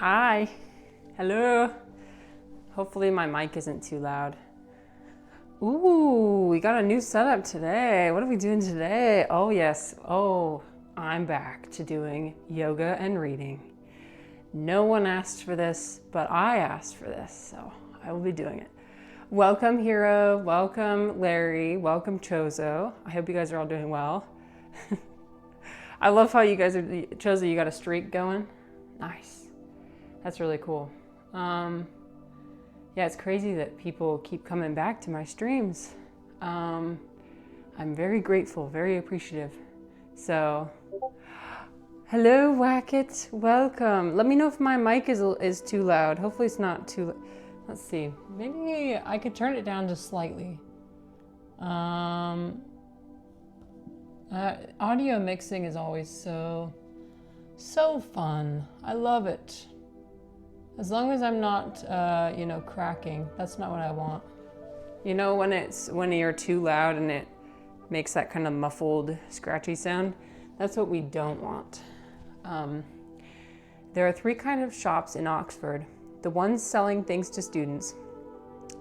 Hi. Hello. Hopefully my mic isn't too loud. Ooh, we got a new setup today. What are we doing today? Oh, yes. Oh, I'm back to doing yoga and reading. No one asked for this, but I asked for this, so I will be doing it. Welcome, Hero. Welcome, Larry. Welcome, Chozo. I hope you guys are all doing well. I love how you guys are, Chozo, you got a streak going. Nice. That's really cool. Yeah, it's crazy that people keep coming back to my streams. I'm very grateful, very appreciative. So, hello, Wackett. Welcome. Let me know if my mic is too loud. Hopefully it's not too. Let's see. Maybe I could turn it down just slightly. Audio mixing is always so fun. I love it. As long as I'm not, cracking. That's not what I want. You know, when you're too loud and it makes that kind of muffled, scratchy sound, that's what we don't want. There are 3 kinds of shops in Oxford. The ones selling things to students,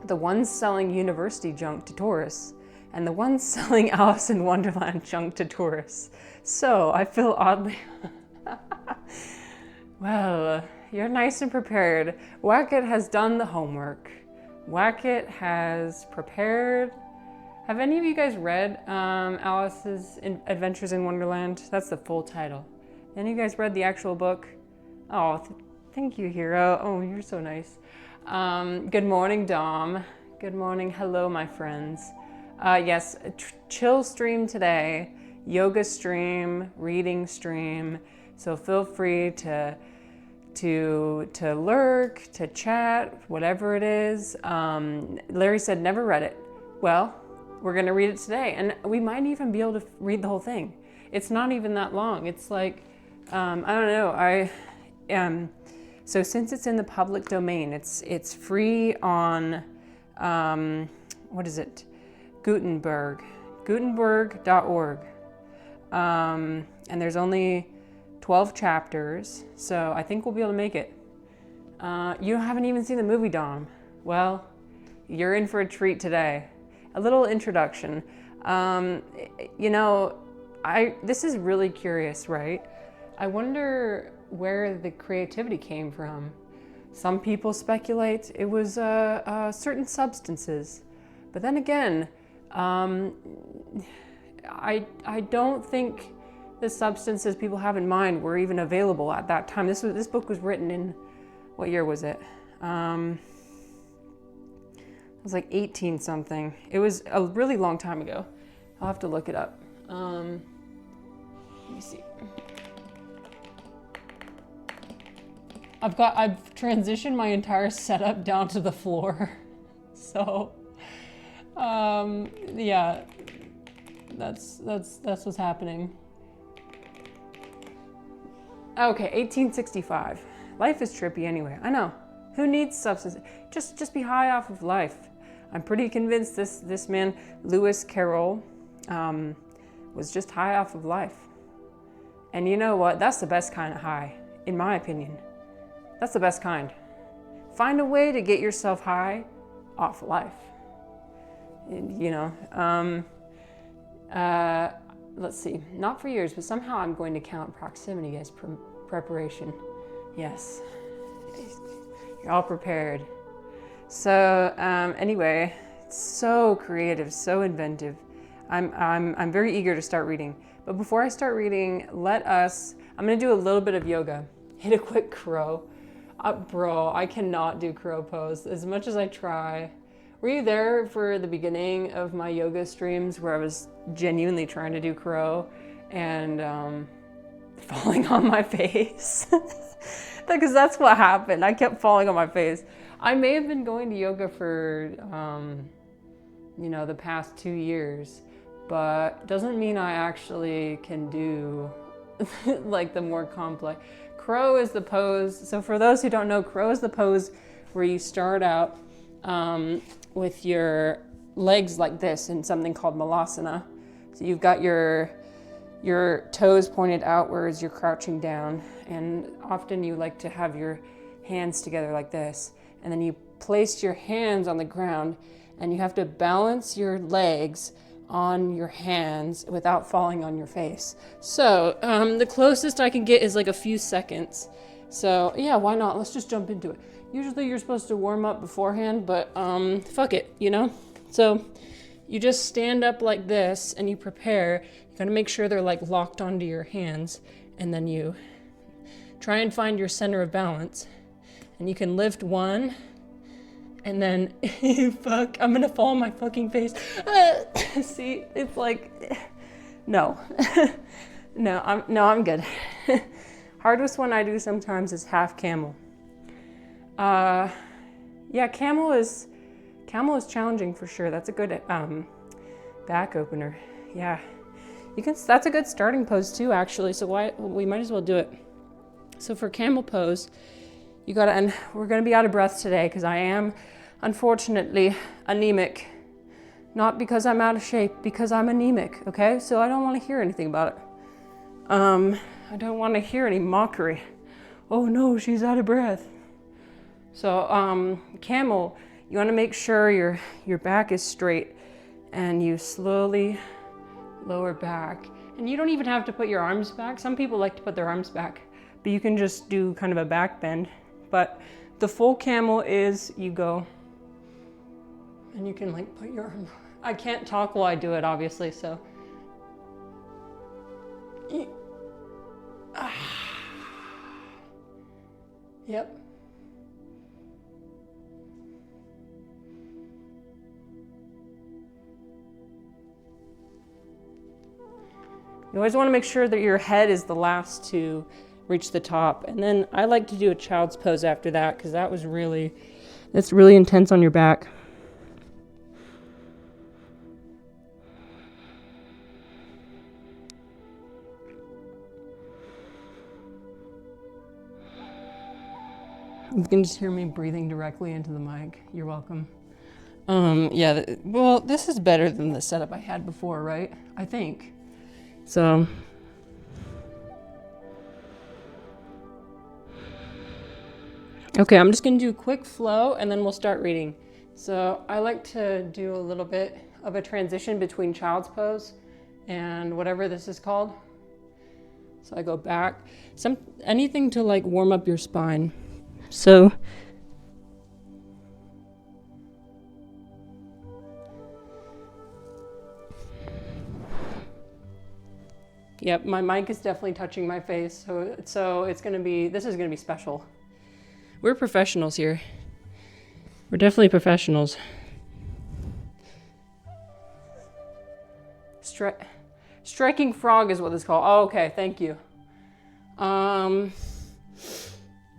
the ones selling university junk to tourists, and the ones selling Alice in Wonderland junk to tourists. So I feel oddly... Well, you're nice and prepared. Wackett has done the homework. Wackett has prepared. Have any of you guys read Alice's Adventures in Wonderland? That's the full title. Any of you guys read the actual book? Oh, thank you, Hero. Oh, you're so nice. Good morning, Dom. Good morning. Hello, my friends. Yes, chill stream today. Yoga stream, reading stream. So feel free to lurk, to chat, whatever it is. Larry said never read it. Well, we're gonna read it today, and we might even be able to read the whole thing. It's not even that long. It's like, I don't know. So since it's in the public domain, it's free on, what is it? Gutenberg.org. And there's only 12 chapters, so I think we'll be able to make it. You haven't even seen the movie, Dom. Well, you're in for a treat today. A little introduction. This is really curious, right? I wonder where the creativity came from. Some people speculate it was certain substances, but then again, I don't think the substances people have in mind were even available at that time. This book was written in, what year was it? It was like 18 something. It was a really long time ago. I'll have to look it up. Let me see. I've transitioned my entire setup down to the floor. So, yeah, that's what's happening. Okay, 1865. Life is trippy anyway. I know. Who needs substance? Just be high off of life. I'm pretty convinced this man, Lewis Carroll, was just high off of life. And you know what? That's the best kind of high, in my opinion. That's the best kind. Find a way to get yourself high off life. Let's see, not for years, but somehow I'm going to count proximity as preparation. Yes, you're all prepared. So anyway, so creative, so inventive. I'm very eager to start reading. But before I start reading, I'm gonna do a little bit of yoga. Hit a quick crow. Bro, I cannot do crow pose as much as I try. Were you there for the beginning of my yoga streams where I was genuinely trying to do crow and falling on my face? Because that's what happened. I kept falling on my face. I may have been going to yoga for, the past 2 years, but doesn't mean I actually can do like the more complex. Crow is the pose. So for those who don't know, crow is the pose where you start out with your legs like this in something called malasana. So you've got your toes pointed outwards, you're crouching down, and often you like to have your hands together like this. And then you place your hands on the ground and you have to balance your legs on your hands without falling on your face. So the closest I can get is like a few seconds. So yeah, why not? Let's just jump into it. Usually you're supposed to warm up beforehand, but fuck it, you know? So you just stand up like this and you prepare. You gotta make sure they're like locked onto your hands, and then you try and find your center of balance. And you can lift one, and then, fuck, I'm gonna fall on my fucking face. See, it's like, no. I'm good. Hardest one I do sometimes is half camel. Yeah, camel is challenging for sure. That's a good back opener. Yeah, that's a good starting pose too, actually. So we might as well do it. So for camel pose, and we're gonna be out of breath today because I am unfortunately anemic. Not because I'm out of shape, because I'm anemic, okay? So I don't want to hear anything about it. I don't want to hear any mockery. Oh no, she's out of breath. So camel, you want to make sure your back is straight and you slowly lower back. And you don't even have to put your arms back. Some people like to put their arms back, but you can just do kind of a back bend. But the full camel is you go and you can like put your arm. I can't talk while I do it, obviously, so. Yep. You always want to make sure that your head is the last to reach the top. And then I like to do a child's pose after that because that's really intense on your back. You can just hear me breathing directly into the mic. You're welcome. Yeah, well, this is better than the setup I had before, right? I think. So, okay, I'm just gonna do a quick flow and then we'll start reading. So I like to do a little bit of a transition between child's pose and whatever this is called. So I go back, anything to like warm up your spine. So yep, my mic is definitely touching my face, so this is gonna be special. We're professionals here. We're definitely professionals. Striking frog is what it's called. Oh, okay, thank you.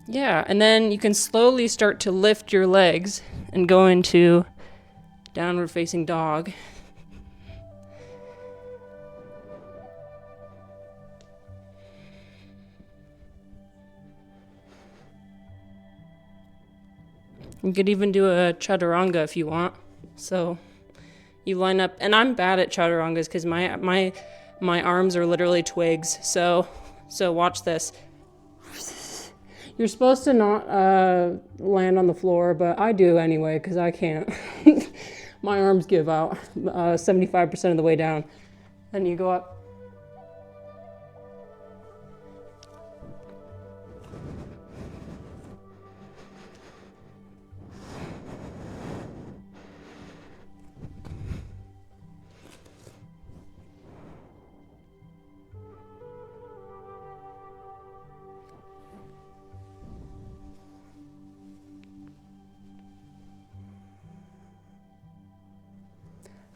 Yeah, and then you can slowly start to lift your legs and go into downward facing dog. You could even do a chaturanga if you want. So you line up, and I'm bad at chaturangas because my arms are literally twigs. So watch this. You're supposed to not land on the floor, but I do anyway because I can't. My arms give out 75% of the way down. Then you go up.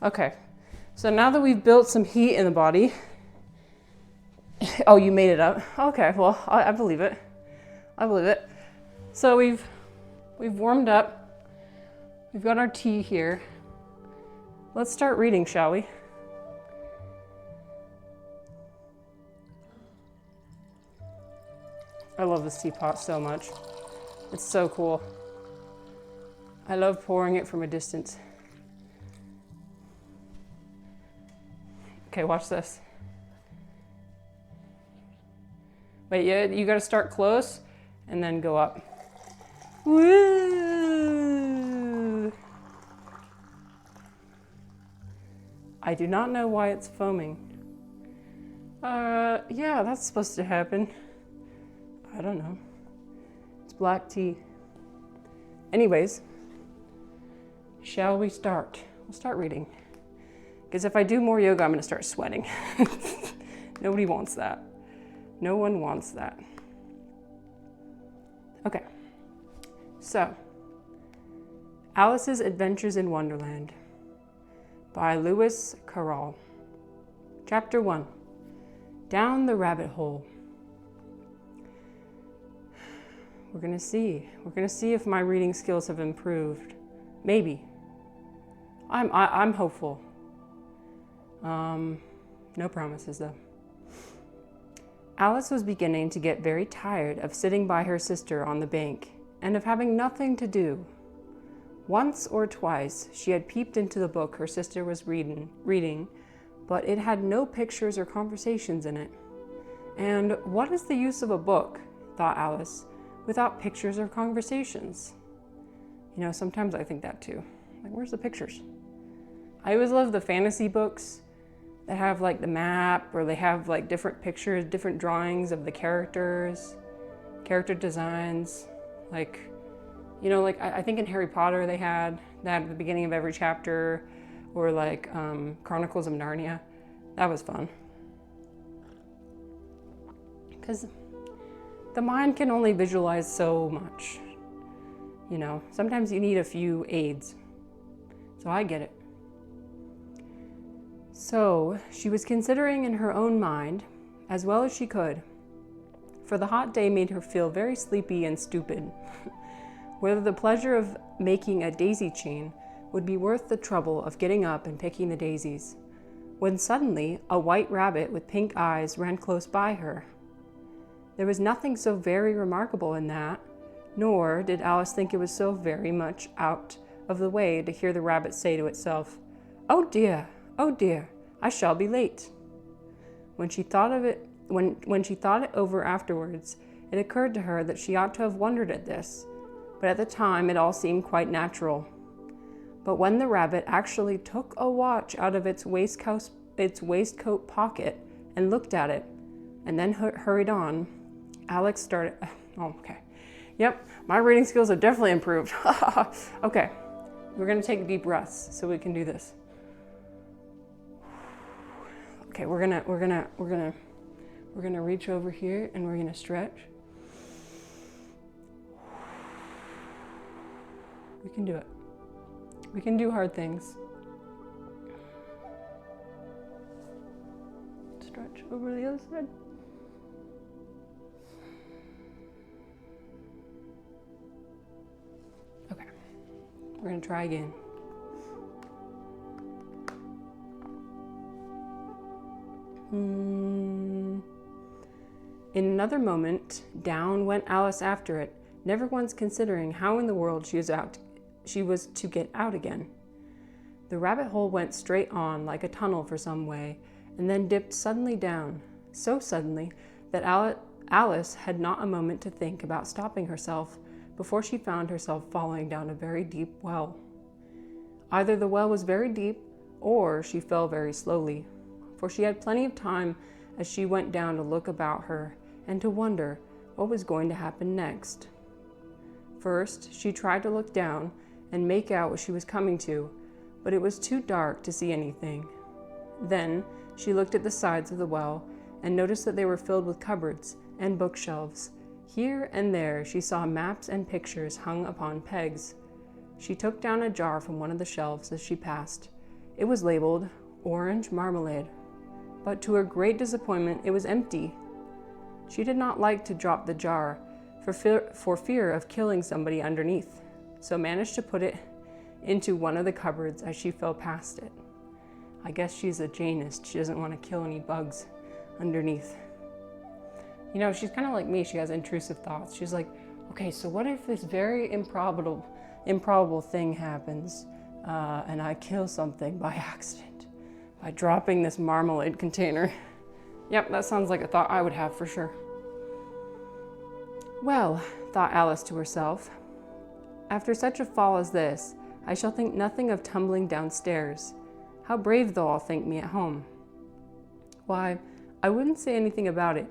Okay, so now that we've built some heat in the body, oh, you made it up. Okay, well, I believe it. I believe it. So we've warmed up. We've got our tea here. Let's start reading, shall we? I love this teapot so much. It's so cool. I love pouring it from a distance. Okay, watch this. Wait, you gotta start close and then go up. Woo! I do not know why it's foaming. Yeah, that's supposed to happen. I don't know. It's black tea. Anyways, shall we start? We'll start reading. Because if I do more yoga, I'm going to start sweating. Nobody wants that. No one wants that. Okay. So, Alice's Adventures in Wonderland by Lewis Carroll. Chapter 1. Down the Rabbit Hole. We're gonna see. We're gonna see if my reading skills have improved. Maybe. I'm hopeful. No promises though. Alice was beginning to get very tired of sitting by her sister on the bank and of having nothing to do. Once or twice she had peeped into the book her sister was reading, but it had no pictures or conversations in it. And what is the use of a book, thought Alice, without pictures or conversations? You know, sometimes I think that too. Like, where's the pictures? I always love the fantasy books that have like the map, or they have like different pictures, different drawings of the characters, character designs. Like, you know, like I think in Harry Potter they had that at the beginning of every chapter, or like Chronicles of Narnia. That was fun. Because the mind can only visualize so much. You know, sometimes you need a few aids. So I get it. So she was considering in her own mind, as well as she could, for the hot day made her feel very sleepy and stupid, whether the pleasure of making a daisy chain would be worth the trouble of getting up and picking the daisies, when suddenly a white rabbit with pink eyes ran close by her. There was nothing so very remarkable in that, nor did Alice think it was so very much out of the way to hear the rabbit say to itself, "Oh dear, I shall be late." When she thought it over afterwards, it occurred to her that she ought to have wondered at this, but at the time it all seemed quite natural. But when the rabbit actually took a watch out of its waistcoat pocket and looked at it, and then hurried on, Alex started. Oh, okay. Yep, my reading skills have definitely improved. Okay, we're gonna take deep breaths so we can do this. Okay, we're gonna reach over here and we're gonna stretch. We can do it. We can do hard things. Stretch over the other side. Okay, we're gonna try again. In another moment, down went Alice after it, never once considering how in the world she was to get out again. The rabbit hole went straight on like a tunnel for some way, and then dipped suddenly down, so suddenly that Alice had not a moment to think about stopping herself before she found herself falling down a very deep well. Either the well was very deep, or she fell very slowly, for she had plenty of time as she went down to look about her and to wonder what was going to happen next. First, she tried to look down and make out what she was coming to, but it was too dark to see anything. Then she looked at the sides of the well and noticed that they were filled with cupboards and bookshelves. Here and there she saw maps and pictures hung upon pegs. She took down a jar from one of the shelves as she passed. It was labeled Orange Marmalade, but to her great disappointment it was empty. She did not like to drop the jar for fear of killing somebody underneath, so managed to put it into one of the cupboards as she fell past it. I guess she's a Jainist. She doesn't want to kill any bugs underneath. You know, she's kind of like me. She has intrusive thoughts. She's like, okay, so what if this very improbable thing happens and I kill something by accident by dropping this marmalade container? Yep, that sounds like a thought I would have for sure. Well, thought Alice to herself, After such a fall as this, I shall think nothing of tumbling downstairs. How brave they'll all think me at home. Why, I wouldn't say anything about it,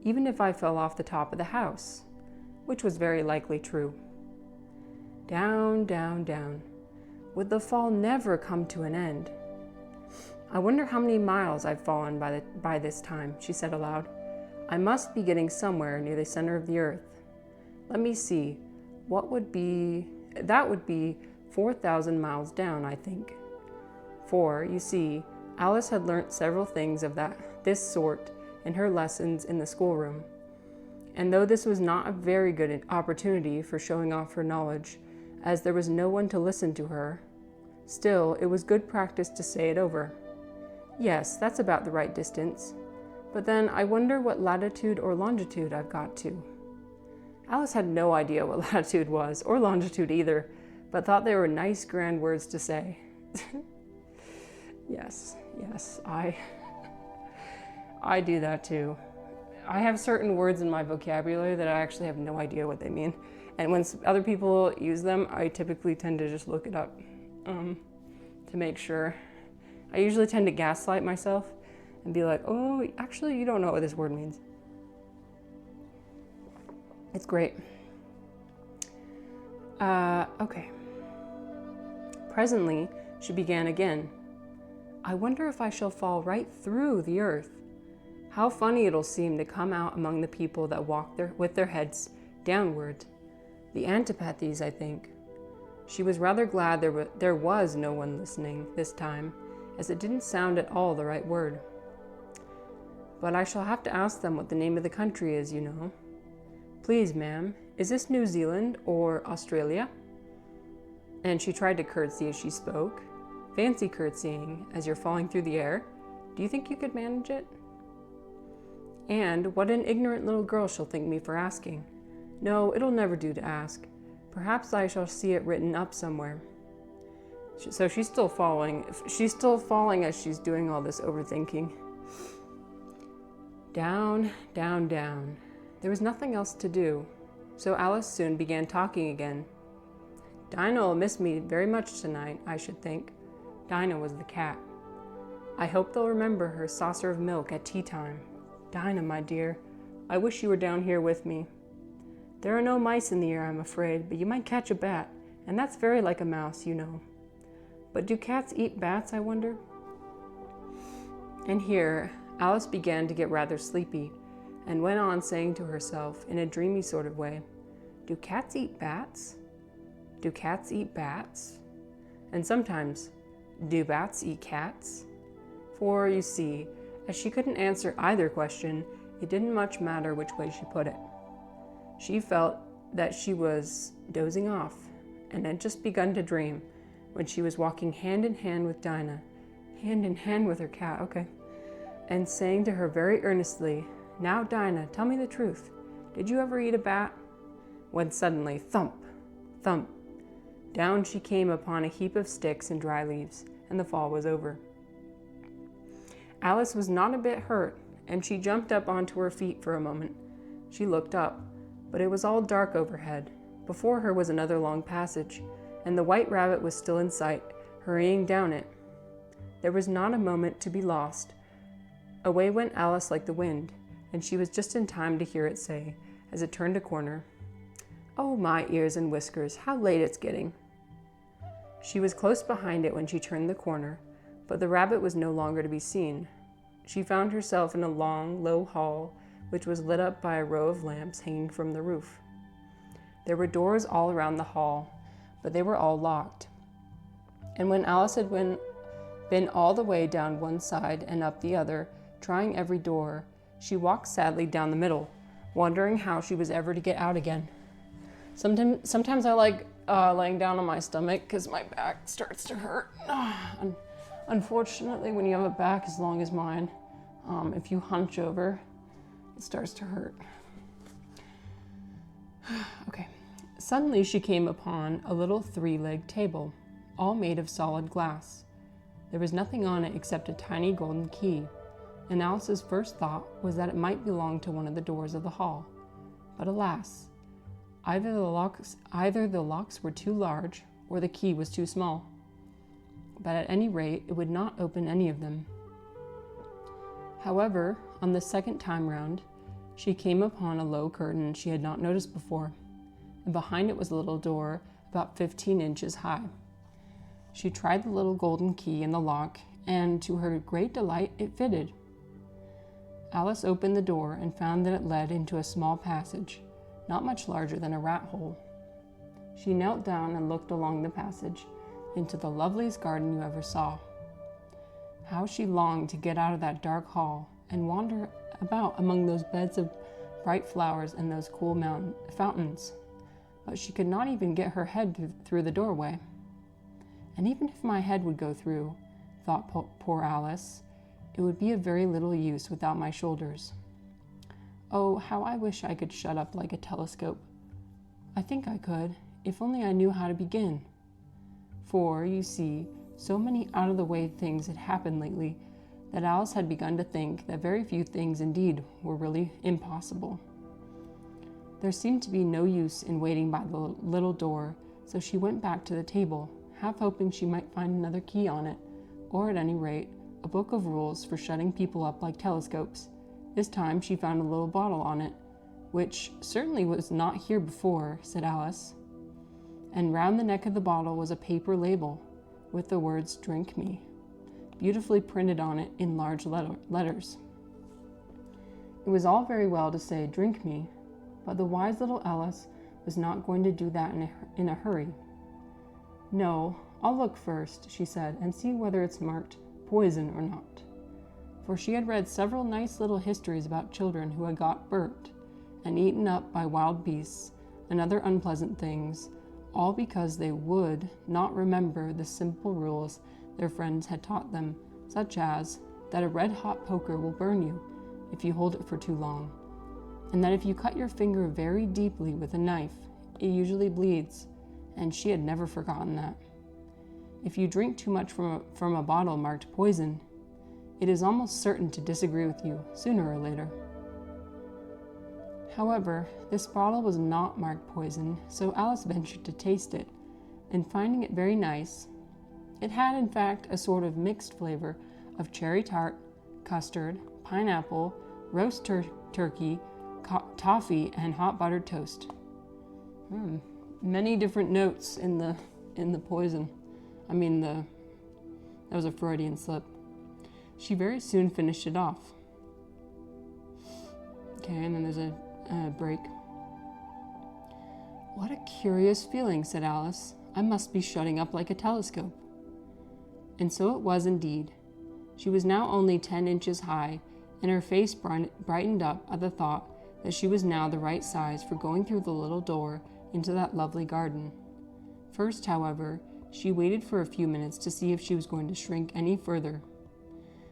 even if I fell off the top of the house, which was very likely true. Down, down, down. Would the fall never come to an end? I wonder how many miles I've fallen by this time, she said aloud. I must be getting somewhere near the center of the earth. Let me see. That would be 4,000 miles down, I think. For, you see, Alice had learnt several things of this sort in her lessons in the schoolroom. And though this was not a very good opportunity for showing off her knowledge, as there was no one to listen to her, still it was good practice to say it over. Yes, that's about the right distance. But then I wonder what latitude or longitude I've got to. Alice had no idea what latitude was, or longitude either, but thought they were nice grand words to say. Yes, I do that too. I have certain words in my vocabulary that I actually have no idea what they mean. And when other people use them, I typically tend to just look it up to make sure. I usually tend to gaslight myself and be like, oh, actually, you don't know what this word means. It's great. Okay. Presently, she began again. I wonder if I shall fall right through the earth. How funny it'll seem to come out among the people that walk with their heads downward. The antipathies, I think. She was rather glad there was no one listening this time, as it didn't sound at all the right word. But I shall have to ask them what the name of the country is, you know. Please, ma'am, is this New Zealand or Australia? And she tried to curtsy as she spoke. Fancy curtsying as you're falling through the air. Do you think you could manage it? And what an ignorant little girl she'll think me for asking. No, it'll never do to ask. Perhaps I shall see it written up somewhere. So she's still falling. She's still falling as she's doing all this overthinking. Down, down, down. There was nothing else to do, so Alice soon began talking again. Dinah will miss me very much tonight, I should think. Dinah was the cat. I hope they'll remember her saucer of milk at tea time. Dinah, my dear, I wish you were down here with me. There are no mice in the air, I'm afraid, but you might catch a bat, and that's very like a mouse, you know. But do cats eat bats, I wonder? And here, Alice began to get rather sleepy, and went on saying to herself in a dreamy sort of way, do cats eat bats? Do cats eat bats? And sometimes, do bats eat cats? For, you see, as she couldn't answer either question, it didn't much matter which way she put it. She felt that she was dozing off, and had just begun to dream, when she was walking hand in hand with Dinah, hand in hand with her cat, okay, and saying to her very earnestly, now, Dinah, tell me the truth. Did you ever eat a bat? When suddenly, thump, thump, down she came upon a heap of sticks and dry leaves, and the fall was over. Alice was not a bit hurt, and she jumped up onto her feet for a moment. She looked up, but it was all dark overhead. Before her was another long passage, and the white rabbit was still in sight, hurrying down it. There was not a moment to be lost. Away went Alice like the wind, and she was just in time to hear it say, as it turned a corner, oh, my ears and whiskers, how late it's getting. She was close behind it when she turned the corner, but the rabbit was no longer to be seen. She found herself in a long, low hall, which was lit up by a row of lamps hanging from the roof. There were doors all around the hall, but they were all locked. And when Alice had been all the way down one side and up the other, trying every door, she walked sadly down the middle, wondering how she was ever to get out again. Sometimes I like laying down on my stomach because my back starts to hurt. Unfortunately, when you have a back as long as mine, if you hunch over, it starts to hurt. Okay. Suddenly she came upon a little three-legged table, all made of solid glass. There was nothing on it except a tiny golden key, and Alice's first thought was that it might belong to one of the doors of the hall. But alas, Either the locks were too large or the key was too small. But at any rate, it would not open any of them. However, on the second time round, she came upon a low curtain she had not noticed before, and behind it was a little door about 15 inches high. She tried the little golden key in the lock, and to her great delight, it fitted. Alice opened the door and found that it led into a small passage, not much larger than a rat hole. She knelt down and looked along the passage into the loveliest garden you ever saw. How she longed to get out of that dark hall and wander about among those beds of bright flowers and those cool mountain fountains. But she could not even get her head through the doorway. And even if my head would go through, thought poor Alice, it would be of very little use without my shoulders. Oh, how I wish I could shut up like a telescope. I think I could, if only I knew how to begin. For, you see, so many out-of-the-way things had happened lately that Alice had begun to think that very few things indeed were really impossible. There seemed to be no use in waiting by the little door, so she went back to the table, half hoping she might find another key on it, or at any rate, a book of rules for shutting people up like telescopes. This time she found a little bottle on it, which certainly was not here before, said Alice. And round the neck of the bottle was a paper label with the words "Drink Me," beautifully printed on it in large letters. It was all very well to say "Drink me," but the wise little Alice was not going to do that in a hurry. "No, I'll look first," she said, "and see whether it's marked poison or not." For she had read several nice little histories about children who had got burnt and eaten up by wild beasts and other unpleasant things, all because they would not remember the simple rules their friends had taught them, such as that a red-hot poker will burn you if you hold it for too long, and that if you cut your finger very deeply with a knife, it usually bleeds, and she had never forgotten that. If you drink too much from a bottle marked poison, it is almost certain to disagree with you sooner or later. However, this bottle was not marked poison, so Alice ventured to taste it, and finding it very nice, it had in fact a sort of mixed flavor of cherry tart, custard, pineapple, roast turkey, toffee, and hot buttered toast. Many different notes in the poison. That was a Freudian slip. She very soon finished it off. Okay, and then there's a break. "What a curious feeling," said Alice. "I must be shutting up like a telescope." And so it was indeed. She was now only 10 inches high, and her face brightened up at the thought that she was now the right size for going through the little door into that lovely garden. First, however, she waited for a few minutes to see if she was going to shrink any further.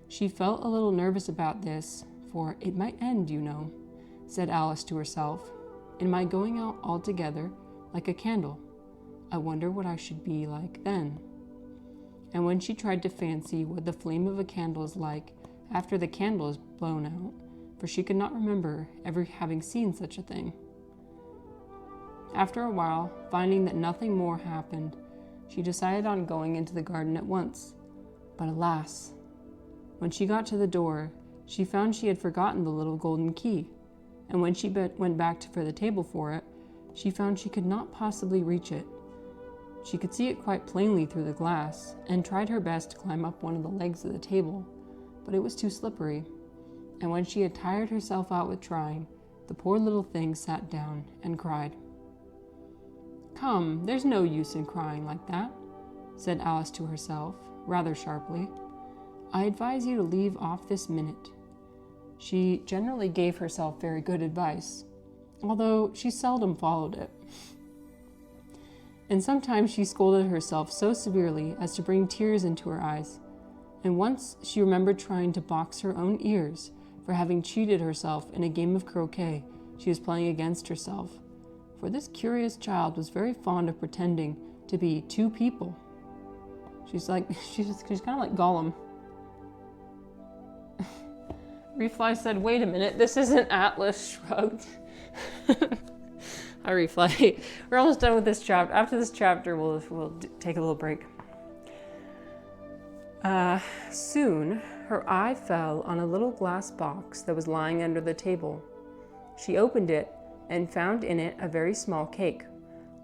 She felt a little nervous about this, for it might end, you know, said Alice to herself, in my going out altogether like a candle. I wonder what I should be like then. And when she tried to fancy what the flame of a candle is like after the candle is blown out, for she could not remember ever having seen such a thing. After a while, finding that nothing more happened, she decided on going into the garden at once. But alas, when she got to the door, she found she had forgotten the little golden key, and when she went back for the table for it, she found she could not possibly reach it. She could see it quite plainly through the glass, and tried her best to climb up one of the legs of the table, but it was too slippery, and when she had tired herself out with trying, the poor little thing sat down and cried. "Come, there's no use in crying like that," said Alice to herself, rather sharply. "I advise you to leave off this minute." She generally gave herself very good advice, although she seldom followed it. And sometimes she scolded herself so severely as to bring tears into her eyes, and once she remembered trying to box her own ears for having cheated herself in a game of croquet she was playing against herself, for this curious child was very fond of pretending to be two people. She's kind of like Gollum. Refly said, "Wait a minute, this isn't Atlas Shrugged." I reflect. We're almost done with this chapter. After this chapter, we'll take a little break. Soon, her eye fell on a little glass box that was lying under the table. She opened it and found in it a very small cake,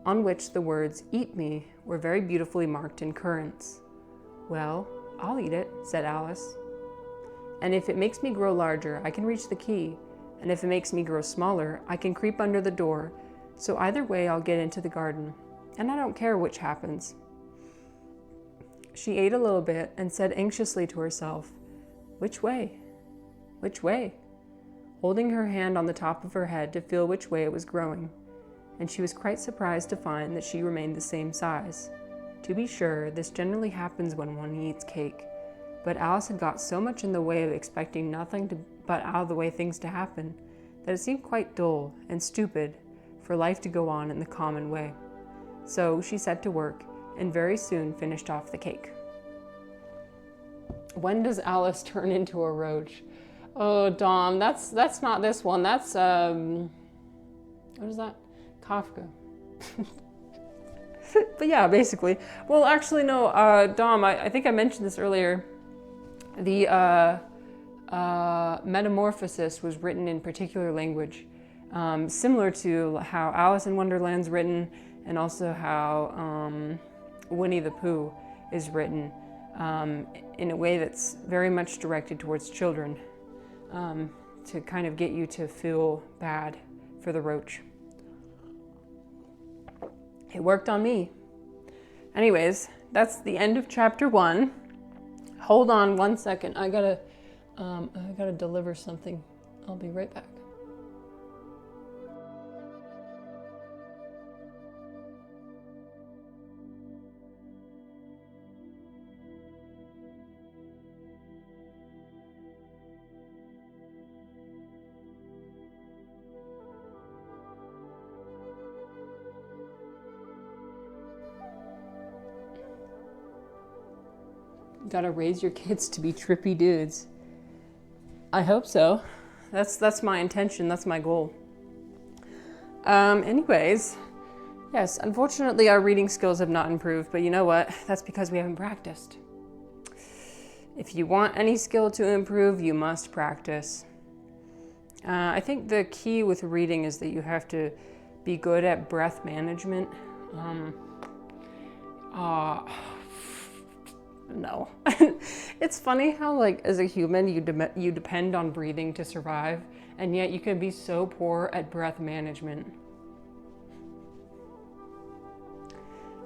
on which the words, "Eat me," were very beautifully marked in currants. "Well, I'll eat it," said Alice. "And if it makes me grow larger, I can reach the key. And if it makes me grow smaller, I can creep under the door. So either way, I'll get into the garden. And I don't care which happens." She ate a little bit and said anxiously to herself, "Which way? Which way?" holding her hand on the top of her head to feel which way it was growing. And she was quite surprised to find that she remained the same size. To be sure, this generally happens when one eats cake. But Alice had got so much in the way of expecting nothing but out-of-the-way things to happen that it seemed quite dull and stupid for life to go on in the common way. So she set to work and very soon finished off the cake. When does Alice turn into a roach? Oh, Dom, that's not this one. That's, what is that? Kafka. But yeah, basically. Well, actually, no, Dom, I think I mentioned this earlier. The Metamorphosis was written in particular language, similar to how Alice in Wonderland's written, and also how Winnie the Pooh is written, in a way that's very much directed towards children, to kind of get you to feel bad for the roach. It worked on me. Anyways, that's the end of chapter 1. Hold on 1 second. I gotta deliver something. I'll be right back. Gotta raise your kids to be trippy dudes. I hope so. That's my intention. That's my goal. Anyways, yes, unfortunately our reading skills have not improved, but you know what? That's because we haven't practiced. If you want any skill to improve, you must practice. I think the key with reading is that you have to be good at breath management. No. It's funny how, like, as a human, you depend on breathing to survive, and yet you can be so poor at breath management.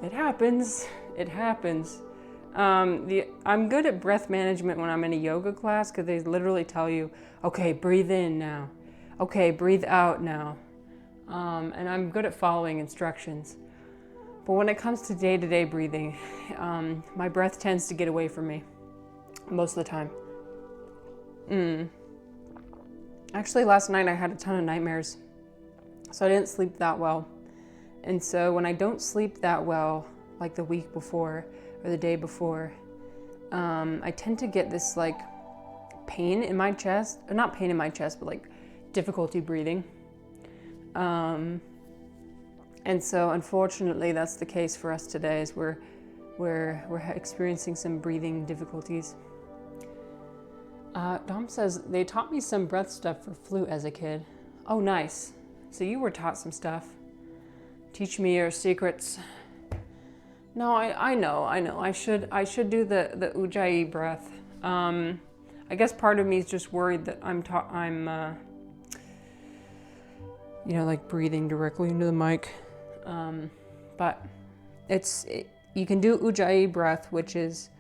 It happens. It happens. I'm good at breath management when I'm in a yoga class, because they literally tell you, okay, breathe in now. Okay, breathe out now. And I'm good at following instructions. But when it comes to day-to-day breathing, my breath tends to get away from me most of the time. Actually, last night I had a ton of nightmares, so I didn't sleep that well. And so when I don't sleep that well, like the week before or the day before, I tend to get this like pain in my chest, or not pain in my chest, but like difficulty breathing. And so, unfortunately, that's the case for us today. Is we're experiencing some breathing difficulties. Dom says they taught me some breath stuff for flute as a kid. Oh, nice. So you were taught some stuff. Teach me your secrets. No, I know. I should do the Ujjayi breath. I guess part of me is just worried that I'm like breathing directly into the mic. But you can do Ujjayi breath, which is,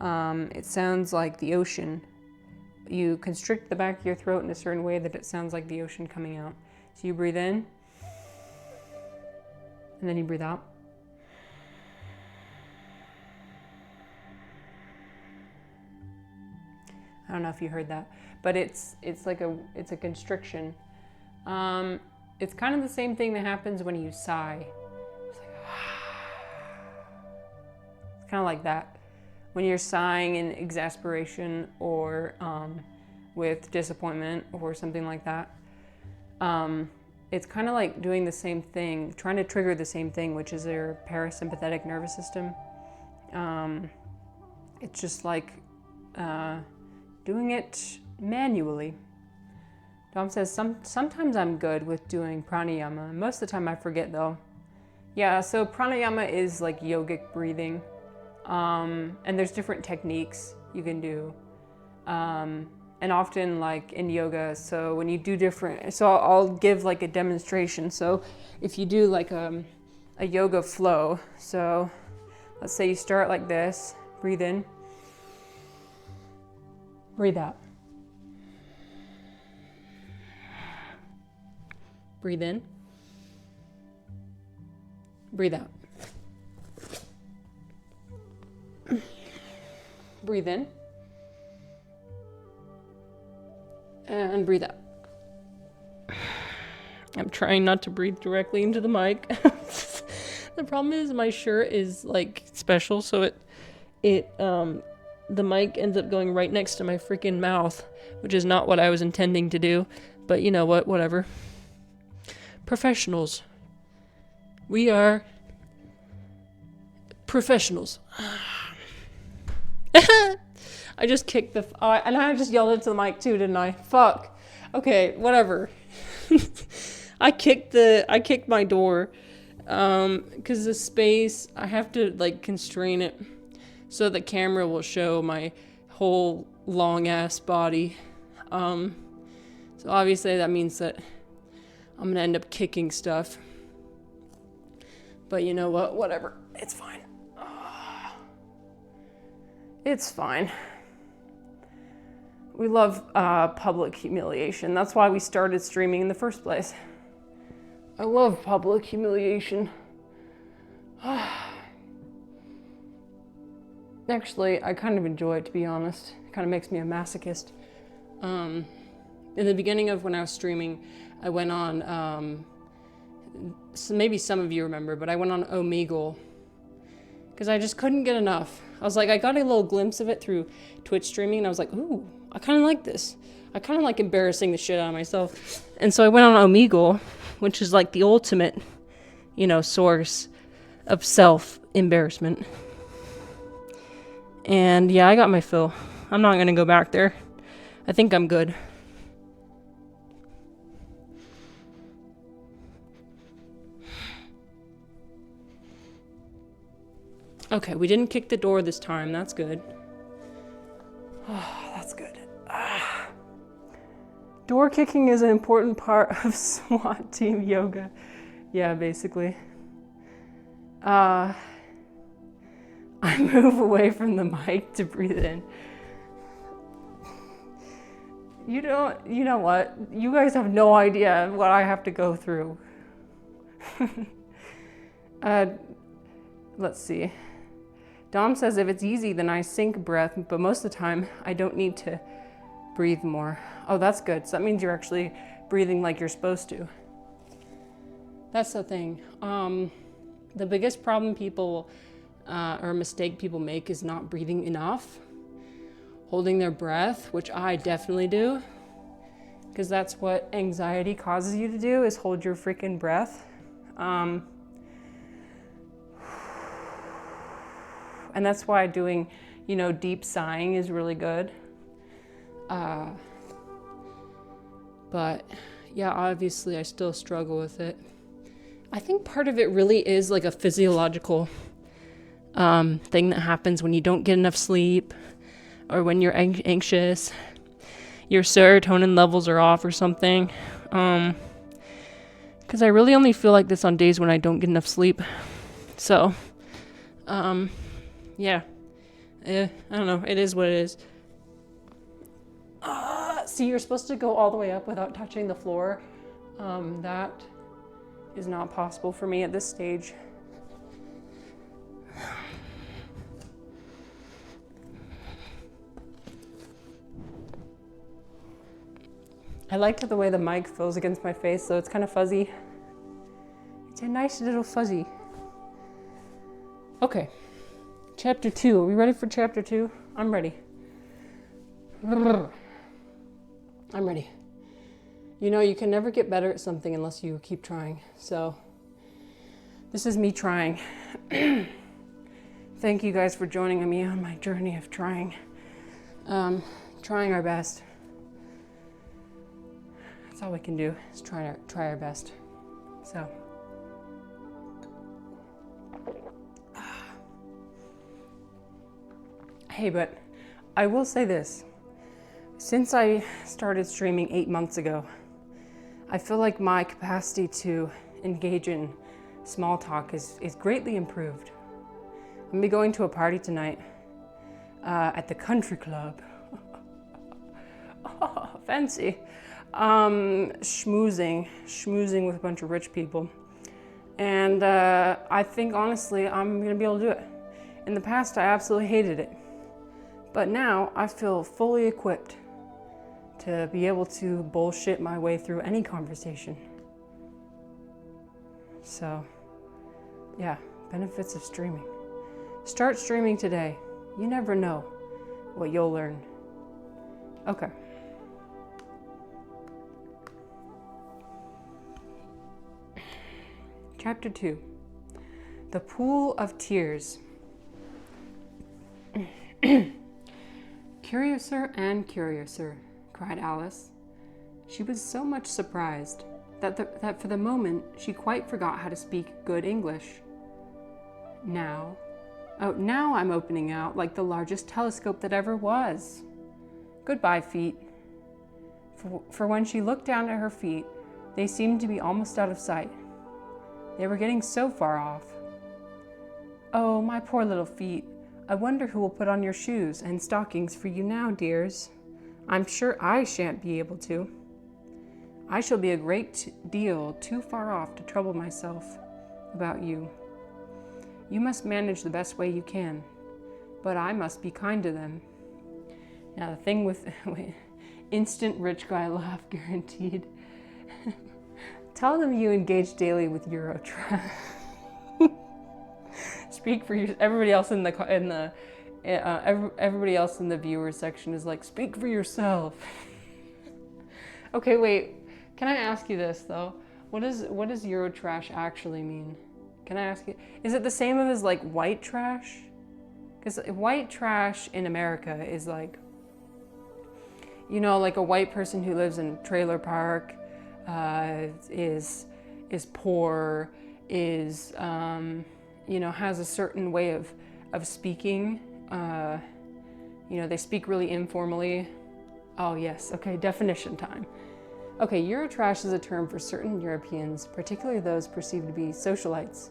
it sounds like the ocean. You constrict the back of your throat in a certain way that it sounds like the ocean coming out. So you breathe in, and then you breathe out. I don't know if you heard that, but it's a constriction. It's kind of the same thing that happens when you sigh. It's like, it's kind of like that. When you're sighing in exasperation or with disappointment or something like that. it's kind of like doing the same thing, trying to trigger the same thing, which is your parasympathetic nervous system. It's just like doing it manually. Dom says, sometimes I'm good with doing pranayama. Most of the time I forget though. Yeah, so pranayama is like yogic breathing. And there's different techniques you can do. And often like in yoga, so when you do different, so I'll give like a demonstration. So if you do like a yoga flow, so let's say you start like this, breathe in, breathe out. Breathe in, breathe out. Breathe in. And breathe out. I'm trying not to breathe directly into the mic. The problem is my shirt is like special, so the mic ends up going right next to my freaking mouth, which is not what I was intending to do. But you know what? Whatever. Professionals. We are professionals. I just kicked and I just yelled into the mic too, didn't I? Fuck. Okay, whatever. I kicked my door, cause the space, I have to like constrain it so the camera will show my whole long ass body. So obviously that means that I'm gonna end up kicking stuff. But you know what? Whatever. It's fine. It's fine. We love public humiliation. That's why we started streaming in the first place. I love public humiliation. Actually, I kind of enjoy it, to be honest. It kind of makes me a masochist. In the beginning of when I was streaming, I went on, so maybe some of you remember, but I went on Omegle because I just couldn't get enough. I was like, I got a little glimpse of it through Twitch streaming, and I was like, ooh, I kind of like this. I kind of like embarrassing the shit out of myself. And so I went on Omegle, which is like the ultimate, source of self-embarrassment. And yeah, I got my fill. I'm not going to go back there. I think I'm good. Okay, we didn't kick the door this time. That's good. Oh, that's good. Door kicking is an important part of SWAT team yoga. Yeah, basically. I move away from the mic to breathe in. You know what? You guys have no idea what I have to go through. Let's see. Dom says if it's easy, then I sink breath, but most of the time I don't need to breathe more. Oh, that's good. So that means you're actually breathing like you're supposed to. That's the thing. The biggest problem people, or mistake people make is not breathing enough. Holding their breath, which I definitely do. Because that's what anxiety causes you to do, is hold your freaking breath. And that's why doing, deep sighing is really good. But yeah, obviously I still struggle with it. I think part of it really is like a physiological thing that happens when you don't get enough sleep or when you're anxious. Your serotonin levels are off or something. Because I really only feel like this on days when I don't get enough sleep. So, yeah. I don't know. It is what it is. See, you're supposed to go all the way up without touching the floor. That is not possible for me at this stage. I liked the way the mic feels against my face, so it's kind of fuzzy. It's a nice little fuzzy. Okay. Chapter 2. Are we ready for chapter 2? I'm ready. I'm ready. You know, you can never get better at something unless you keep trying. So this is me trying. Thank you guys for joining me on my journey of trying. Trying our best. That's all we can do, is try our best. So. Hey, but I will say this. Since I started streaming 8 months ago, I feel like my capacity to engage in small talk is greatly improved. I'm gonna be going to a party tonight at the country club. Oh, fancy. Schmoozing with a bunch of rich people. And I think honestly, I'm gonna be able to do it. In the past, I absolutely hated it. But now I feel fully equipped to be able to bullshit my way through any conversation. So, yeah, benefits of streaming. Start streaming today. You never know what you'll learn. Okay. Chapter 2. The Pool of Tears. Curiouser and curiouser, cried Alice. She was so much surprised that for the moment she quite forgot how to speak good English. Now I'm opening out like the largest telescope that ever was. Goodbye, feet. For when she looked down at her feet, they seemed to be almost out of sight. They were getting so far off. Oh, my poor little feet. I wonder who will put on your shoes and stockings for you now, dears. I'm sure I shan't be able to. I shall be a great deal too far off to trouble myself about you. You must manage the best way you can, but I must be kind to them. Now, the thing with instant rich guy laugh guaranteed. Tell them you engage daily with Eurotrash. Speak for your. Everybody else in the everybody else in the viewer section is like, speak for yourself. Okay, wait. Can I ask you this though? What does Eurotrash actually mean? Can I ask you? Is it the same as like white trash? Because white trash in America is like, you know, like a white person who lives in a trailer park, is poor, is you know, has a certain way of speaking. You know, they speak really informally. Oh yes, okay, definition time. Okay, Eurotrash is a term for certain Europeans, particularly those perceived to be socialites.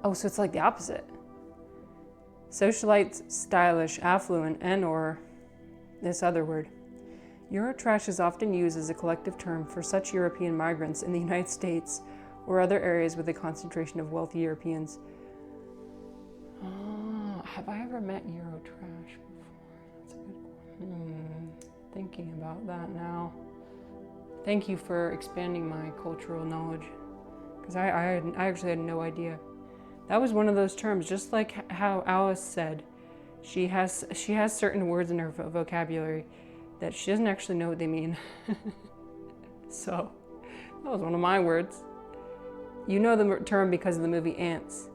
Oh, so it's like the opposite. Socialites, stylish, affluent, and or this other word. Eurotrash is often used as a collective term for such European migrants in the United States or other areas with a concentration of wealthy Europeans. Oh, have I ever met Eurotrash before? That's a good one. Thinking about that now. Thank you for expanding my cultural knowledge, because I actually had no idea. That was one of those terms, just like how Alice said, she has certain words in her vocabulary that she doesn't actually know what they mean. So, that was one of my words. You know the term because of the movie Ants.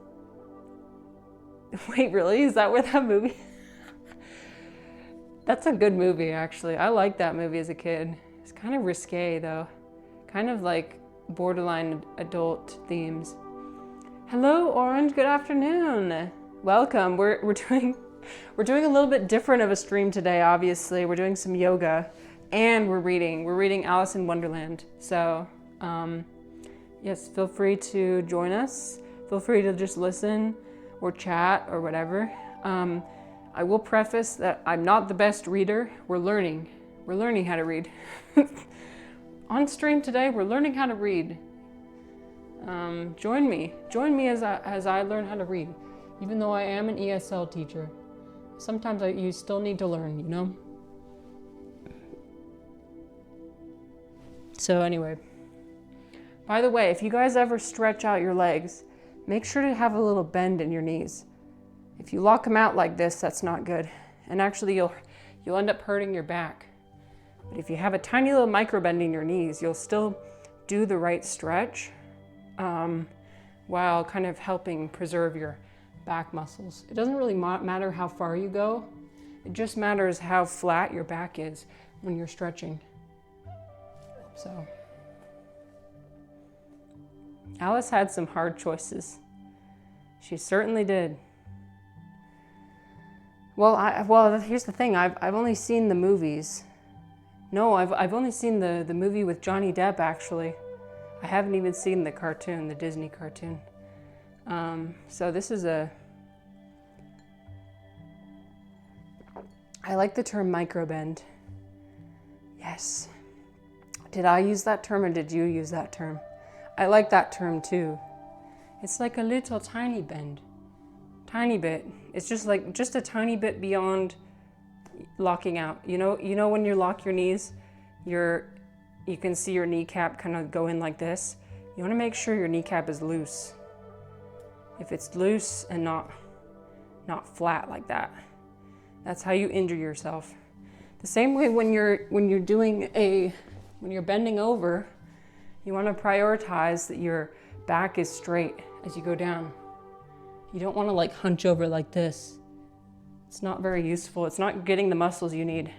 Wait, really? Is that where that movie? That's a good movie, actually. I liked that movie as a kid. It's kind of risque, though. Kind of like borderline adult themes. Hello, Orange. Good afternoon. Welcome. We're doing a little bit different of a stream today. Obviously, we're doing some yoga, and we're reading Alice in Wonderland. So, yes, feel free to join us. Feel free to just listen or chat or whatever. I will preface that I'm not the best reader. We're learning how to read. On stream today, we're learning how to read. Join me as I learn how to read. Even though I am an ESL teacher, sometimes you still need to learn, you know? So anyway, by the way, if you guys ever stretch out your legs, make sure to have a little bend in your knees. If you lock them out like this, that's not good. And actually, you'll end up hurting your back. But if you have a tiny little micro bend in your knees, you'll still do the right stretch while kind of helping preserve your back muscles. It doesn't really matter how far you go. It just matters how flat your back is when you're stretching. So, Alice had some hard choices. She certainly did. Well, here's the thing. I've only seen the movies. No, I've only seen the movie with Johnny Depp, actually. I haven't even seen the cartoon, the Disney cartoon. So this is I like the term microbend. Yes. Did I use that term or did you use that term? I like that term too. It's like a little tiny bend. Tiny bit. It's just a tiny bit beyond locking out. You know when you lock your knees, you can see your kneecap kind of go in like this. You want to make sure your kneecap is loose. If it's loose and not flat like that, that's how you injure yourself. The same way when you're bending over, you want to prioritize that your back is straight as you go down. You don't want to like hunch over like this. It's not very useful. It's not getting the muscles you need.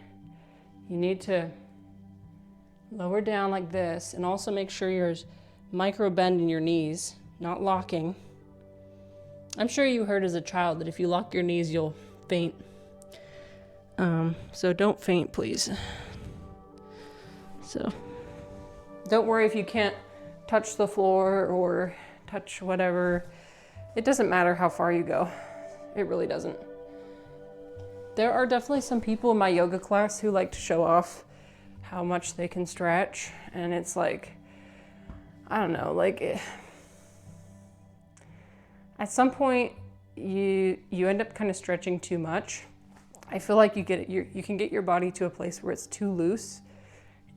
You need to lower down like this and also make sure you're micro bend in your knees, not locking. I'm sure you heard as a child that if you lock your knees, you'll faint. So don't faint, please. So don't worry if you can't touch the floor or touch whatever. It doesn't matter how far you go. It really doesn't. There are definitely some people in my yoga class who like to show off how much they can stretch. And it's like, I don't know, like at some point you end up kind of stretching too much. I feel like you can get your body to a place where it's too loose,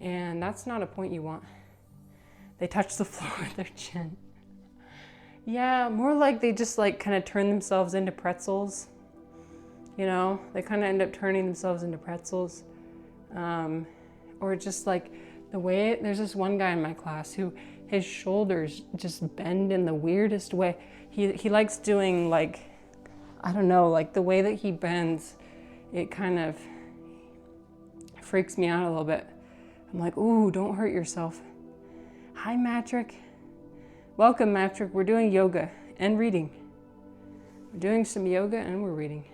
and that's not a point you want. They touch the floor with their chin. Yeah, more like they just like kind of turn themselves into pretzels. You know, they kind of end up turning themselves into pretzels. Or just like the way, there's this one guy in my class who his shoulders just bend in the weirdest way. He likes doing like, I don't know, like the way that he bends, it kind of freaks me out a little bit. I'm like, ooh, don't hurt yourself. Hi, Matrick. Welcome, Matrick. We're doing yoga and reading. We're doing some yoga and we're reading.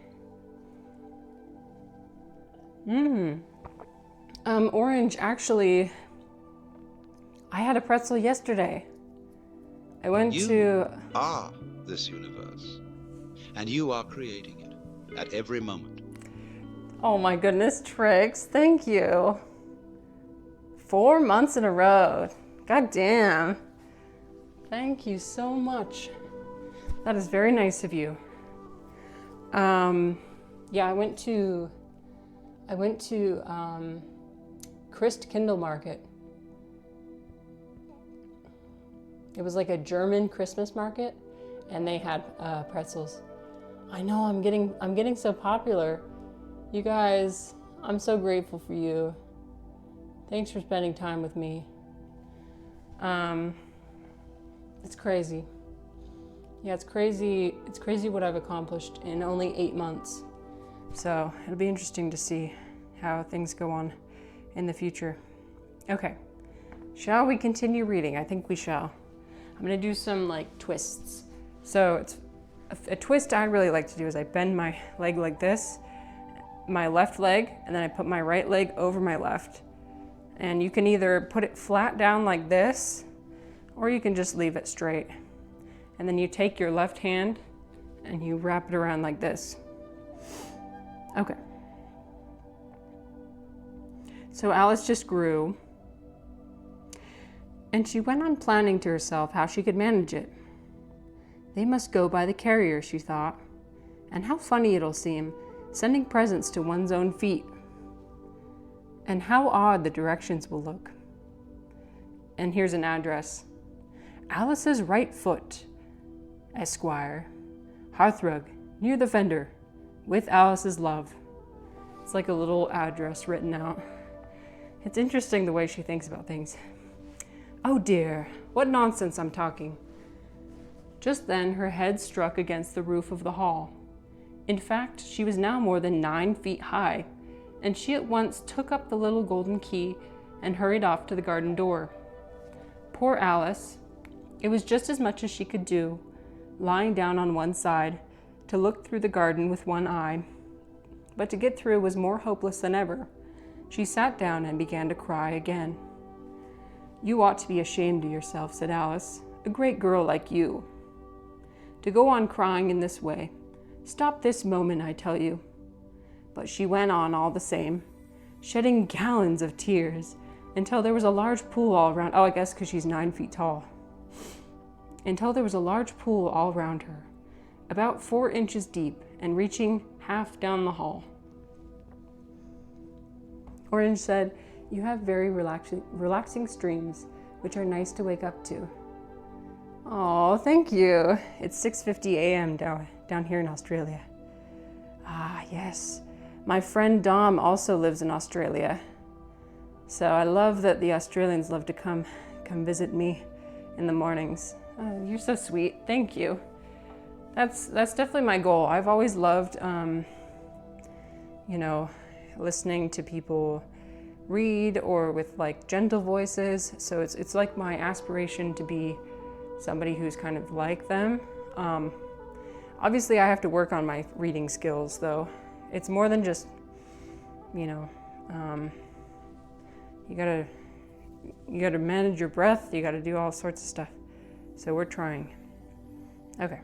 Orange, actually, I had a pretzel yesterday. I went to... You are this universe, and you are creating it at every moment. Oh my goodness, Trix, thank you. 4 months in a row. God damn. Thank you so much. That is very nice of you. Yeah, I went to Christ Kindle Market. It was like a German Christmas market, and they had pretzels. I know, I'm getting so popular. You guys, I'm so grateful for you. Thanks for spending time with me. It's crazy. Yeah, it's crazy. It's crazy what I've accomplished in only 8 months. So it'll be interesting to see how things go on in the future. Okay, shall we continue reading? I think we shall. I'm gonna do some like twists. So it's a twist I really like to do is I bend my leg like this, my left leg, and then I put my right leg over my left. And you can either put it flat down like this, or you can just leave it straight. And then you take your left hand and you wrap it around like this. Okay. So Alice just grew, and she went on planning to herself how she could manage it. They must go by the carrier, she thought, and how funny it'll seem, sending presents to one's own feet. And how odd the directions will look. And here's an address. Alice's right foot, Esquire, Hearthrug, near the fender, with Alice's love. It's like a little address written out. It's interesting the way she thinks about things. Oh dear, what nonsense I'm talking. Just then, her head struck against the roof of the hall. In fact, she was now more than 9 feet high, and she at once took up the little golden key and hurried off to the garden door. Poor Alice. It was just as much as she could do, lying down on one side, to look through the garden with one eye. But to get through was more hopeless than ever. She sat down and began to cry again. You ought to be ashamed of yourself, said Alice, a great girl like you, to go on crying in this way. Stop this moment, I tell you. But she went on all the same, shedding gallons of tears, until there was a large pool all around. Oh, I guess because she's 9 feet tall. Until there was a large pool all round her, about 4 inches deep and reaching half down the hall. Orange said, you have very relaxing streams, which are nice to wake up to. Oh, thank you. It's 6:50 a.m. down here in Australia. Ah, yes. My friend Dom also lives in Australia. So I love that the Australians love to come visit me in the mornings. Oh, you're so sweet. Thank you. That's definitely my goal. I've always loved, listening to people read or with like gentle voices. So it's like my aspiration to be somebody who's kind of like them. Obviously I have to work on my reading skills though. It's more than just, you gotta manage your breath. You gotta do all sorts of stuff. So we're trying. Okay.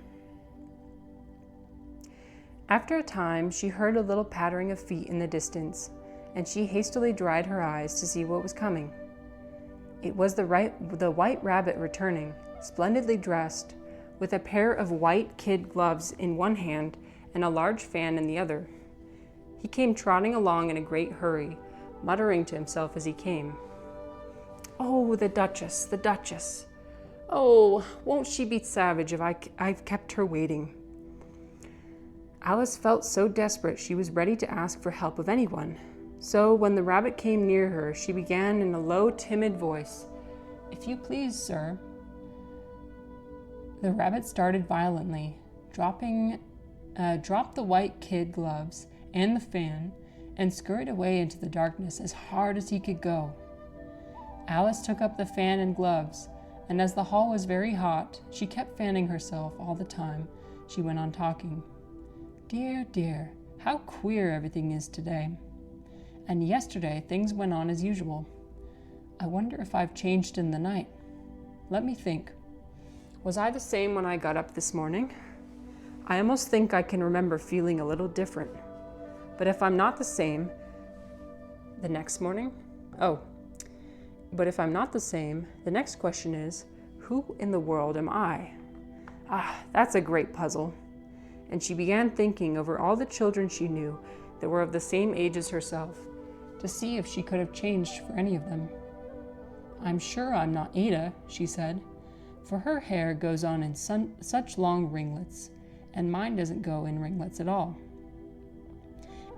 After a time, she heard a little pattering of feet in the distance, and she hastily dried her eyes to see what was coming. It was the white rabbit returning, splendidly dressed, with a pair of white kid gloves in one hand and a large fan in the other. He came trotting along in a great hurry, muttering to himself as he came. Oh, the Duchess, the Duchess. Oh, won't she be savage if I've kept her waiting? Alice felt so desperate she was ready to ask for help of anyone. So when the rabbit came near her, she began in a low, timid voice, If you please, sir. The rabbit started violently, dropped the white kid gloves and the fan, and scurried away into the darkness as hard as he could go. Alice took up the fan and gloves, and as the hall was very hot, she kept fanning herself all the time she went on talking. Dear, dear, how queer everything is today. And yesterday things went on as usual. I wonder if I've changed in the night. Let me think. Was I the same when I got up this morning? I almost think I can remember feeling a little different. But if I'm not the same, the next morning? But if I'm not the same, the next question is, who in the world am I? Ah, that's a great puzzle. And she began thinking over all the children she knew that were of the same age as herself, to see if she could have changed for any of them. I'm sure I'm not Ada, she said, for her hair goes on in such long ringlets, and mine doesn't go in ringlets at all.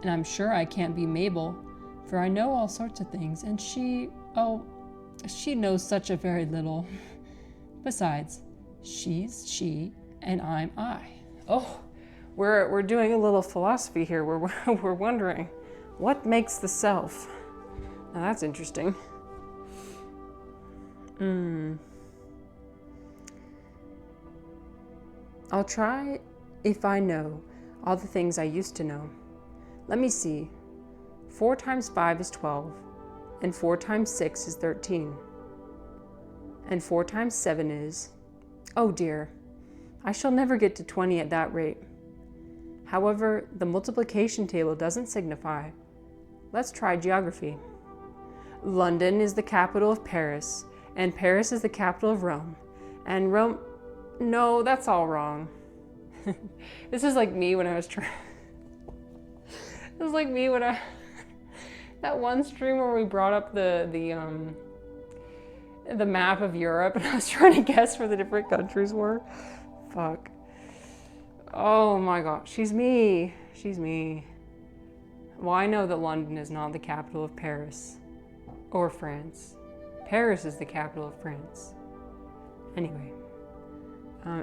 And I'm sure I can't be Mabel, for I know all sorts of things, and she knows such a very little. Besides, she's she, and I'm I. Oh, we're doing a little philosophy here. We're wondering, what makes the self? Now that's interesting. I'll try if I know all the things I used to know. Let me see. 4 times 5 is 12, and 4 times 6 is 13. And 4 times 7 is... Oh dear, I shall never get to 20 at that rate. However, the multiplication table doesn't signify. Let's try geography. London is the capital of Paris, and Paris is the capital of Rome, and Rome... No, that's all wrong. This is like me when I was trying... This is like me when I... That one stream where we brought up the map of Europe and I was trying to guess where the different countries were. Fuck. Oh my god, she's me. She's me. Well, I know that London is not the capital of Paris. or France. Paris is the capital of France. Anyway,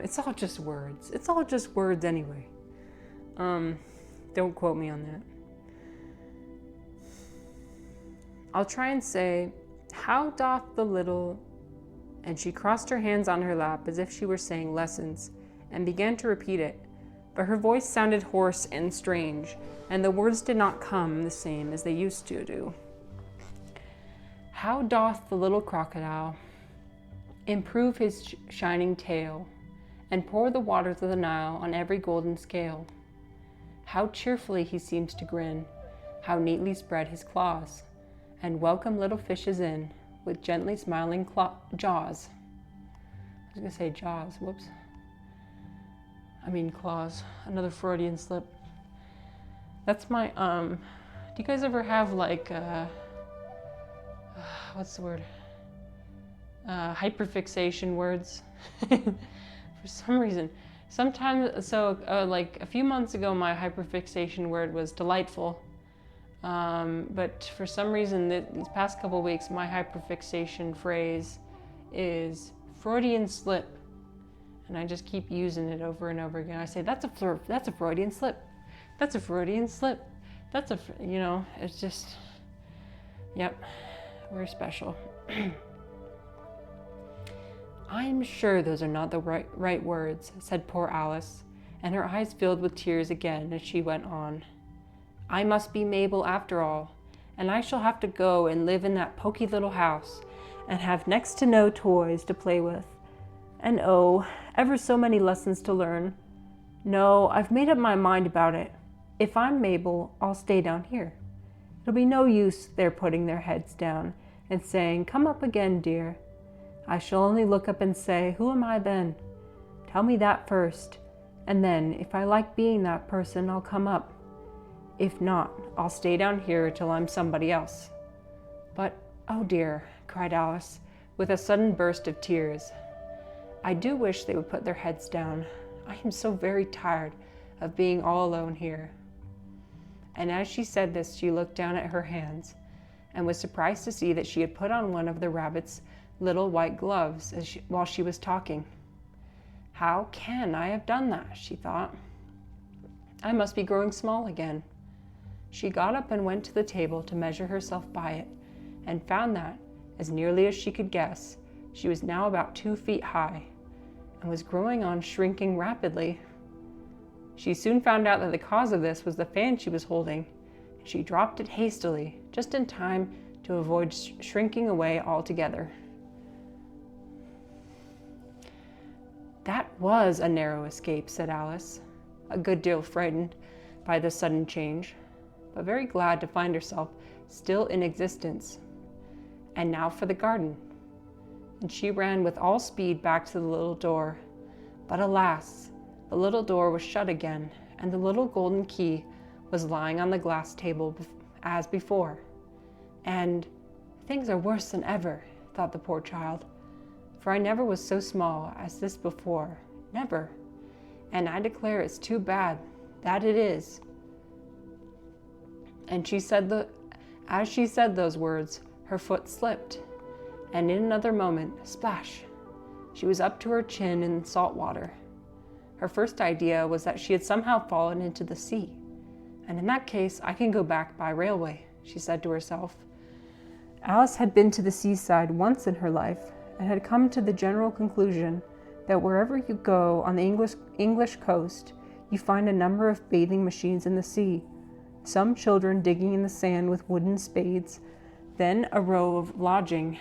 it's all just words. It's all just words anyway. Don't quote me on that. I'll try and say, how doth the little... And she crossed her hands on her lap as if she were saying lessons, and began to repeat it. But her voice sounded hoarse and strange, and the words did not come the same as they used to do. How doth the little crocodile improve his shining tail, and pour the waters of the Nile on every golden scale? How cheerfully he seems to grin, how neatly spread his claws, and welcome little fishes in with gently smiling jaws. I was gonna say jaws, whoops. I mean claws, another Freudian slip. That's my, do you guys ever have like, what's the word? Hyperfixation words? For some reason. Sometimes, like a few months ago, my hyperfixation word was delightful. But for some reason, these past couple of weeks, my hyperfixation phrase is Freudian slip. And I just keep using it over and over again. I say, that's a Freudian slip. That's a Freudian slip. It's just, yep, we're special. I'm sure those are not the right words, said poor Alice, and her eyes filled with tears again as she went on. I must be Mabel after all, and I shall have to go and live in that poky little house, and have next to no toys to play with. And oh, ever so many lessons to learn. No, I've made up my mind about it. If I'm Mabel, I'll stay down here. It'll be no use their putting their heads down and saying, come up again, dear. I shall only look up and say, who am I then? Tell me that first, and then, if I like being that person, I'll come up. If not, I'll stay down here till I'm somebody else. But, oh dear, cried Alice, with a sudden burst of tears. I do wish they would put their heads down. I am so very tired of being all alone here. And as she said this, she looked down at her hands, and was surprised to see that she had put on one of the rabbit's little white gloves while she was talking. How can I have done that? She thought. I must be growing small again. She got up and went to the table to measure herself by it, and found that, as nearly as she could guess, she was now about 2 feet high, and was growing on shrinking rapidly. She soon found out that the cause of this was the fan she was holding, and she dropped it hastily, just in time to avoid shrinking away altogether. That was a narrow escape, said Alice, a good deal frightened by the sudden change, but very glad to find herself still in existence. And now for the garden. And she ran with all speed back to the little door. But alas, the little door was shut again, and the little golden key was lying on the glass table as before. And things are worse than ever, thought the poor child, for I never was so small as this before, never. And I declare it's too bad, that it is. And as she said those words, her foot slipped, and in another moment, splash, she was up to her chin in salt water. Her first idea was that she had somehow fallen into the sea, and in that case, I can go back by railway, she said to herself. Alice had been to the seaside once in her life, and had come to the general conclusion that wherever you go on the English coast, you find a number of bathing machines in the sea, some children digging in the sand with wooden spades, then a row of lodging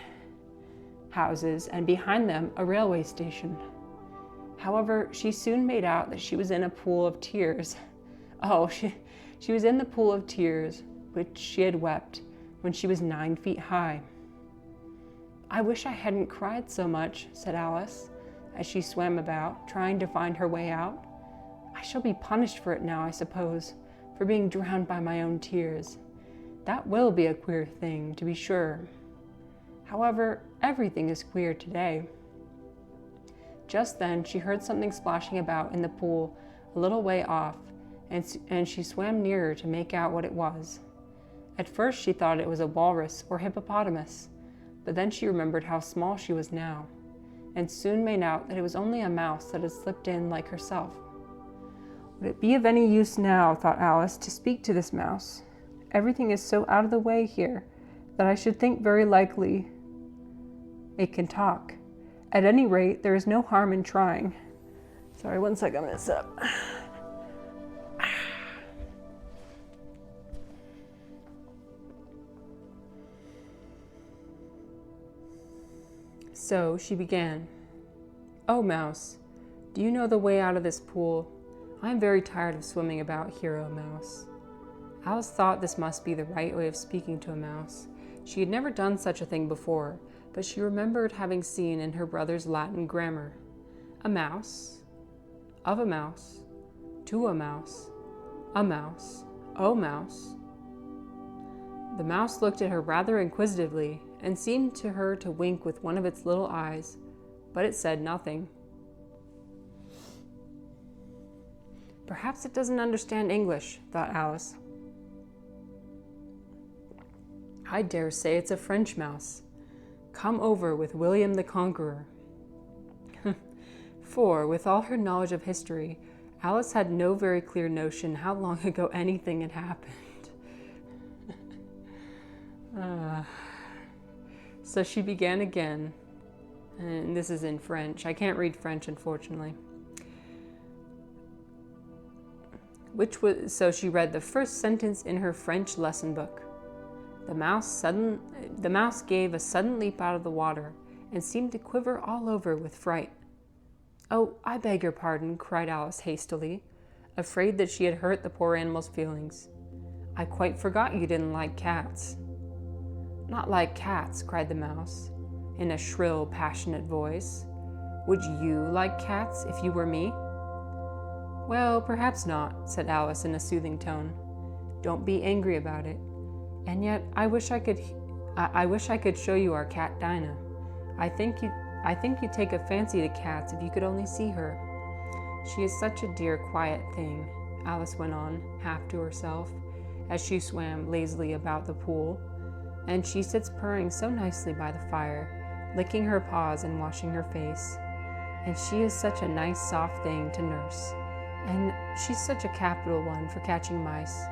houses, and behind them a railway station. However, she soon made out that she was in a pool of tears. Oh, she was in the pool of tears which she had wept when she was 9 feet high. I wish I hadn't cried so much, said Alice, as she swam about, trying to find her way out. I shall be punished for it now, I suppose, for being drowned by my own tears. That will be a queer thing, to be sure. However, everything is queer today. Just then she heard something splashing about in the pool a little way off, and she swam nearer to make out what it was. At first she thought it was a walrus or hippopotamus, but then she remembered how small she was now, and soon made out that it was only a mouse that had slipped in like herself. Would it be of any use now, thought Alice, to speak to this mouse? Everything is so out of the way here that I should think very likely it can talk. At any rate, there is no harm in trying. Sorry, one sec, I'm gonna sit up. So she began. "Oh, Mouse, do you know the way out of this pool? I am very tired of swimming about here, oh Mouse." Alice thought this must be the right way of speaking to a mouse. She had never done such a thing before, but she remembered having seen in her brother's Latin grammar, a mouse, of a mouse, to a mouse, oh mouse. The mouse looked at her rather inquisitively and seemed to her to wink with one of its little eyes, but it said nothing. Perhaps it doesn't understand English, thought Alice. I dare say it's a French mouse, come over with William the Conqueror. For, with all her knowledge of history, Alice had no very clear notion how long ago anything had happened. So she began again, and this is in French. I can't read French, unfortunately. So she read the first sentence in her French lesson book. The mouse gave a sudden leap out of the water and seemed to quiver all over with fright. "Oh, I beg your pardon," cried Alice hastily, afraid that she had hurt the poor animal's feelings. "I quite forgot you didn't like cats." "Not like cats," cried the mouse, in a shrill, passionate voice. "Would you like cats if you were me?" "Well, perhaps not," said Alice in a soothing tone. "Don't be angry about it. And yet, I wish I could show you our cat Dinah. I think you'd take a fancy to cats if you could only see her. She is such a dear, quiet thing," Alice went on, half to herself, as she swam lazily about the pool. "And she sits purring so nicely by the fire, licking her paws and washing her face. And she is such a nice, soft thing to nurse. And she's such a capital one for catching mice."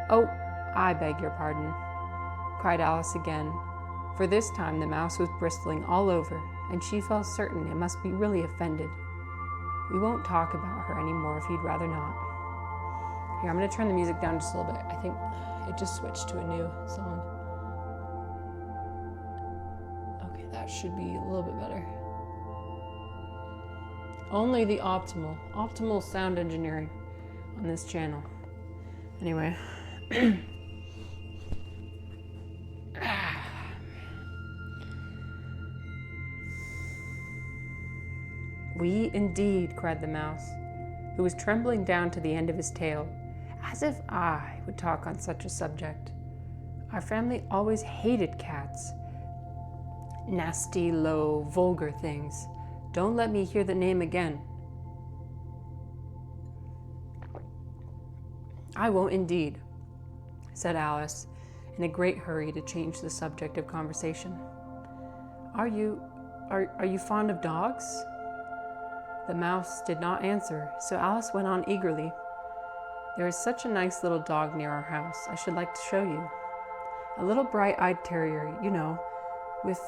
"Oh, I beg your pardon," cried Alice again, for this time the mouse was bristling all over, and she felt certain it must be really offended. "We won't talk about her any more if you'd rather not. Here, I'm going to turn the music down just a little bit. I think it just switched to a new song. Okay, that should be a little bit better. Only the optimal sound engineering on this channel. Anyway. "We indeed," cried the mouse, who was trembling down to the end of his tail. "As if I would talk on such a subject. Our family always hated cats. Nasty, low, vulgar things. Don't let me hear the name again." "I won't indeed," said Alice, in a great hurry to change the subject of conversation. Are you fond of dogs?" The mouse did not answer, so Alice went on eagerly. "There is such a nice little dog near our house, I should like to show you. A little bright-eyed terrier, you know, with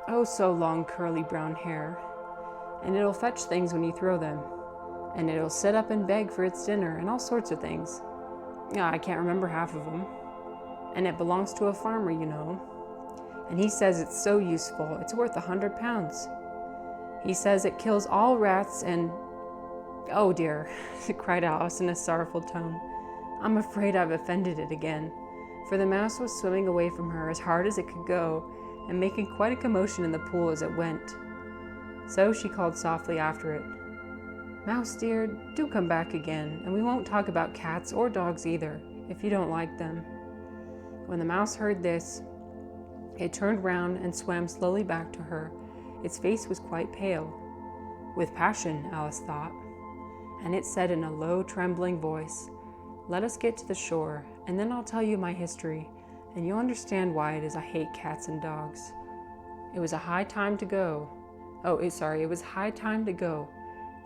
oh so long curly brown hair. And it'll fetch things when you throw them. And it'll sit up and beg for its dinner and all sorts of things. Yeah, I can't remember half of them. And it belongs to a farmer, you know. And he says it's so useful, it's worth £100. He says it kills all rats and..." "Oh dear," cried Alice in a sorrowful tone. "I'm afraid I've offended it again," for the mouse was swimming away from her as hard as it could go and making quite a commotion in the pool as it went. So she called softly after it, "Mouse dear, do come back again, and we won't talk about cats or dogs either, if you don't like them." When the mouse heard this, it turned round and swam slowly back to her. Its face was quite pale. With passion, Alice thought. And it said in a low, trembling voice, "Let us get to the shore, and then I'll tell you my history, and you'll understand why it is I hate cats and dogs. It was a high time to go. It was high time to go,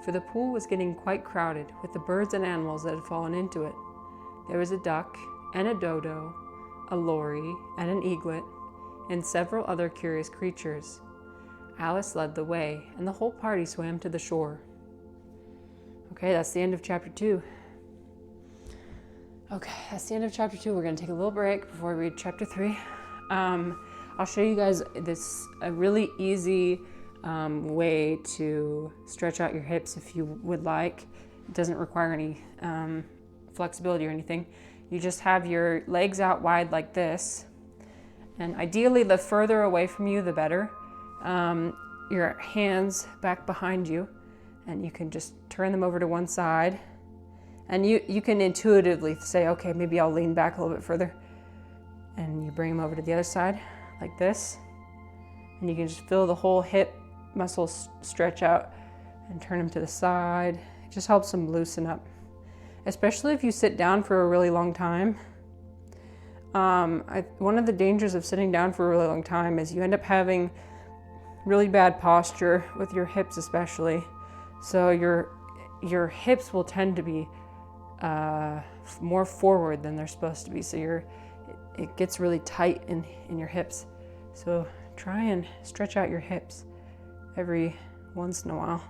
for the pool was getting quite crowded with the birds and animals that had fallen into it. There was a duck and a dodo, a lory and an eaglet, and several other curious creatures. Alice led the way, and the whole party swam to the shore. Okay, that's the end of chapter 2. Okay, that's the end of chapter 2. We're going to take a little break before we read chapter 3. I'll show you guys a really easy way to stretch out your hips if you would like. It doesn't require any flexibility or anything. You just have your legs out wide like this, and ideally the further away from you the better. Your hands back behind you, and you can just turn them over to one side, and you can intuitively say, okay, maybe I'll lean back a little bit further, and you bring them over to the other side like this, and you can just feel the whole hip muscles stretch out and turn them to the side. It just helps them loosen up, especially if you sit down for a really long time. One of the dangers of sitting down for a really long time is you end up having really bad posture with your hips especially. So your hips will tend to be more forward than they're supposed to be. So it gets really tight in your hips. So try and stretch out your hips every once in a while.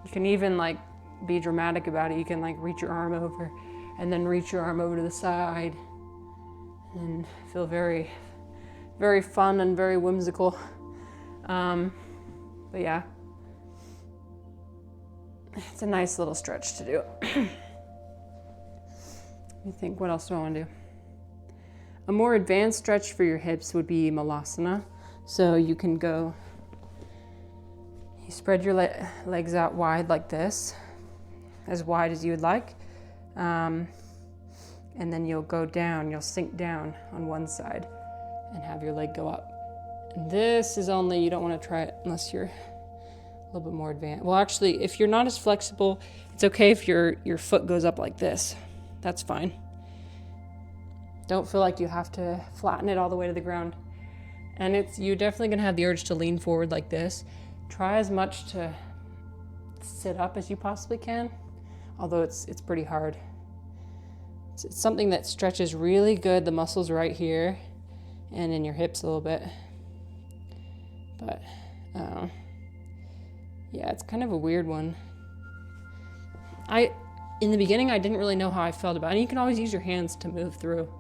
You can even like be dramatic about it. You can like reach your arm over and then reach your arm over to the side and feel very, very fun and very whimsical. But yeah, it's a nice little stretch to do. Let me think, what else do I want to do? A more advanced stretch for your hips would be malasana. So you can go, you spread your legs out wide like this, as wide as you would like. And then you'll go down, you'll sink down on one side and have your leg go up. And this is only, you don't want to try it unless you're a little bit more advanced. Well, actually, if you're not as flexible, it's okay if your foot goes up like this. That's fine. Don't feel like you have to flatten it all the way to the ground. And you're definitely gonna have the urge to lean forward like this. Try as much to sit up as you possibly can, although it's pretty hard. It's something that stretches really good, the muscles right here and in your hips a little bit. But yeah, it's kind of a weird one. In the beginning, I didn't really know how I felt about it. And you can always use your hands to move through.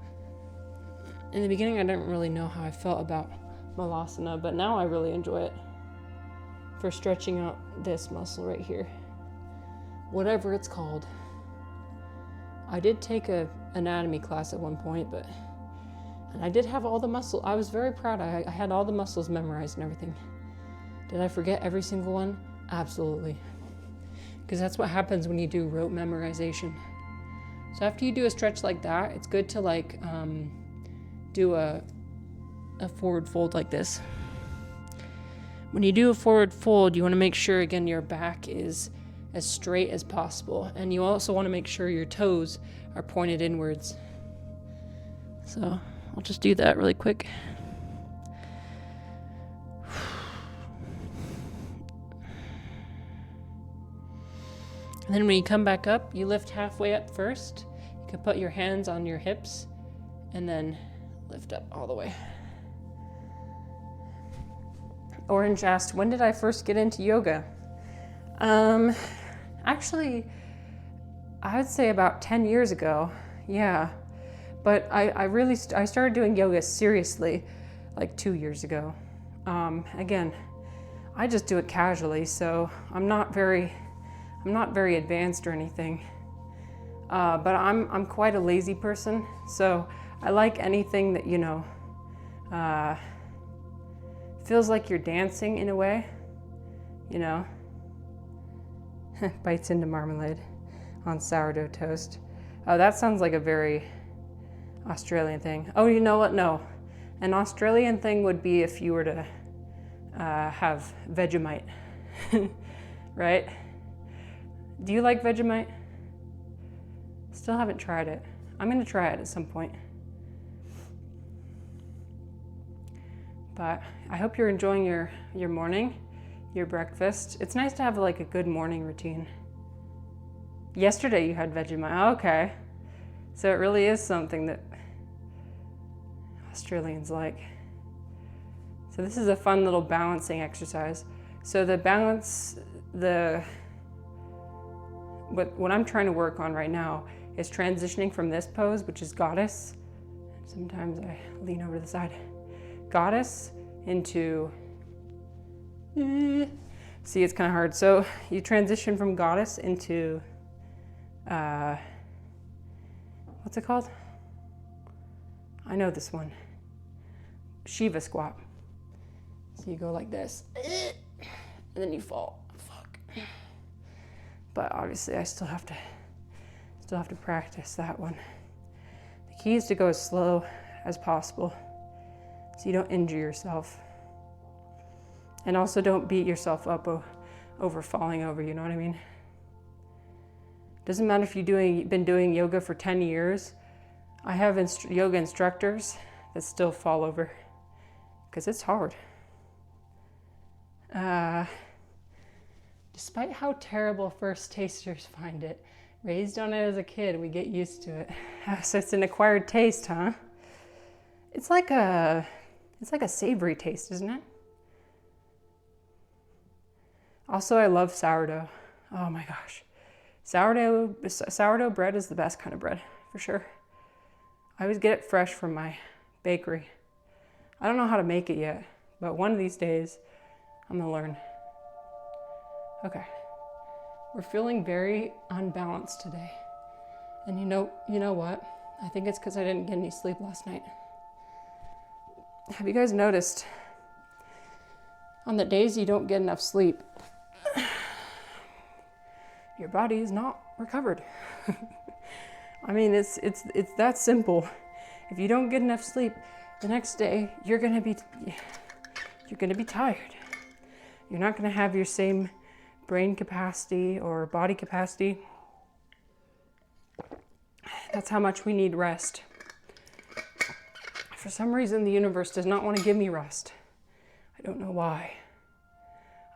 In the beginning, I didn't really know how I felt about malasana, but now I really enjoy it for stretching out this muscle right here, whatever it's called. I did take an anatomy class at one point, and I did have all the muscle. I was very proud. I had all the muscles memorized and everything. Did I forget every single one? Absolutely. Because that's what happens when you do rote memorization. So after you do a stretch like that, it's good to like do a forward fold like this. When you do a forward fold, you want to make sure, again, your back is as straight as possible. And you also want to make sure your toes are pointed inwards. So I'll just do that really quick. And then when you come back up, you lift halfway up first. You can put your hands on your hips and then lift up all the way. Orange asked, when did I first get into yoga? Actually, I would say about 10 years ago. Yeah. But I started doing yoga seriously like 2 years ago. Again, I just do it casually, so I'm not very advanced or anything. But I'm quite a lazy person, so I like anything that, feels like you're dancing in a way, Bites into marmalade on sourdough toast. Oh, that sounds like a very Australian thing. Oh, you know what? No. An Australian thing would be if you were to have Vegemite, right? Do you like Vegemite? Still haven't tried it. I'm gonna try it at some point. But I hope you're enjoying your morning, your breakfast. It's nice to have like a good morning routine. Yesterday you had Vegemite. Okay. So it really is something that Australians like. So this is a fun little balancing exercise. So what I'm trying to work on right now is transitioning from this pose, which is goddess. Sometimes I lean over to the side. Goddess into, see, it's kind of hard. So you transition from goddess into, what's it called? I know this one. Shiva squat. So you go like this, and then you fall. Fuck. But obviously I still have to practice that one. The key is to go as slow as possible so you don't injure yourself. And also don't beat yourself up over falling over, you know what I mean? Doesn't matter if you've been doing yoga for 10 years. I have yoga instructors that still fall over because it's hard. Despite how terrible first tasters find it, raised on it as a kid, we get used to it. So it's an acquired taste, huh? It's like a savory taste, isn't it? Also, I love sourdough. Oh my gosh. Sourdough bread is the best kind of bread, for sure. I always get it fresh from my bakery. I don't know how to make it yet, but one of these days, I'm gonna learn. Okay. We're feeling very unbalanced today. And you know what? I think it's because I didn't get any sleep last night. Have you guys noticed on the days you don't get enough sleep, your body is not recovered? I mean, it's that simple. If you don't get enough sleep, the next day you're gonna be tired. You're not gonna have your same brain capacity or body capacity. That's how much we need rest. For some reason, the universe does not want to give me rest. I don't know why.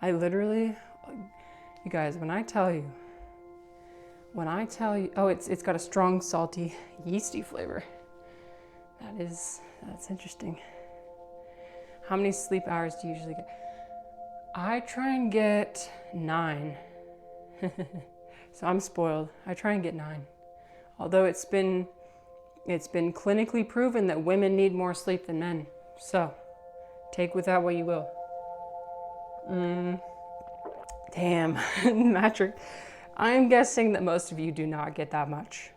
I literally, you guys, when I tell you, oh, it's got a strong, salty, yeasty flavor. That's interesting. How many sleep hours do you usually get? I try and get 9. So I'm spoiled. I try and get 9. Although it's been clinically proven that women need more sleep than men. So take with that what you will. Damn, Patrick. I'm guessing that most of you do not get that much.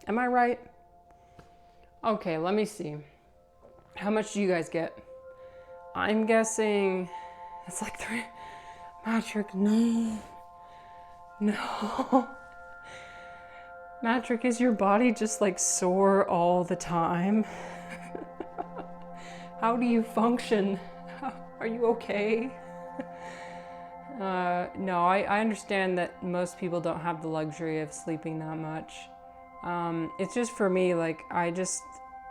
Am I right? Okay, let me see. How much do you guys get? I'm guessing it's like 3. Patrick, no. Patrick, is your body just like sore all the time? How do you function? Are you okay? No, I understand that most people don't have the luxury of sleeping that much. It's just for me, like, I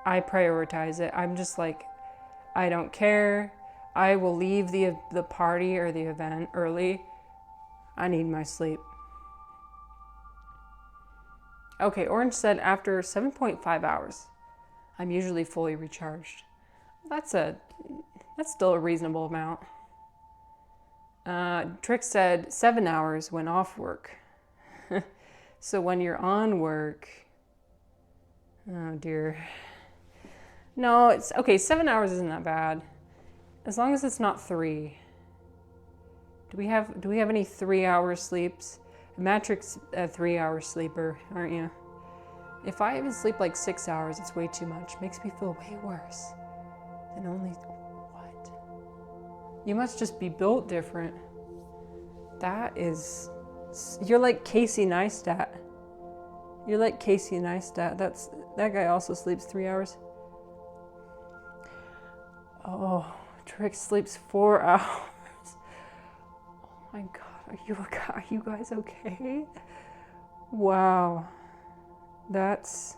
prioritize it. I'm just like, I don't care. I will leave the party or the event early. I need my sleep. Okay, Orange said after 7.5 hours, I'm usually fully recharged. That's still a reasonable amount. Trick said 7 hours when off work. So when you're on work, oh dear. No, it's okay. 7 hours isn't that bad, as long as it's not 3. Do we have any 3-hour sleeps? Matrix a 3-hour sleeper, aren't you? If I even sleep like 6 hours, it's way too much. Makes me feel way worse than only what? You must just be built different. You're like Casey Neistat. That guy also sleeps 3 hours. Oh, Trick sleeps 4 hours. Oh my God, are you guys okay? Wow, that's,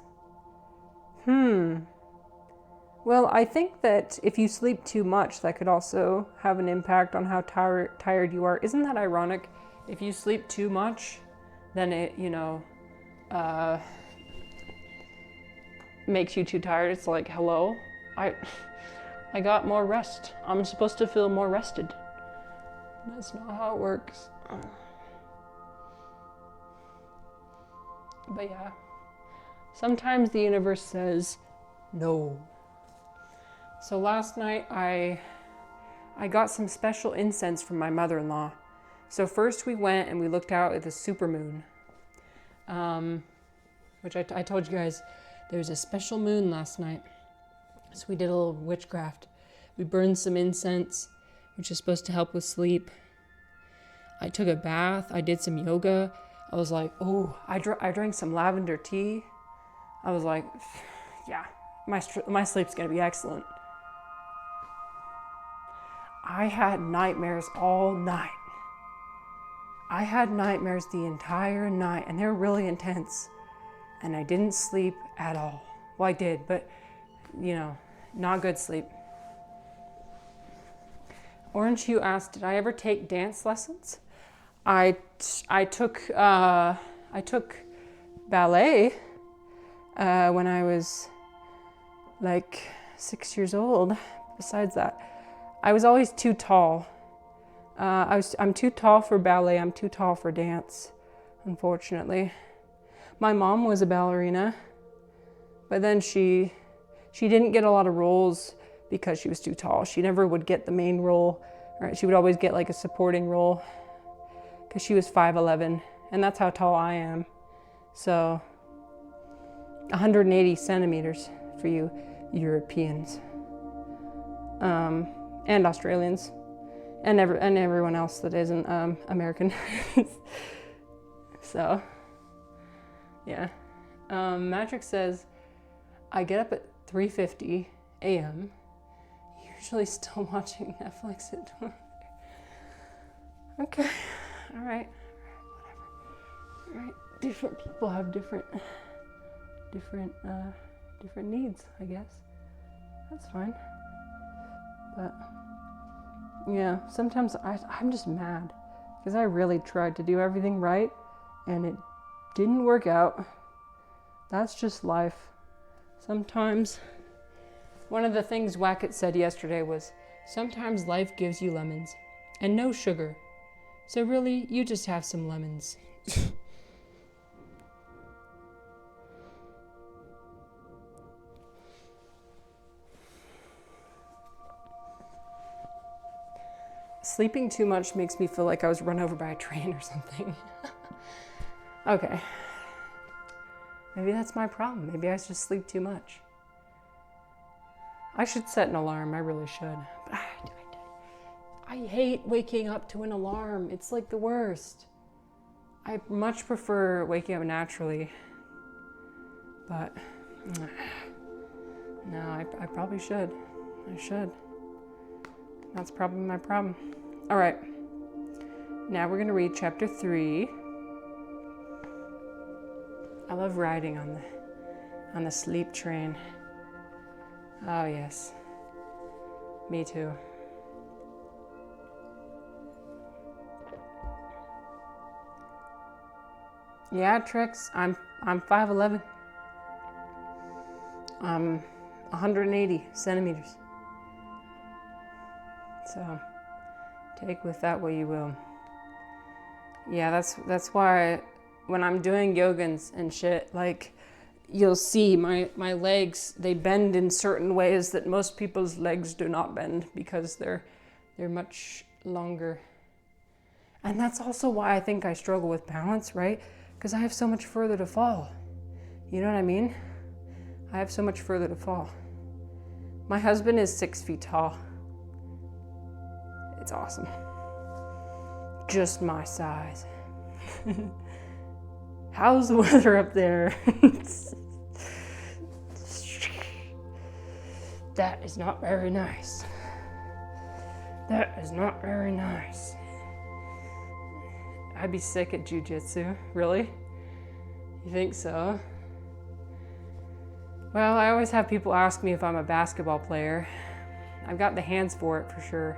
Wait, Well, I think that if you sleep too much, that could also have an impact on how tired you are. Isn't that ironic? If you sleep too much, then it, makes you too tired. It's like, hello, I got more rest. I'm supposed to feel more rested. That's not how it works. But yeah, sometimes the universe says no. So last night I got some special incense from my mother-in-law. So first we went and we looked out at the supermoon, which I told you guys there was a special moon last night. So we did a little witchcraft. We burned some incense, which is supposed to help with sleep. I took a bath. I did some yoga. I was like, oh, I drank some lavender tea. I was like, yeah, my sleep's gonna be excellent. I had nightmares all night. I had nightmares the entire night, and they were really intense. And I didn't sleep at all. Well, I did, but, not good sleep. Orange Hue asked, did I ever take dance lessons? I took ballet when I was like 6 years old. Besides that, I was always too tall. I'm too tall for ballet. I'm too tall for dance, unfortunately. My mom was a ballerina, but then she didn't get a lot of roles because she was too tall. She never would get the main role, right? She would always get like a supporting role because she was 5'11", and that's how tall I am. So 180 centimeters for you Europeans, and Australians, and everyone else that isn't American. So, yeah. Matrix says, I get up at 3:50 a.m., usually still watching Netflix at 12. Okay, all right, whatever. All right, different people have different needs, I guess. That's fine. But yeah, sometimes I'm just mad because I really tried to do everything right and it didn't work out. That's just life. Sometimes, one of the things Wackett said yesterday was, sometimes life gives you lemons and no sugar. So really, you just have some lemons. Sleeping too much makes me feel like I was run over by a train or something. Okay. Maybe that's my problem. Maybe I just sleep too much. I should set an alarm. I really should. But I hate waking up to an alarm. It's like the worst. I much prefer waking up naturally. But no, I probably should. I should. That's probably my problem. All right. Now we're going to read chapter 3. I love riding on the sleep train. Oh, yes. Me too. Yeah, Trix, I'm 5'11". I'm 180 centimeters. So take with that what you will. Yeah, that's why when I'm doing yoga and shit, like, you'll see my legs, they bend in certain ways that most people's legs do not bend because they're much longer. And that's also why I think I struggle with balance, right? Because I have so much further to fall. You know what I mean? I have so much further to fall. My husband is 6 feet tall. It's awesome. Just my size. How's the weather up there? That is not very nice. That is not very nice. I'd be sick at jujitsu. Really? You think so? Well, I always have people ask me if I'm a basketball player. I've got the hands for it, for sure.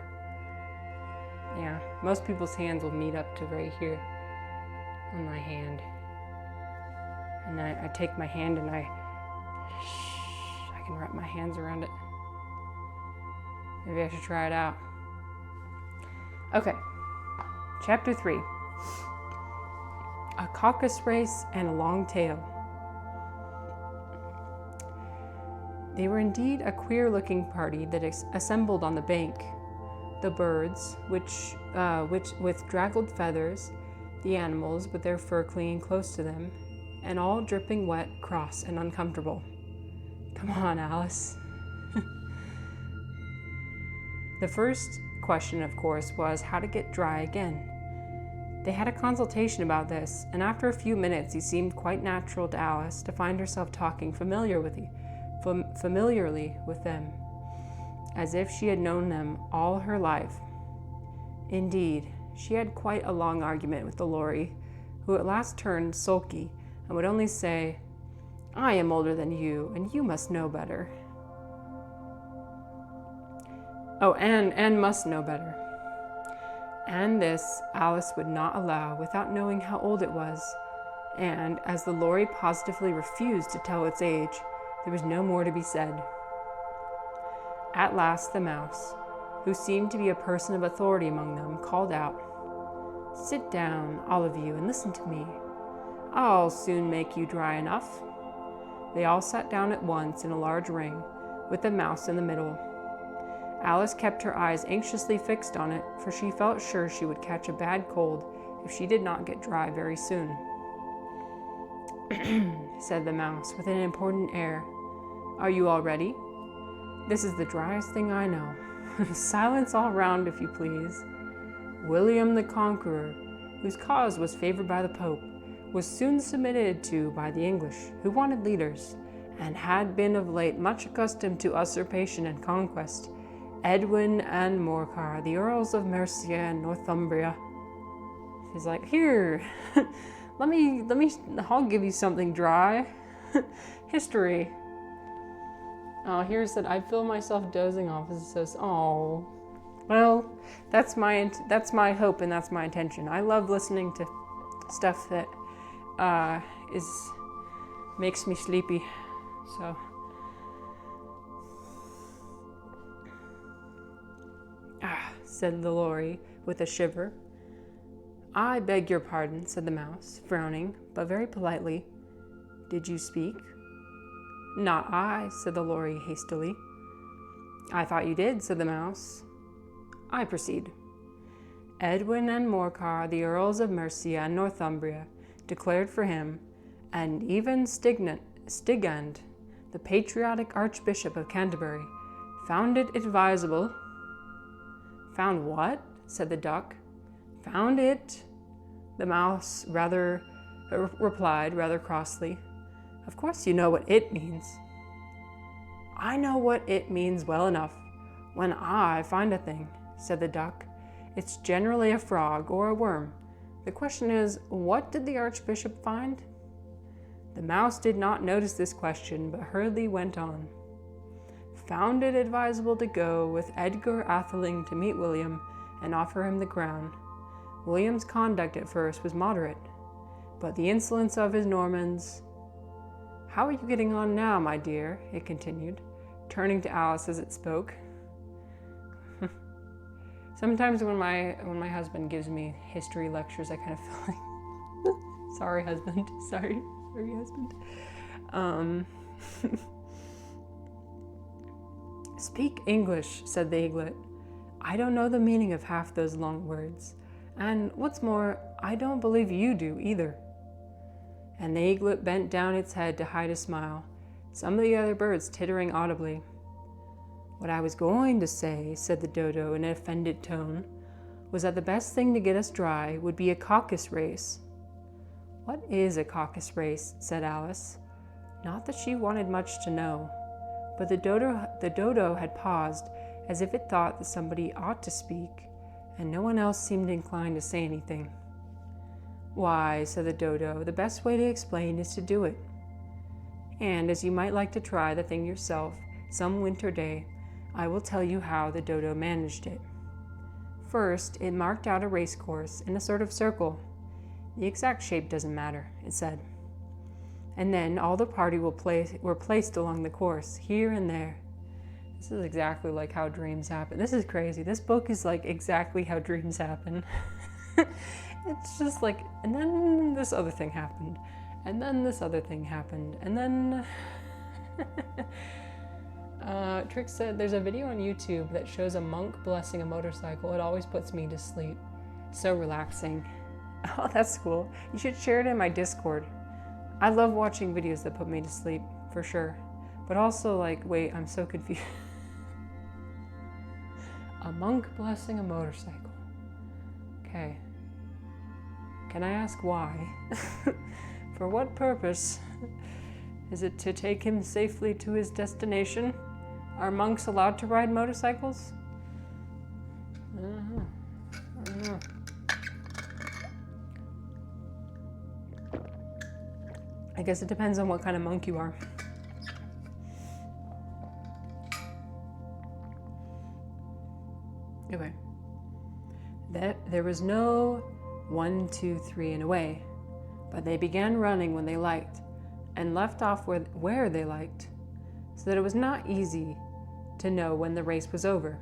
Yeah, most people's hands will meet up to right here on my hand. And I take my hand and I can wrap my hands around it. Maybe I should try it out. Okay, Chapter 3. A caucus race and a long tail. They were indeed a queer-looking party that assembled on the bank. The birds, which with draggled feathers, the animals with their fur clinging close to them, and all dripping wet, cross, and uncomfortable. Come on, Alice. The first question, of course, was how to get dry again. They had a consultation about this, and after a few minutes it seemed quite natural to Alice to find herself talking familiarly with them, as if she had known them all her life. Indeed, she had quite a long argument with the Lory, who at last turned sulky and would only say, "I am older than you, and you must know better." Oh, and must know better. And this Alice would not allow without knowing how old it was, and as the Lory positively refused to tell its age, there was no more to be said. At last the mouse, who seemed to be a person of authority among them, called out, "Sit down, all of you, and listen to me. I'll soon make you dry enough." They all sat down at once in a large ring, with the mouse in the middle. Alice kept her eyes anxiously fixed on it, for she felt sure she would catch a bad cold if she did not get dry very soon. Said the mouse with an important air. "Are you all ready? This is the driest thing I know. Silence all round, if you please. William the Conqueror, whose cause was favored by the Pope, was soon submitted to by the English, who wanted leaders, and had been of late much accustomed to usurpation and conquest. Edwin and Morcar, the Earls of Mercia and Northumbria." He's like, "Here, I'll give you something dry. History." Oh, here's that I feel myself dozing off as it says, "Oh." Well, that's my hope and that's my intention. I love listening to stuff that makes me sleepy. So said the Lory with a shiver. "I beg your pardon," said the mouse, frowning, but very politely. "Did you speak?" "Not I," said the Lory hastily. "I thought you did," said the mouse. "I proceed. Edwin and Morcar, the Earls of Mercia and Northumbria, declared for him, and even Stigand, the patriotic Archbishop of Canterbury, found it advisable." "Found what?" said the duck. "Found it," the mouse replied rather crossly. "Of course you know what it means." "I know what it means well enough. When I find a thing," said the duck, "it's generally a frog or a worm. The question is, what did the Archbishop find?" The mouse did not notice this question, but hurriedly went on. "Found it advisable to go with Edgar Atheling to meet William and offer him the crown. William's conduct at first was moderate, but the insolence of his Normans—" "How are you getting on now, my dear?" it continued, turning to Alice as it spoke. Sometimes when my husband gives me history lectures, I kind of feel like, sorry, husband. Sorry, husband. "Speak English," said the eaglet. "I don't know the meaning of half those long words. And what's more, I don't believe you do either." And the eaglet bent down its head to hide a smile, some of the other birds tittering audibly. "What I was going to say," said the dodo in an offended tone, "was that the best thing to get us dry would be a caucus race." "What is a caucus race?" said Alice. Not that she wanted much to know, but the dodo had paused as if it thought that somebody ought to speak, and no one else seemed inclined to say anything. "Why," said the dodo, "the best way to explain is to do it." And as you might like to try the thing yourself some winter day, I will tell you how the dodo managed it. First, it marked out a race course in a sort of circle. The exact shape doesn't matter, it said. And then all the party were placed along the course, here and there. This is exactly like how dreams happen. This is crazy. This book is like exactly how dreams happen. It's just like, and then this other thing happened, and then this other thing happened, and then... Trick said there's a video on YouTube that shows a monk blessing a motorcycle. It always puts me to sleep. So relaxing. Oh, that's cool. You should share it in my Discord. I love watching videos that put me to sleep, for sure. But also, like, wait, I'm so confused. A monk blessing a motorcycle. Okay. Can I ask why? For what purpose? Is it to take him safely to his destination? Are monks allowed to ride motorcycles? I don't know. I guess it depends on what kind of monk you are. Okay. There was no 1, 2, 3 and away, but they began running when they liked and left off where they liked, so that it was not easy to know when the race was over.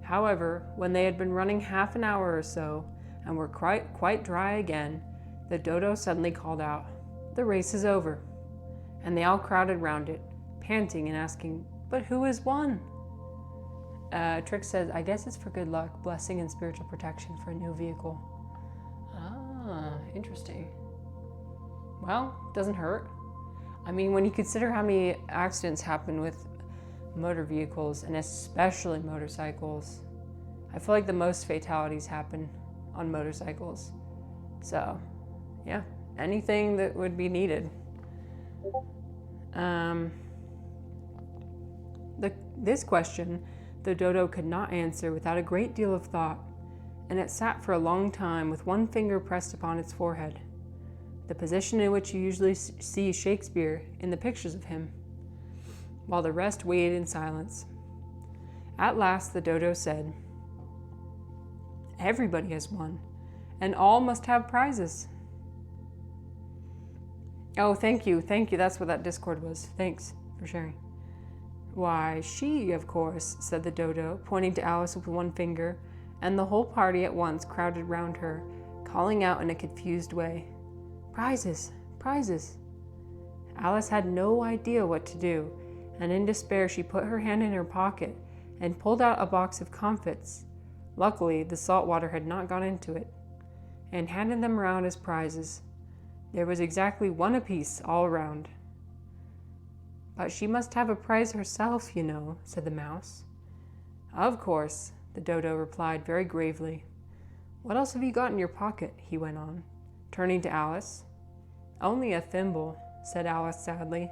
However, when they had been running half an hour or so and were quite dry again, the dodo suddenly called out, "The race is over," and they all crowded round it, panting and asking, "But who has won?" Trick says, I guess it's for good luck, blessing, and spiritual protection for a new vehicle. Ah, interesting. Well, doesn't hurt. I mean, when you consider how many accidents happen with motor vehicles, and especially motorcycles, I feel like the most fatalities happen on motorcycles. So, yeah, anything that would be needed. This question, the dodo could not answer without a great deal of thought, and it sat for a long time with one finger pressed upon its forehead, the position in which you usually see Shakespeare in the pictures of him, while the rest waited in silence. At last the dodo said, "Everybody has won, and all must have prizes." Oh, thank you, that's what that Discord was. Thanks for sharing. "Why, she, of course," said the dodo, pointing to Alice with one finger, and the whole party at once crowded round her, calling out in a confused way, "Prizes, prizes." Alice had no idea what to do, and in despair she put her hand in her pocket and pulled out a box of comfits. Luckily, the salt water had not got into it, and handed them round as prizes. There was exactly one apiece all round. "But she must have a prize herself, you know," said the mouse. "Of course," the dodo replied very gravely. "What else have you got in your pocket?" he went on, turning to Alice. "Only a thimble," said Alice sadly.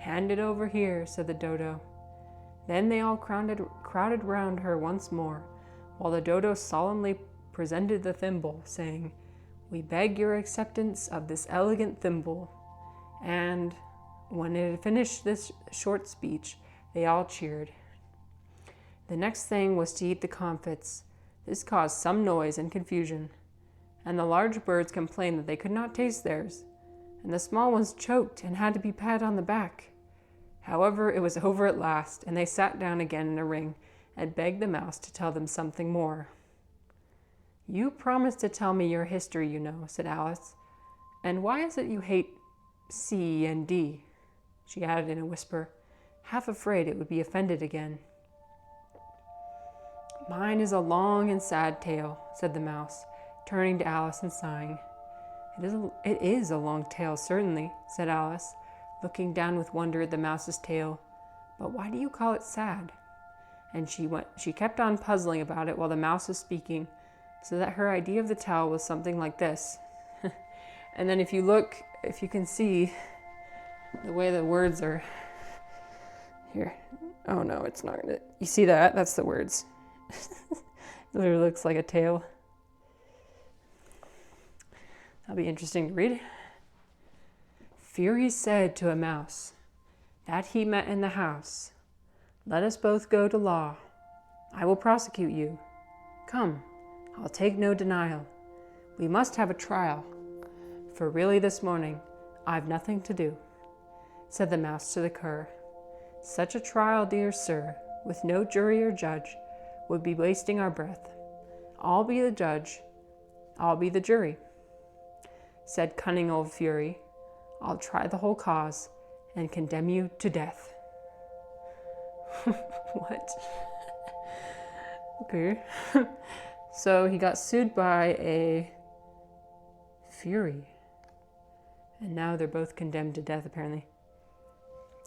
"Hand it over here," said the dodo. Then they all crowded round her once more, while the dodo solemnly presented the thimble, saying, "We beg your acceptance of this elegant thimble." And when it had finished this short speech, they all cheered. The next thing was to eat the comfits. This caused some noise and confusion, and the large birds complained that they could not taste theirs, and the small ones choked and had to be patted on the back. However, it was over at last, and they sat down again in a ring and begged the mouse to tell them something more. "You promised to tell me your history, you know," said Alice. "And why is it you hate C and D?" she added in a whisper, half afraid it would be offended again. "Mine is a long and sad tale," said the mouse, turning to Alice and sighing. It is a long tale, certainly," said Alice, looking down with wonder at the mouse's tail. "But why do you call it sad?" And she kept on puzzling about it while the mouse was speaking, so that her idea of the tale was something like this. And then if you can see the way the words are here. Oh no, it's not gonna. You see that? That's the words. It literally looks like a tail. That'll be interesting to read. Fury said to a mouse that he met in the house, "Let us both go to law. I will prosecute you. Come, I'll take no denial. We must have a trial, for really this morning I've nothing to do," said the mouse to the cur. "Such a trial, dear sir, with no jury or judge, would be wasting our breath. I'll be the judge, I'll be the jury," said cunning old Fury. "I'll try the whole cause and condemn you to death." What? Okay. So he got sued by a Fury. And now they're both condemned to death, apparently.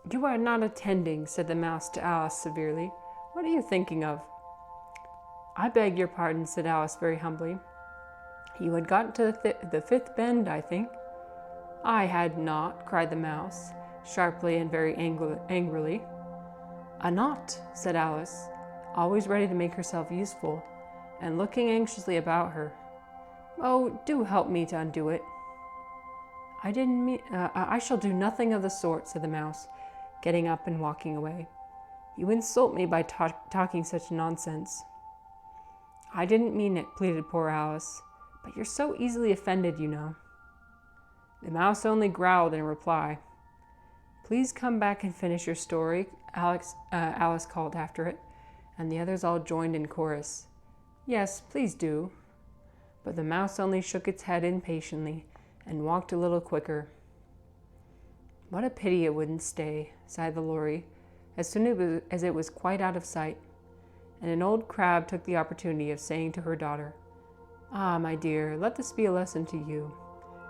"You are not attending," said the mouse to Alice severely. "What are you thinking of?" "I beg your pardon," said Alice very humbly. "You had got to the fifth bend, I think." "I had not," cried the mouse, sharply and very angrily. "A knot," said Alice, always ready to make herself useful, and looking anxiously about her. "Oh, do help me to undo it." "I didn't mean, I shall do nothing of the sort," said the mouse, getting up and walking away. "You insult me by talking such nonsense." "I didn't mean it," pleaded poor Alice, "but you're so easily offended, you know." The mouse only growled in reply. "Please come back and finish your story," Alice called after it, and the others all joined in chorus. "Yes, please do." But the mouse only shook its head impatiently and walked a little quicker. "What a pity it wouldn't stay," sighed the Lory, as soon as it was quite out of sight, and an old crab took the opportunity of saying to her daughter, "Ah, my dear, let this be a lesson to you,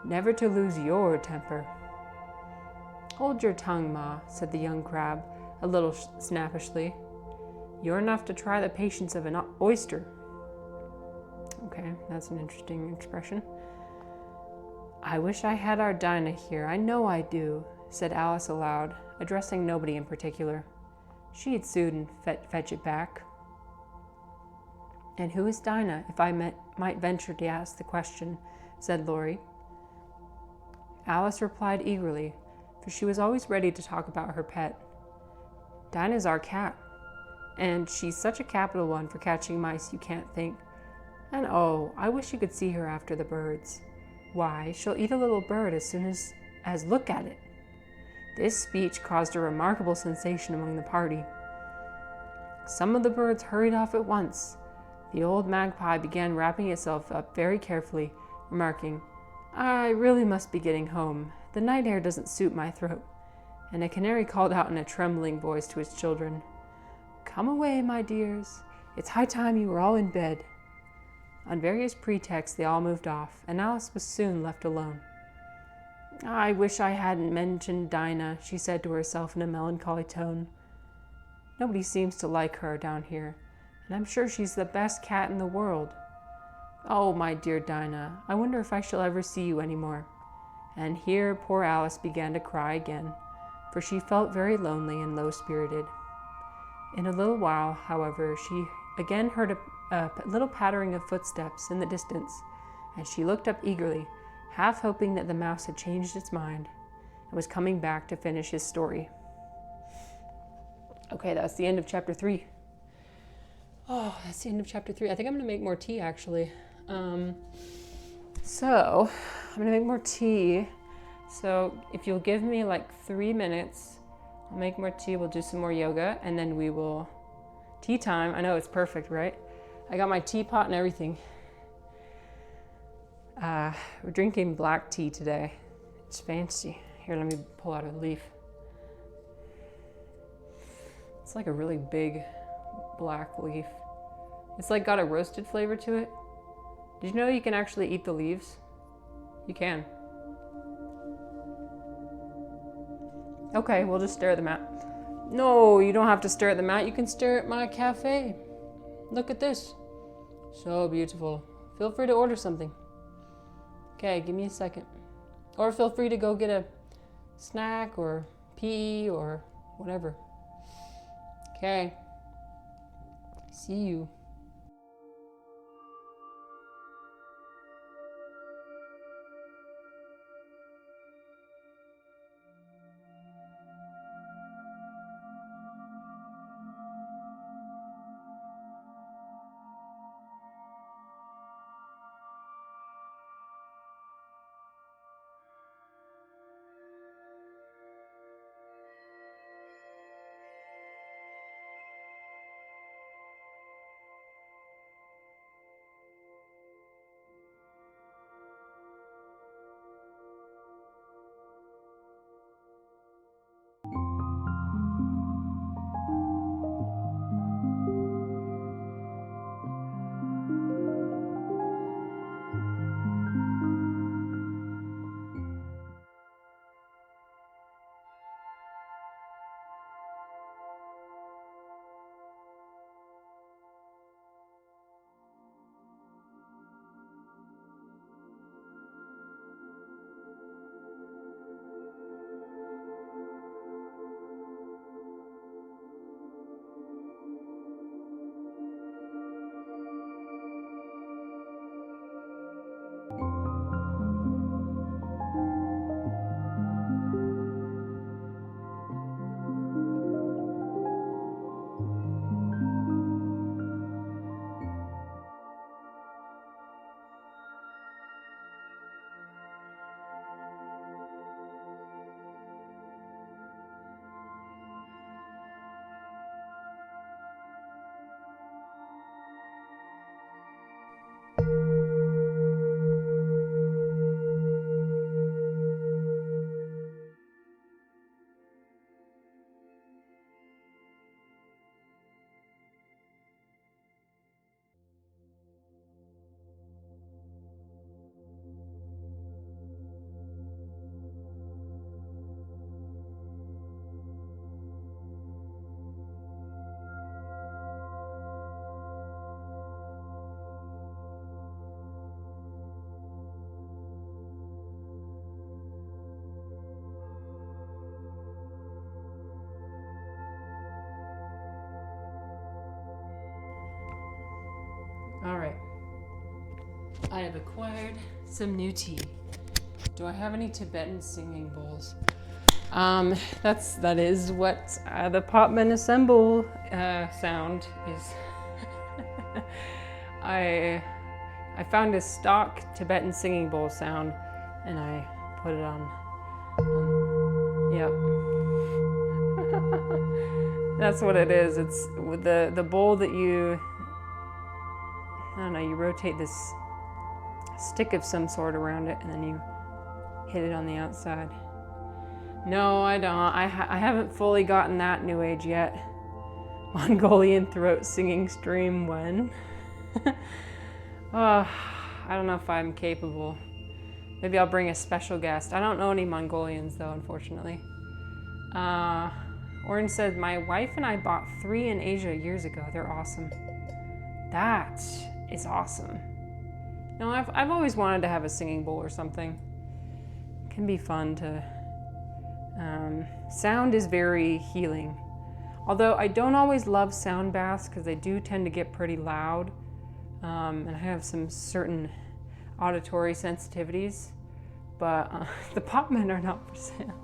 never to lose your temper." "Hold your tongue, Ma," said the young crab, a little snappishly. "You're enough to try the patience of an oyster." Okay, that's an interesting expression. "I wish I had our Dinah here, I know I do," said Alice aloud, addressing nobody in particular. "She'd soon fetch it back." "And who is Dinah, if I might venture to ask the question?" said Lory. Alice replied eagerly, for she was always ready to talk about her pet. "Dinah's our cat, and she's such a capital one for catching mice you can't think. And oh, I wish you could see her after the birds. Why, she'll eat a little bird as soon as look at it." This speech caused a remarkable sensation among the party. Some of the birds hurried off at once. The old magpie began wrapping itself up very carefully, remarking, "I really must be getting home. The night air doesn't suit my throat." And a canary called out in a trembling voice to its children, "Come away, my dears. It's high time you were all in bed." On various pretexts they all moved off, and Alice was soon left alone. "I wish I hadn't mentioned Dinah," she said to herself in a melancholy tone. "Nobody seems to like her down here, and I'm sure she's the best cat in the world. Oh, my dear Dinah, I wonder if I shall ever see you any more." And here poor Alice began to cry again, for she felt very lonely and low-spirited. In a little while, however, she again heard a little pattering of footsteps in the distance, and she looked up eagerly, half hoping that the mouse had changed its mind and was coming back to finish his story. Okay, that's the end of chapter 3. Oh, that's the end of chapter 3. I think I'm going to make more tea, actually. So, I'm going to make more tea. So, if you'll give me like 3 minutes, I'll make more tea, we'll do some more yoga, and then we will... Tea time. I know, it's perfect, right? I got my teapot and everything. We're drinking black tea today. It's fancy. Here, let me pull out a leaf. It's like a really big black leaf. It's like got a roasted flavor to it. Did you know you can actually eat the leaves? You can. Okay, we'll just stare at the mat. No, you don't have to stare at the mat. You can stare at my cafe. Look at this. So beautiful. Feel free to order something. Okay, give me a second. Or feel free to go get a snack or pee or whatever. Okay. See you. All right. I have acquired some new tea. Do I have any Tibetan singing bowls? That is what the Potman Assemble sound is. I found a stock Tibetan singing bowl sound, and I put it on. Yep. That's what it is. It's with the bowl that you, I don't know, you rotate this stick of some sort around it, and then you hit it on the outside. No, I don't. I haven't fully gotten that new age yet. Mongolian throat singing stream when? I don't know if I'm capable. Maybe I'll bring a special guest. I don't know any Mongolians though, unfortunately. Orange said, my wife and I bought 3 in Asia years ago. They're awesome. That is awesome. No, I've always wanted to have a singing bowl or something. It can be fun to... sound is very healing. Although I don't always love sound baths because they do tend to get pretty loud. And I have some certain auditory sensitivities. But the Potmen are not for sale.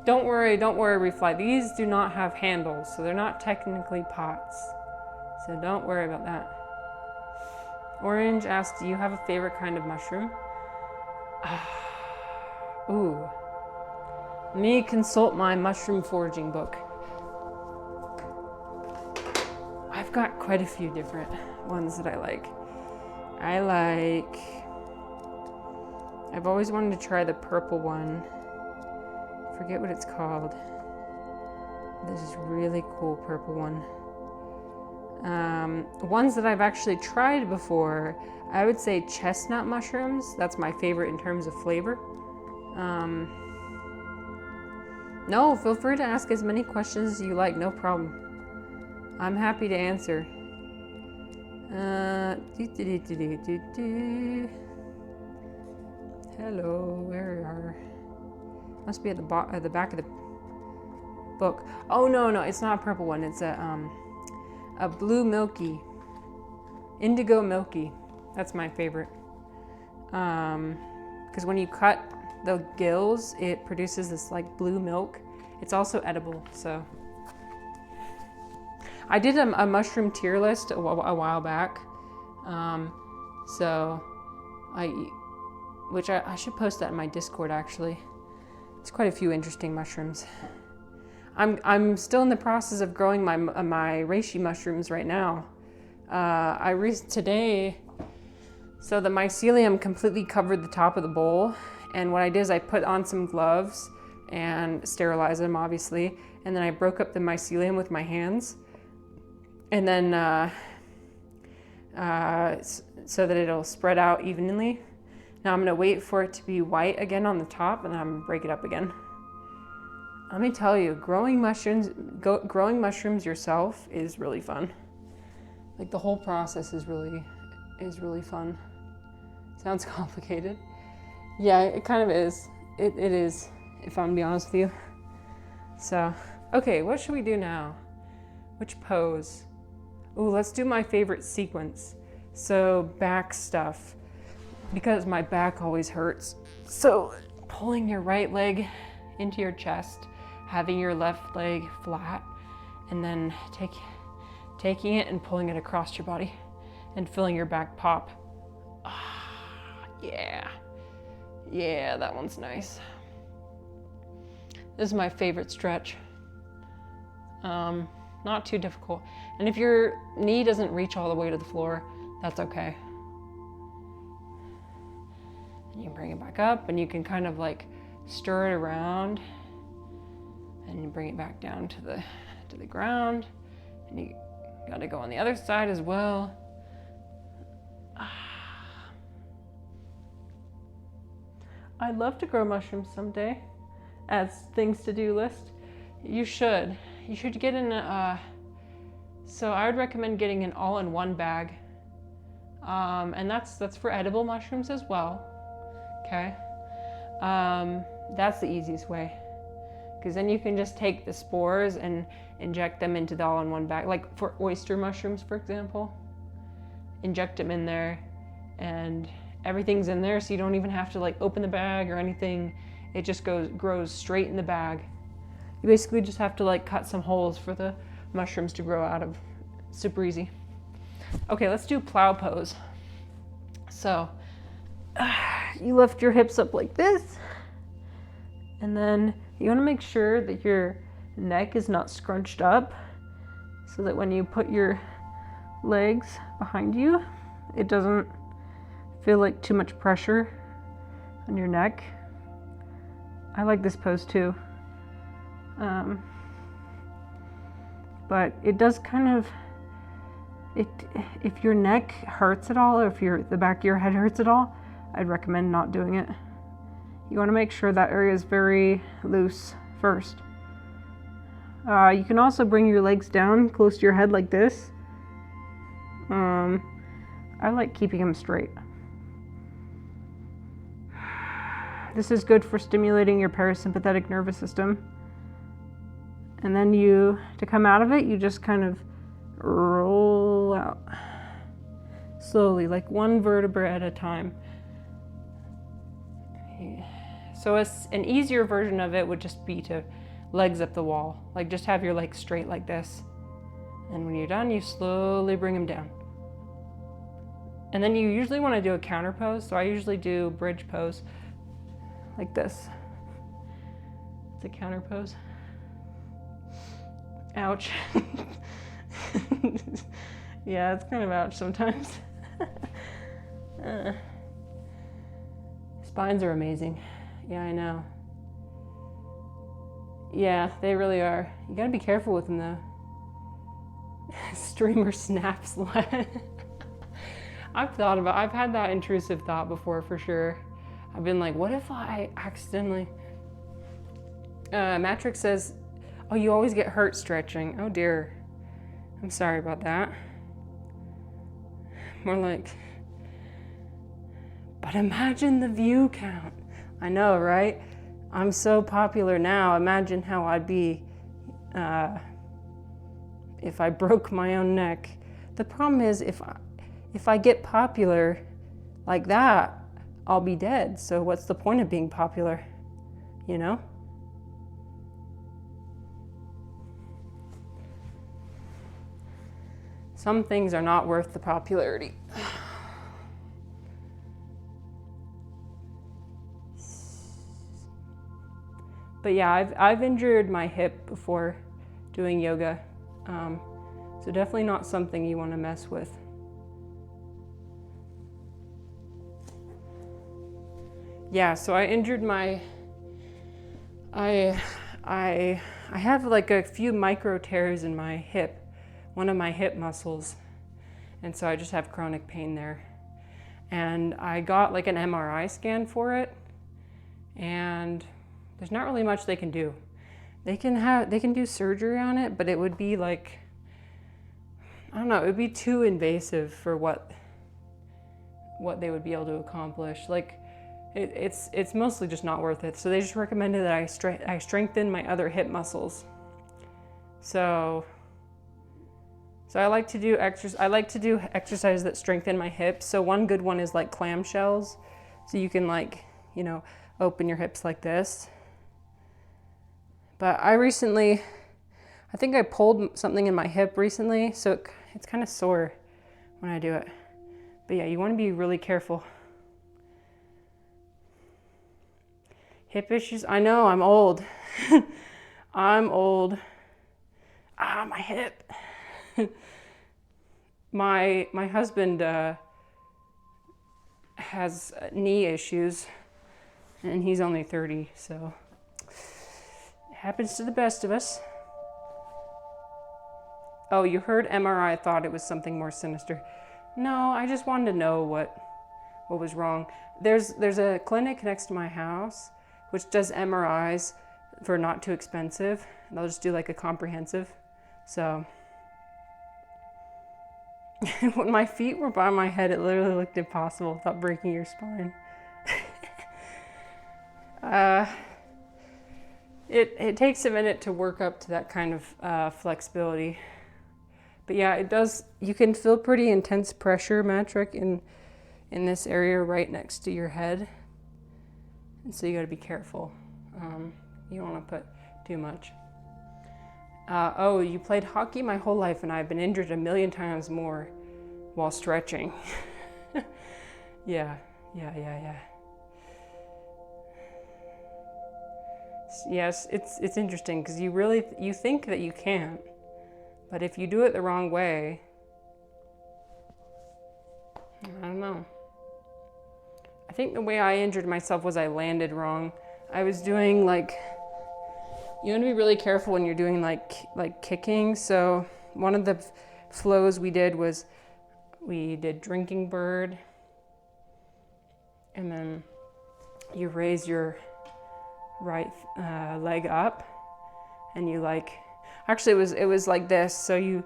Don't worry, Refly. These do not have handles, so they're not technically pots. So don't worry about that. Orange asked, do you have a favorite kind of mushroom? Ooh. Let me consult my mushroom foraging book. I've got quite a few different ones that I like. I've always wanted to try the purple one. Forget what it's called. This is really cool purple one. Ones that I've actually tried before, I would say chestnut mushrooms. That's my favorite in terms of flavor. No, feel free to ask as many questions as you like, no problem. I'm happy to answer. Hello, where are? Must be at the back of the book. Oh no, it's not a purple one. It's a blue milky, indigo milky. That's my favorite. Because when you cut the gills, it produces this like blue milk. It's also edible. So I did a mushroom tier list a while back. Which I should post that in my Discord actually. It's quite a few interesting mushrooms. I'm still in the process of growing my reishi mushrooms right now. Today, so the mycelium completely covered the top of the bowl, and what I did is I put on some gloves and sterilized them, obviously, and then I broke up the mycelium with my hands, and then so that it'll spread out evenly. Now I'm gonna wait for it to be white again on the top, and then I'm gonna break it up again. Let me tell you, growing mushrooms yourself is really fun. Like the whole process is really fun. Sounds complicated. Yeah, it kind of is. It is, if I'm gonna be honest with you. So, okay, what should we do now? Which pose? Ooh, let's do my favorite sequence. So back stuff, because my back always hurts. So pulling your right leg into your chest, having your left leg flat, and then taking it and pulling it across your body and feeling your back pop. Yeah, that one's nice. This is my favorite stretch. Not too difficult. And if your knee doesn't reach all the way to the floor, that's okay. And you bring it back up, and you can kind of like stir it around, and you bring it back down to the ground, and you gotta go on the other side as well. I'd love to grow mushrooms someday as things to do list. You should get in so I would recommend getting an all-in-one bag. And that's for edible mushrooms as well. Okay. That's the easiest way. because then you can just take the spores and inject them into the all-in-one bag. Like for oyster mushrooms, for example, inject them in there and everything's in there, so you don't even have to like open the bag or anything. It just grows straight in the bag. You basically just have to like cut some holes for the mushrooms to grow out of. Super easy. Okay, let's do plow pose. So you lift your hips up like this, and then you want to make sure that your neck is not scrunched up, so that when you put your legs behind you, it doesn't feel like too much pressure on your neck. I like this pose too. But it does kind of, if your neck hurts at all, or if the back of your head hurts at all, I'd recommend not doing it. You want to make sure that area is very loose first. You can also bring your legs down close to your head like this. I like keeping them straight. This is good for stimulating your parasympathetic nervous system. And then to come out of it, you just kind of roll out slowly, like one vertebra at a time. So an easier version of it would just be to legs up the wall, like just have your legs straight like this. And when you're done, you slowly bring them down. And then you usually want to do a counter pose. So I usually do bridge pose like this. It's a counter pose. Ouch. Yeah, it's kind of ouch sometimes. Spines are amazing. Yeah, I know. Yeah, they really are. You gotta be careful with them though. Streamer snaps. I've had that intrusive thought before for sure. I've been like, what if I accidentally... Matrix says, oh, you always get hurt stretching. Oh dear. I'm sorry about that. More like, but imagine the view count. I know, right? I'm so popular now. Imagine how I'd be if I broke my own neck. The problem is if I get popular like that, I'll be dead. So what's the point of being popular? You know? Some things are not worth the popularity. But yeah, I've injured my hip before doing yoga. So definitely not something you want to mess with. Yeah, so I injured my, I have like a few micro tears in my hip, one of my hip muscles. And so I just have chronic pain there. And I got like an MRI scan for it. And there's not really much they can do. They can do surgery on it, but it would be like, I don't know, it would be too invasive for what they would be able to accomplish. Like, it's mostly just not worth it. So they just recommended that I strengthen my other hip muscles. So I like to do exercises that strengthen my hips. So one good one is like clamshells. So you can like, you know, open your hips like this. But I think I pulled something in my hip recently, so it's kind of sore when I do it. But yeah, you want to be really careful. Hip issues, I know, I'm old. I'm old. My hip. My husband has knee issues, and he's only 30, so it happens to the best of us. Oh, you heard MRI, I thought it was something more sinister. No, I just wanted to know what was wrong. There's a clinic next to my house which does MRIs for not too expensive. They'll just do like a comprehensive. So when my feet were by my head, it literally looked impossible without breaking your spine. It takes a minute to work up to that kind of flexibility. But yeah, it does. You can feel pretty intense pressure, Matrick, in this area right next to your head. And so you got to be careful. You don't want to put too much. Oh, you played hockey my whole life, and I've been injured a million times more while stretching. Yeah. Yes, it's interesting because you think that you can't, but if you do it the wrong way, I don't know. I think the way I injured myself was I landed wrong. I was doing like, you want to be really careful when you're doing like kicking. So one of the flows we did was we did drinking bird, and then you raise your right leg up, and you like, actually it was like this. So you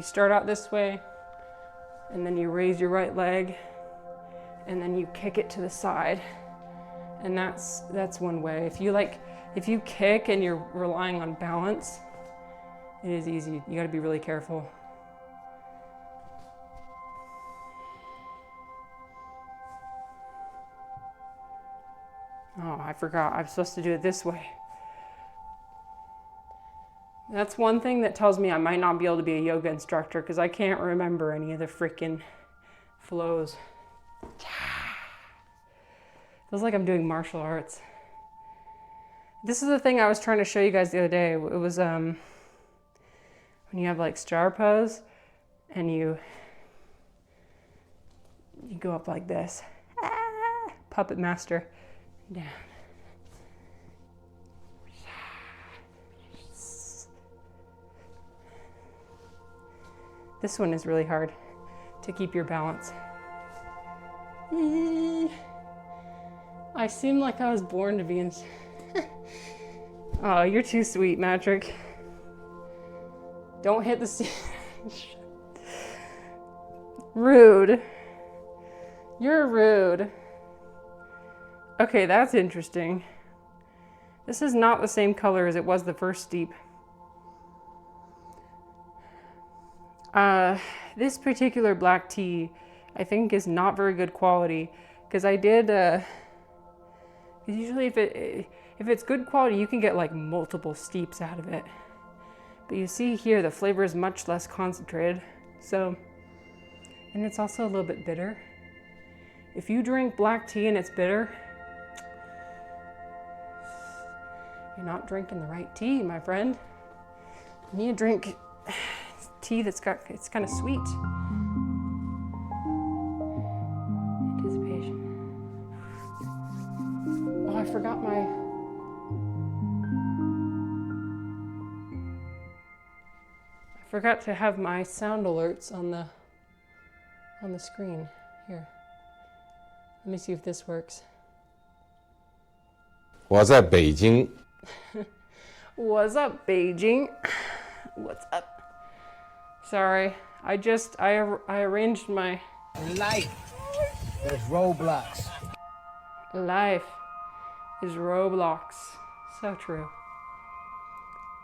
start out this way, and then you raise your right leg, and then you kick it to the side, and that's one way. If you kick and you're relying on balance, it is easy. You got to be really careful. Oh, I forgot. I'm supposed to do it this way. That's one thing that tells me I might not be able to be a yoga instructor, because I can't remember any of the freaking flows. Feels like I'm doing martial arts. This is the thing I was trying to show you guys the other day. It was when you have like star pose and you go up like this. Puppet master. Down. This one is really hard to keep your balance. I seem like I was born to be in... Oh, you're too sweet, Matrick. Don't hit the Rude. You're rude. Okay, that's interesting. This is not the same color as it was the first steep. This particular black tea, I think, is not very good quality, because I did, usually if it's good quality, you can get like multiple steeps out of it. But you see here, the flavor is much less concentrated. So, and it's also a little bit bitter. If you drink black tea and it's bitter, you're not drinking the right tea, my friend. You need to drink tea it's kind of sweet. Anticipation. Oh, I forgot to have my sound alerts on the screen. Here. Let me see if this works. 我在北京。 What's up, Beijing? What's up? Sorry, I arranged my... Life is Roblox. Life is Roblox. So true.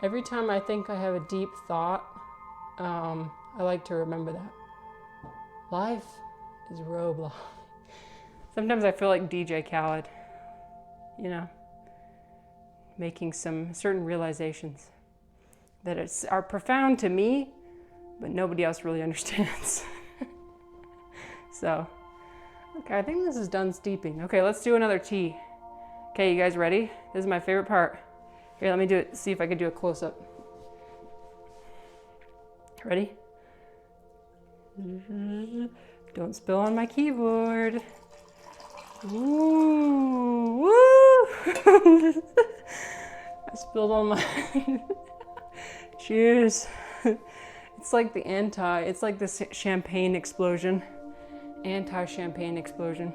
Every time I think I have a deep thought, I like to remember that. Life is Roblox. Sometimes I feel like DJ Khaled, you know, making some certain realizations that are profound to me, but nobody else really understands. So, okay, I think this is done steeping. Okay, let's do another tea. Okay, you guys ready? This is my favorite part. Here, let me do it, see if I can do a close-up. Ready? Don't spill on my keyboard. Ooh, woo! I spilled on my... Cheers. It's like it's like this champagne explosion. Anti-champagne explosion.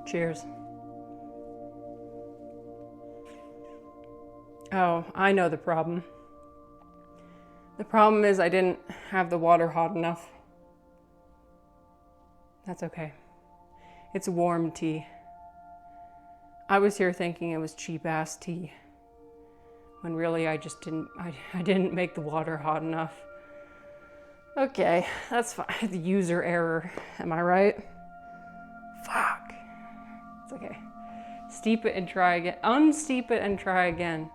Cheers. Oh, I know the problem. The problem is I didn't have the water hot enough. That's okay. It's warm tea. I was here thinking it was cheap ass tea, when really I just didn't, I didn't make the water hot enough. Okay, that's fine. The user error, am I right? Fuck. It's okay. Steep it and try again. Unsteep it and try again.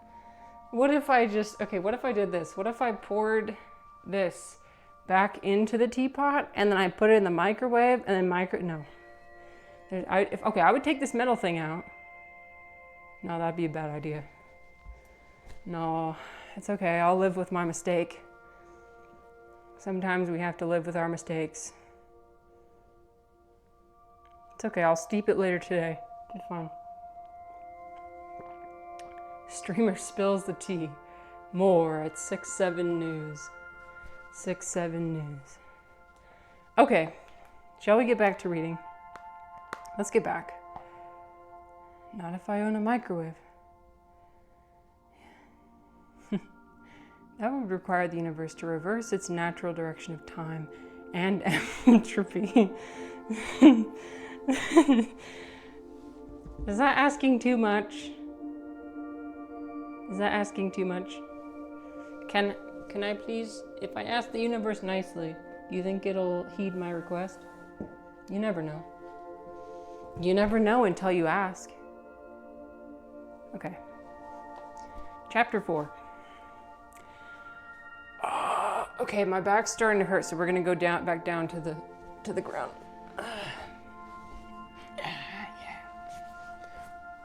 What if I just, okay, what if I did this? What if I poured this back into the teapot and then I put it in the microwave and then no. Okay, I would take this metal thing out. No, that'd be a bad idea. No, it's okay. I'll live with my mistake. Sometimes we have to live with our mistakes. It's okay. I'll steep it later today. It's fine. Streamer spills the tea. More at 6-7 News. 6-7 News. Okay. Shall we get back to reading? Let's get back. Not if I own a microwave. That would require the universe to reverse its natural direction of time and entropy. Is that asking too much? Is that asking too much? Can I please, if I ask the universe nicely, do you think it'll heed my request? You never know. You never know until you ask. Okay. Chapter 4. Okay, my back's starting to hurt, so we're gonna go back down to the ground. Yeah.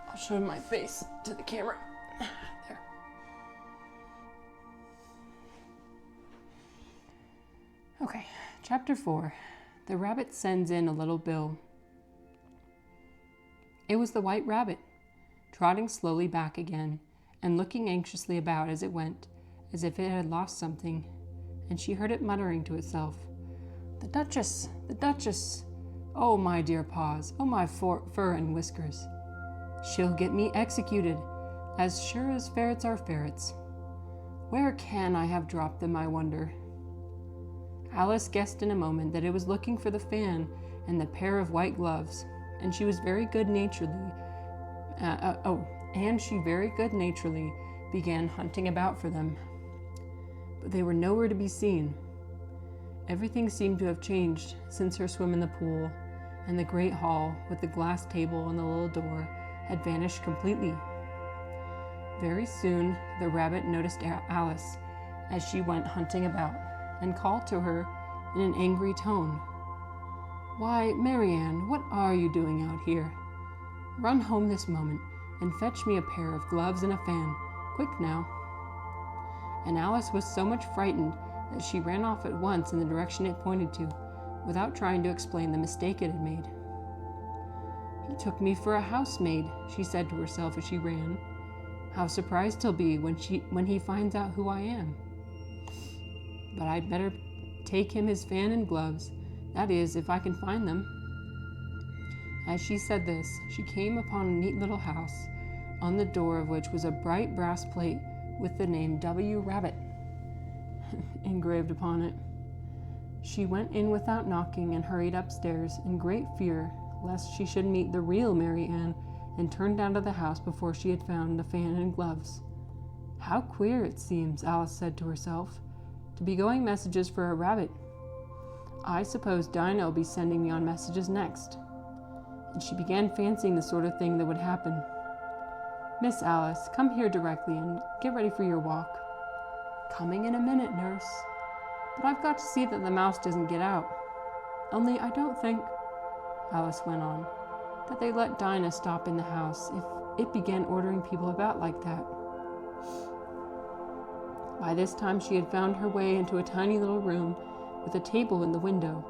I'll show my face to the camera. There. Okay, chapter 4. The rabbit sends in a little bill. It was the white rabbit, trotting slowly back again, and looking anxiously about as it went, as if it had lost something, and she heard it muttering to itself, "The Duchess! The Duchess! Oh, my dear paws! Oh, my fur and whiskers! She'll get me executed, as sure as ferrets are ferrets. Where can I have dropped them, I wonder?" Alice guessed in a moment that it was looking for the fan and the pair of white gloves, and she very good-naturedly began hunting about for them. But they were nowhere to be seen. Everything seemed to have changed since her swim in the pool, and the great hall with the glass table and the little door had vanished completely. Very soon the rabbit noticed Alice as she went hunting about, and called to her in an angry tone, "Why, Marianne, what are you doing out here? Run home this moment and fetch me a pair of gloves and a fan. Quick now." And Alice was so much frightened that she ran off at once in the direction it pointed to, without trying to explain the mistake it had made. "He took me for a housemaid," she said to herself as she ran. "How surprised he'll be when he finds out who I am. But I'd better take him his fan and gloves, that is, if I can find them." As she said this, she came upon a neat little house, on the door of which was a bright brass plate with the name W. Rabbit engraved upon it. She went in without knocking and hurried upstairs in great fear lest she should meet the real Mary Ann and turned out of the house before she had found the fan and gloves. "How queer it seems," Alice said to herself, "to be going messages for a rabbit. I suppose Dinah will be sending me on messages next." And she began fancying the sort of thing that would happen. "Miss Alice, come here directly and get ready for your walk." "Coming in a minute, nurse. But I've got to see that the mouse doesn't get out. Only I don't think," Alice went on, "that they let Dinah stop in the house if it began ordering people about like that." By this time she had found her way into a tiny little room with a table in the window,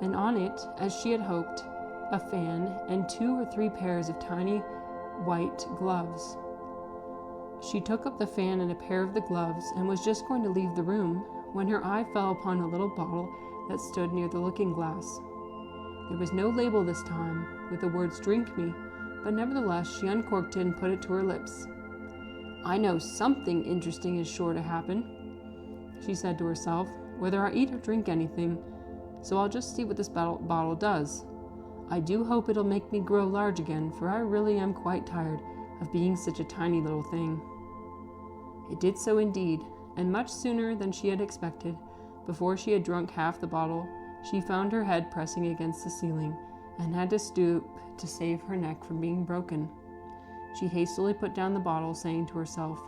and on it, as she had hoped, a fan and 2 or 3 pairs of tiny white gloves. She took up the fan and a pair of the gloves and was just going to leave the room when her eye fell upon a little bottle that stood near the looking-glass. There was no label this time, with the words "Drink me," but nevertheless she uncorked it and put it to her lips. "I know something interesting is sure to happen," she said to herself, "whether I eat or drink anything, so I'll just see what this bottle does. I do hope it'll make me grow large again, for I really am quite tired of being such a tiny little thing." It did so indeed, and much sooner than she had expected. Before she had drunk half the bottle, she found her head pressing against the ceiling and had to stoop to save her neck from being broken. She hastily put down the bottle, saying to herself,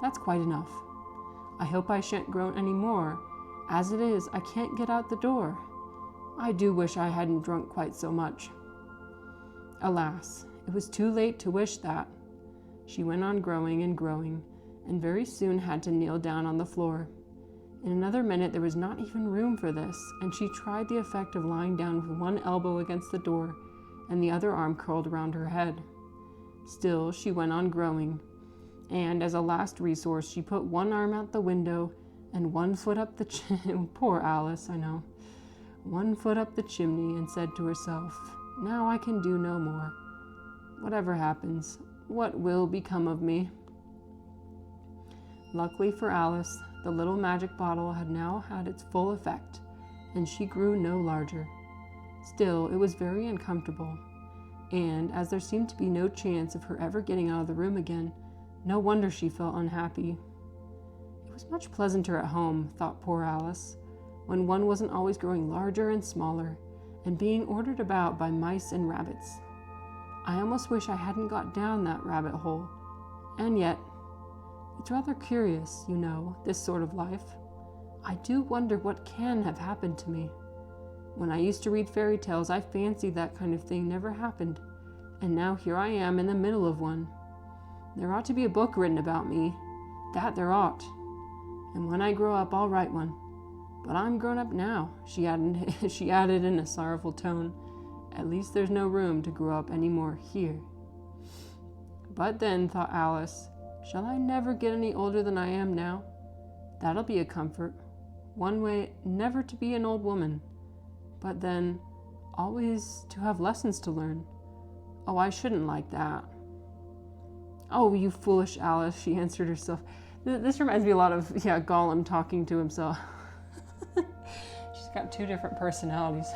"That's quite enough. I hope I shan't grow any more. As it is, I can't get out the door. I do wish I hadn't drunk quite so much." Alas, it was too late to wish that. She went on growing and growing, and very soon had to kneel down on the floor. In another minute there was not even room for this, and she tried the effect of lying down with one elbow against the door and the other arm curled around her head. Still, she went on growing, and as a last resource, she put one arm out the window and one foot up the poor Alice, I know. One foot up the chimney, and said to herself, "Now I can do no more. Whatever happens, what will become of me?" Luckily for Alice, the little magic bottle had now had its full effect, and she grew no larger. Still, it was very uncomfortable, and as there seemed to be no chance of her ever getting out of the room again, no wonder she felt unhappy. It was much pleasanter at home, thought poor Alice, when one wasn't always growing larger and smaller, and being ordered about by mice and rabbits. I almost wish I hadn't got down that rabbit hole, and yet, it's rather curious, you know, this sort of life. I do wonder what can have happened to me. When I used to read fairy tales, I fancied that kind of thing never happened, and now here I am in the middle of one. There ought to be a book written about me, that there ought, and when I grow up I'll write one. But I'm grown up now, she added in a sorrowful tone. At least there's no room to grow up any more here. But then, thought Alice, shall I never get any older than I am now? That'll be a comfort. One way never to be an old woman, but then always to have lessons to learn. Oh, I shouldn't like that. Oh, you foolish Alice, she answered herself. This reminds me a lot of, Gollum talking to himself. She's got two different personalities.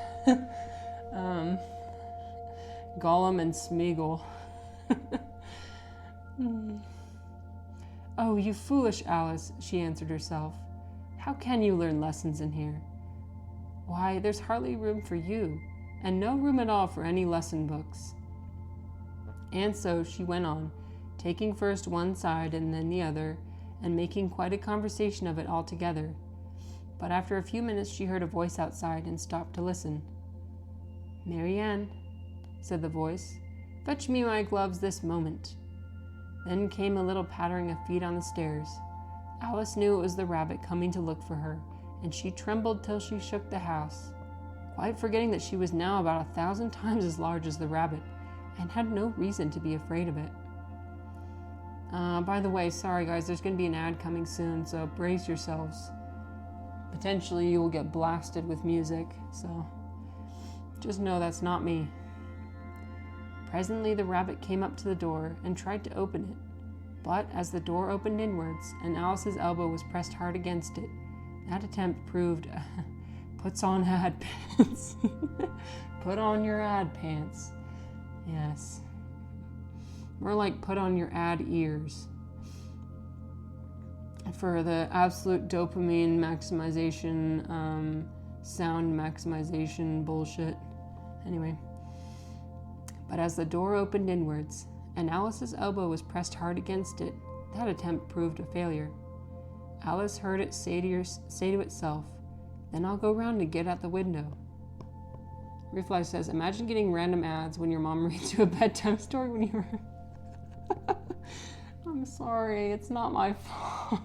Gollum and Smeagol. Oh, you foolish Alice, she answered herself. How can you learn lessons in here? Why, there's hardly room for you, and no room at all for any lesson books. And so she went on, taking first one side and then the other, and making quite a conversation of it altogether. But after a few minutes she heard a voice outside and stopped to listen. "Marianne," said the voice, "fetch me my gloves this moment." Then came a little pattering of feet on the stairs. Alice knew it was the rabbit coming to look for her, and she trembled till she shook the house, quite forgetting that she was now about 1,000 times as large as the rabbit, and had no reason to be afraid of it. By the way, sorry guys, there's going to be an ad coming soon, so brace yourselves. Potentially you will get blasted with music, so just know that's not me. Presently the rabbit came up to the door and tried to open it, but as the door opened inwards and Alice's elbow was pressed hard against it, that attempt proved puts on ad pants. Put on your ad pants. Yes. More like put on your ad ears. For the absolute dopamine maximization, sound maximization bullshit. Anyway. But as the door opened inwards, and Alice's elbow was pressed hard against it, that attempt proved a failure. Alice heard it say to itself, "Then I'll go round and get at the window." Reflex says, imagine getting random ads when your mom reads you a bedtime story when you were... I'm sorry, it's not my fault.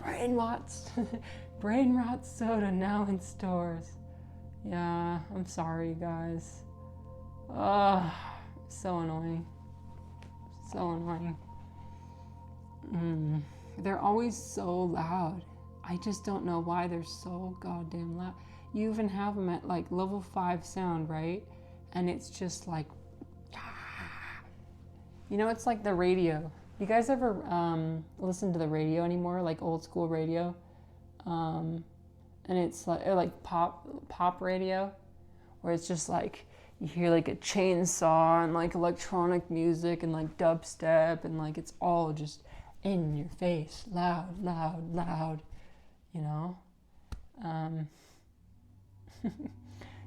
Brain rot soda now in stores. Yeah, I'm sorry, guys. Ugh, so annoying. So annoying. They're always so loud. I just don't know why they're so goddamn loud. You even have them at like level 5 sound, right? And it's just like, you know, it's like the radio. You guys ever listen to the radio anymore, like old school radio? And it's like pop radio, where it's just like, you hear like a chainsaw and like electronic music and like dubstep and like it's all just in your face, loud, loud, loud, you know?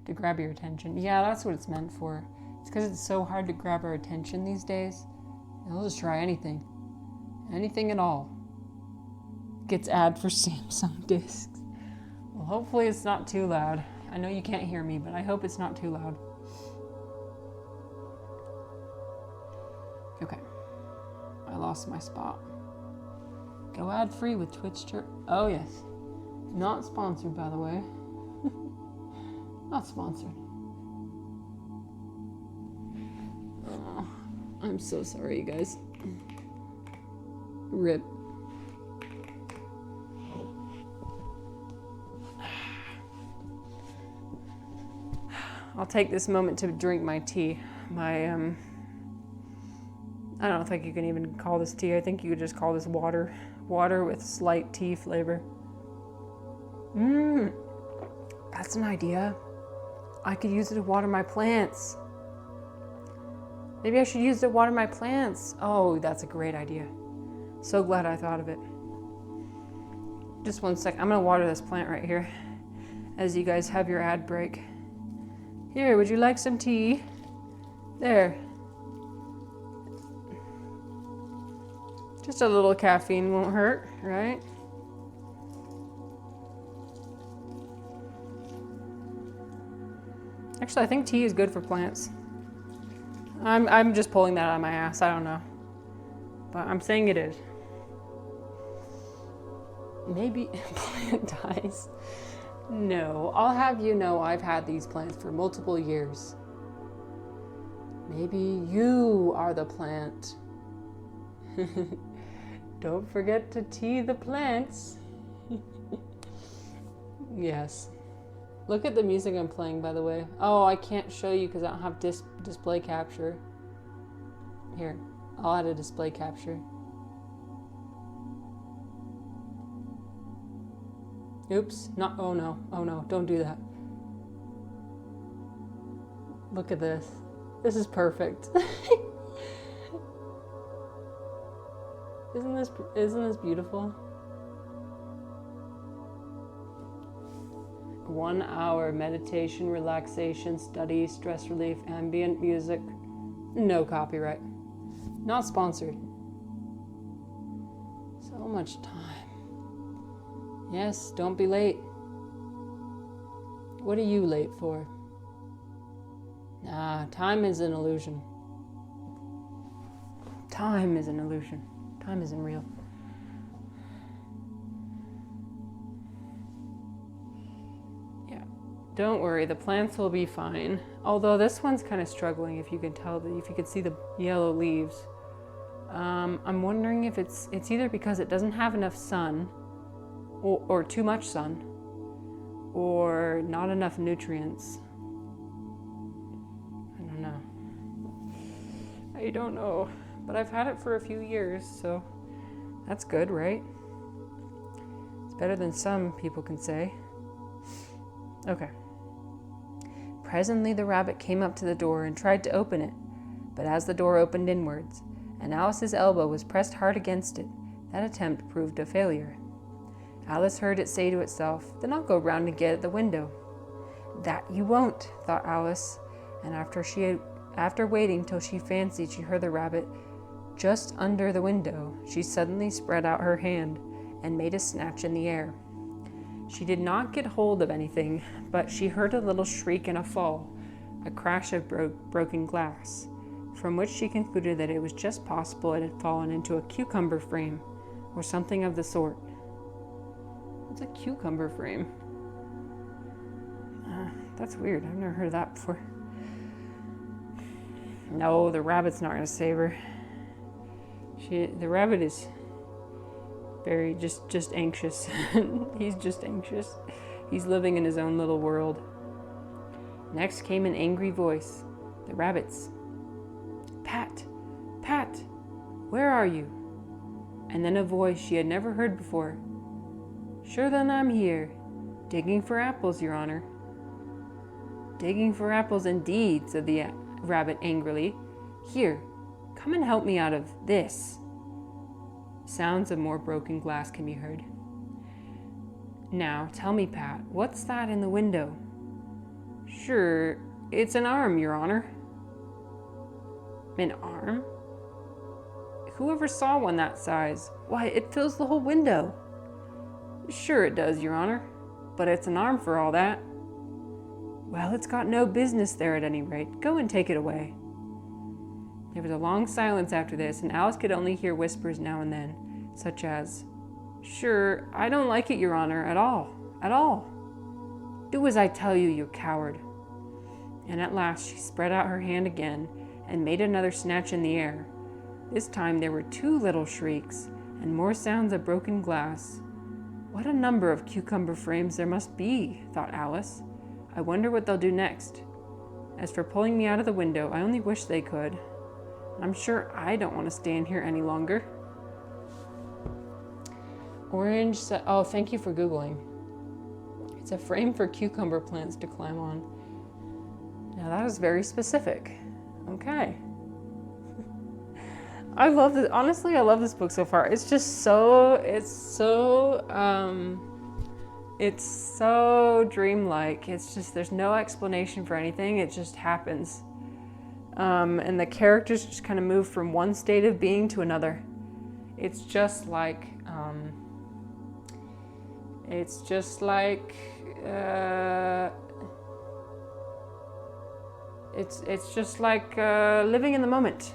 To grab your attention. Yeah, that's what it's meant for. It's because it's so hard to grab our attention these days. They'll just try anything. Anything at all. Gets ad for Samsung discs. Well, hopefully it's not too loud. I know you can't hear me, but I hope it's not too loud. Okay. I lost my spot. Go ad free with Twitch. Oh, yes. Not sponsored, by the way. Not sponsored. Oh, I'm so sorry, you guys. RIP. I'll take this moment to drink my tea. I don't think you can even call this tea. I think you could just call this water. Water with slight tea flavor. That's an idea. I could use it to water my plants. Maybe I should use it to water my plants. Oh, that's a great idea. So glad I thought of it. Just one sec. I'm gonna water this plant right here as you guys have your ad break. Here, would you like some tea? There. Just a little caffeine won't hurt, right? Actually, I think tea is good for plants. I'm just pulling that out of my ass. I don't know. But I'm saying it is. Maybe plant dies. No, I'll have you know I've had these plants for multiple years. Maybe you are the plant. Don't forget to tea the plants. Yes. Look at the music I'm playing, by the way. Oh, I can't show you because I don't have display capture. Here, I'll add a display capture. Oops, not, oh no, don't do that. Look at this. This is perfect. Isn't this beautiful? 1 hour meditation, relaxation, study, stress relief, ambient music. No copyright. Not sponsored. So much time. Yes, don't be late. What are you late for? Nah, time is an illusion. Time is an illusion. Time isn't real. Yeah, don't worry, the plants will be fine. Although this one's kind of struggling, if you can tell, if you could see the yellow leaves. I'm wondering if it's either because it doesn't have enough sun, or too much sun, or not enough nutrients. I don't know, but I've had it for a few years, so that's good, right? It's better than some people can say. Okay. Presently the rabbit came up to the door and tried to open it, but as the door opened inwards, and Alice's elbow was pressed hard against it, that attempt proved a failure. Alice heard it say to itself, "Then I'll go round and get at the window." "That you won't," thought Alice, and after waiting till she fancied she heard the rabbit just under the window, she suddenly spread out her hand and made a snatch in the air. She did not get hold of anything, but she heard a little shriek and a fall, a crash of broken glass, from which she concluded that it was just possible it had fallen into a cucumber frame or something of the sort. What's a cucumber frame? That's weird. I've never heard of that before. No, the rabbit's not going to save her. The rabbit is very just anxious. He's just anxious. He's living in his own little world. Next came an angry voice, the rabbit's. "Pat, Pat, where are you?" And then a voice she had never heard before. "Sure then I'm here, digging for apples, Your Honor." Digging for apples indeed, said the rabbit angrily. Here, come and help me out of this. Sounds of more broken glass can be heard. Now, tell me, Pat, what's that in the window? Sure, it's an arm, Your Honor. An arm? Whoever saw one that size? Why, it fills the whole window. Sure it does, Your Honor, but it's an arm for all that. Well, it's got no business there at any rate. Go and take it away. There was a long silence after this, and Alice could only hear whispers now and then, such as, Sure, I don't like it, Your Honor, at all. Do as I tell you, you coward. And at last she spread out her hand again and made another snatch in the air. This time there were 2 little shrieks and more sounds of broken glass. What a number of cucumber frames there must be, thought Alice. I wonder what they'll do next. As for pulling me out of the window, I only wish they could. I'm sure I don't want to stand here any longer. Orange said, oh, thank you for Googling. It's a frame for cucumber plants to climb on. Now that is very specific. Okay. I love this. Honestly, I love this book so far. It's just it's so dreamlike. It's just, there's no explanation for anything. It just happens. And the characters just kind of move from one state of being to another. It's just like, it's just like living in the moment.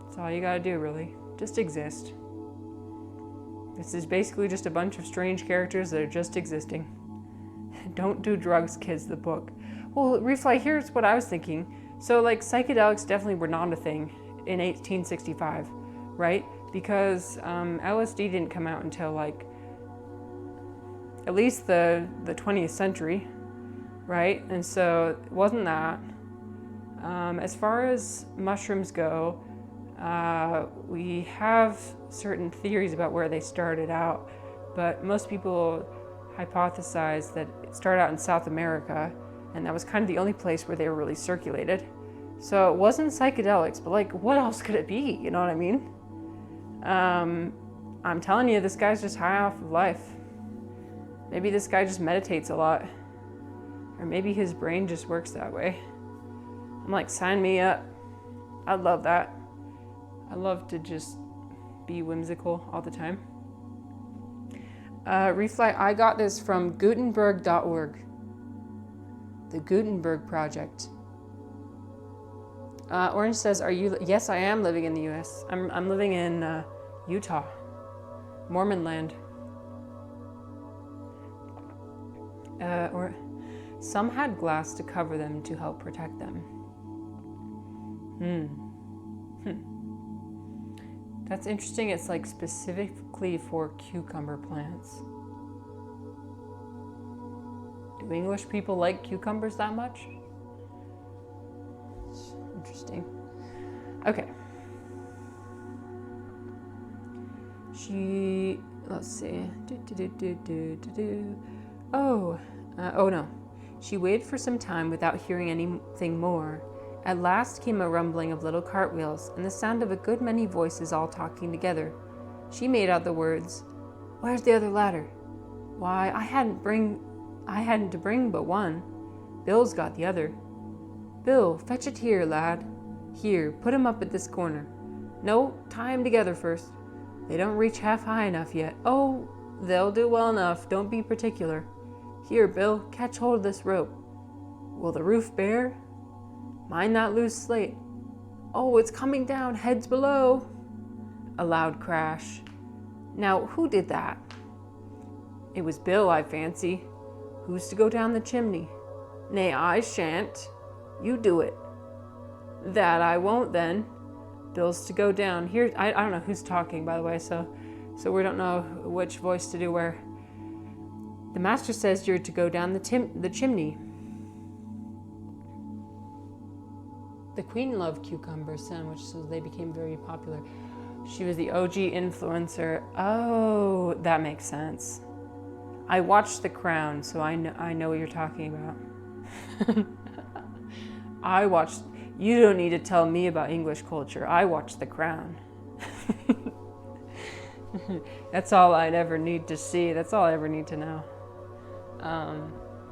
That's all you gotta do, really. Just exist. This is basically just a bunch of strange characters that are just existing. Don't do drugs, kids, the book. Well, Refly, here's what I was thinking. So, like, psychedelics definitely were not a thing in 1865, right? Because LSD didn't come out until, like, at least the 20th century, right? And so it wasn't that. As far as mushrooms go, we have certain theories about where they started out, but most people hypothesize that it started out in South America, and that was kind of the only place where they were really circulated. So it wasn't psychedelics, but like, what else could it be? You know what I mean? I'm telling you, this guy's just high off of life. Maybe this guy just meditates a lot, or maybe his brain just works that way. I'm like, sign me up. I'd love that. I love to just be whimsical all the time. Refly, I got this from Gutenberg.org. The Gutenberg Project. Orange says, "Are you?" Yes, I am living in the U.S. I'm living in Utah, Mormon land. Or some had glass to cover them to help protect them. That's interesting. It's like specifically for cucumber plants. Do English people like cucumbers that much? Interesting. Okay. Let's see. Oh no. She waited for some time without hearing anything more. At last came a rumbling of little cartwheels and the sound of a good many voices all talking together. She made out the words, "Where's the other ladder? Why, I hadn't to bring but one. Bill's got the other. Bill, fetch it here, lad. Here, put 'em up at this corner. No, tie 'em together first. They don't reach half high enough yet. Oh, they'll do well enough. Don't be particular. Here, Bill, catch hold of this rope. Will the roof bear? Mind that loose slate. Oh, it's coming down, heads below." A loud crash. Now, who did that? It was Bill, I fancy. Who's to go down the chimney? Nay, I shan't. You do it. That I won't then. Bill's to go down. Here, I don't know who's talking, by the way, so we don't know which voice to do where. The master says you're to go down the chimney. The queen loved cucumber sandwich, so they became very popular. She was the OG influencer. Oh, that makes sense. I watched The Crown, so I know what you're talking about. You don't need to tell me about English culture. I watched The Crown. That's all I'd ever need to see. That's all I ever need to know.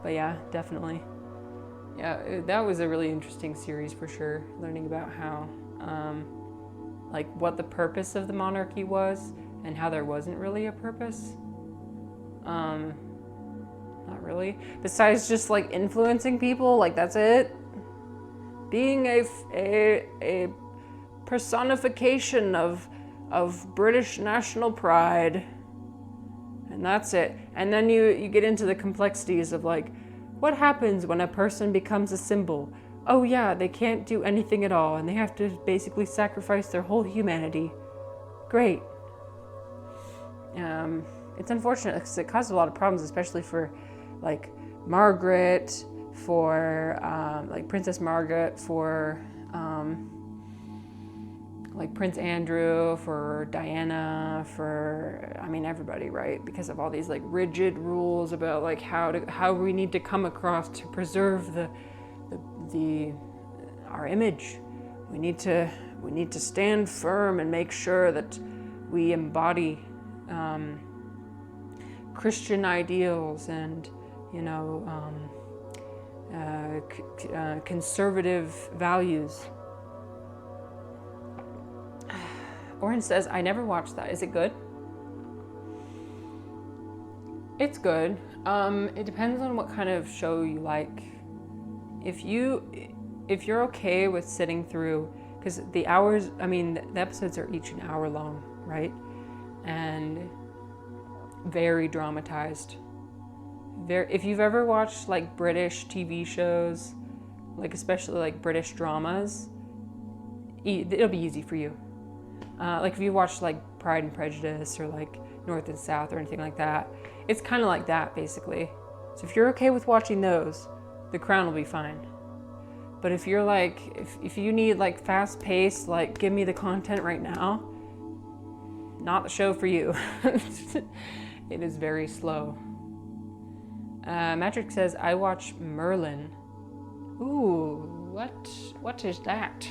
But yeah, definitely. Yeah, that was a really interesting series for sure. Learning about how, like what the purpose of the monarchy was and how there wasn't really a purpose. Not really. Besides just like influencing people, like that's it. Being a personification of British national pride. And that's it. And then you get into the complexities of like, what happens when a person becomes a symbol? Oh yeah, they can't do anything at all and they have to basically sacrifice their whole humanity. Great. It's unfortunate because it caused a lot of problems, especially for like Margaret, for like Princess Margaret, for like Prince Andrew, for Diana, for everybody, right? Because of all these like rigid rules about like how we need to come across to preserve our image. We need to stand firm and make sure that we embody Christian ideals and conservative values. Orange says, I never watched that. Is it good? It's good. It depends on what kind of show you like. If you're okay with sitting through, because the episodes are each an hour long, right? And very dramatized. If you've ever watched like British TV shows, like especially like British dramas, it'll be easy for you. Like if you watch like Pride and Prejudice or like North and South or anything like that, it's kind of like that basically. So if you're okay with watching those, The Crown will be fine. But if you're like, if you need like fast paced, like give me the content right now, not the show for you. It is very slow. Magic says, I watch Merlin. Ooh, what is that?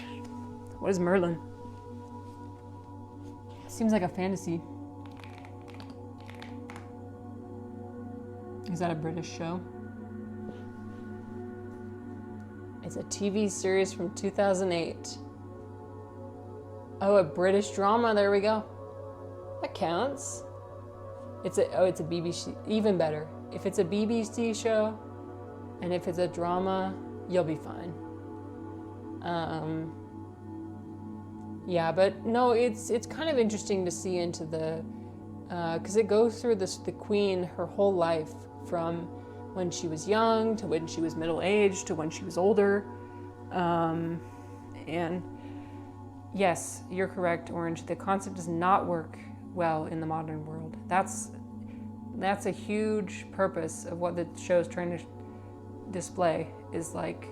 What is Merlin? Seems like a fantasy. Is that a British show? It's a TV series from 2008. Oh, a British drama, there we go. That counts. It's a BBC, even better. If it's a BBC show and if it's a drama, you'll be fine. Yeah, but no, it's kind of interesting to see into the, because it goes through the Queen, her whole life, from when she was young to when she was middle-aged to when she was older. And yes, you're correct, Orange. The concept does not work well in the modern world. That's a huge purpose of what the show is trying to display, is like,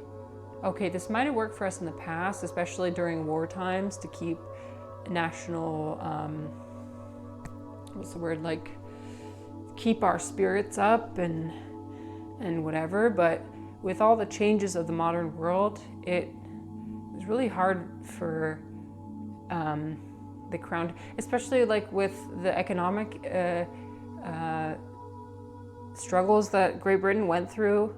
okay, this might have worked for us in the past, especially during war times, to keep national, like keep our spirits up and whatever. But with all the changes of the modern world, it was really hard for the Crown, especially like with the economic struggles that Great Britain went through.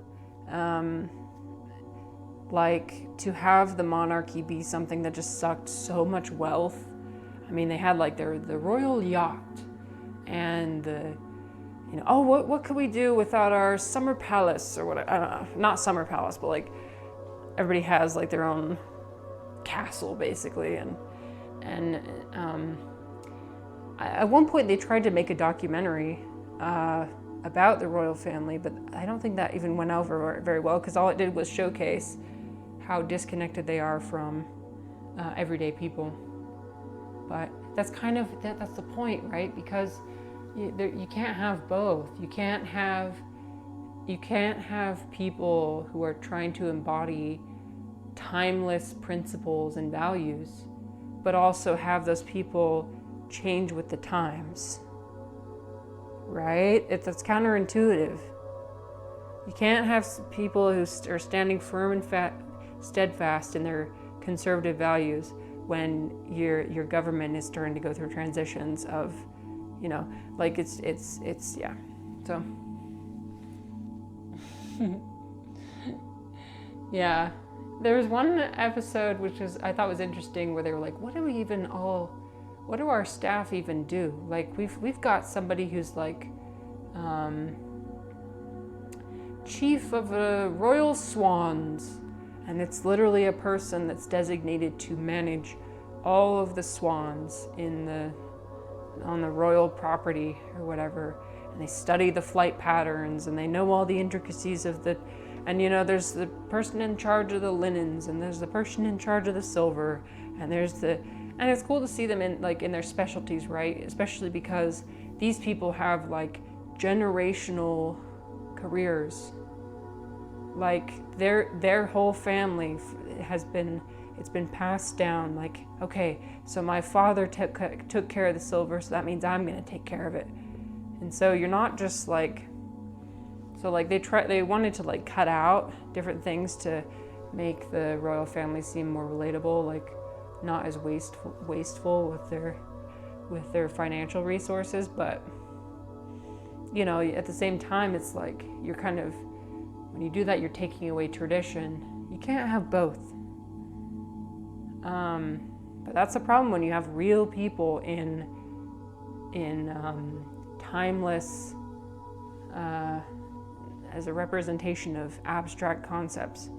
Like to have the monarchy be something that just sucked so much wealth. I mean, they had like the royal yacht and what could we do without our summer palace or what? I don't know, not summer palace, but like everybody has like their own castle basically. And at one point they tried to make a documentary about the royal family, but I don't think that even went over very well, because all it did was showcase how disconnected they are from everyday people. But that's kind of that's the point, right? Because you can't have both. You can't have people who are trying to embody timeless principles and values, but also have those people change with the times. Right? That's counterintuitive. You can't have people who are standing firm and steadfast in their conservative values when your government is starting to go through transitions of, you know, like it's yeah. So yeah, there was one episode which I thought was interesting where they were like, what do our staff even do? Like we've got somebody who's like chief of the Royal Swans, and it's literally a person that's designated to manage all of the swans on the royal property or whatever, and they study the flight patterns and they know all the intricacies of the, and you know, there's the person in charge of the linens and there's the person in charge of the silver, and and it's cool to see them in their specialties, right? Especially because these people have like generational careers. Like their whole family it's been passed down. Like, okay, so my father took care of the silver, so that means I'm gonna take care of it. And so you're not just like, so like they wanted to like cut out different things to make the royal family seem more relatable, like not as wasteful with their financial resources, but you know, at the same time, it's like you're kind of, when you do that, you're taking away tradition. You can't have both. But that's the problem when you have real people in timeless, as a representation of abstract concepts.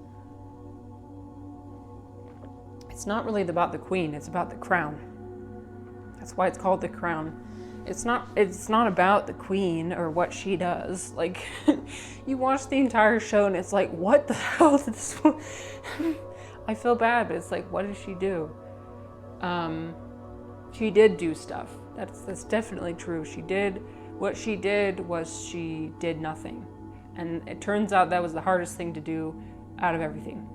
It's not really about the queen, it's about the crown. That's why it's called the crown. It's not about the queen or what she does. Like, you watch the entire show and it's like, what the hell did this one? I feel bad, but it's like, what did she do? She did do stuff. That's definitely true. What she did was she did nothing. And it turns out that was the hardest thing to do out of everything.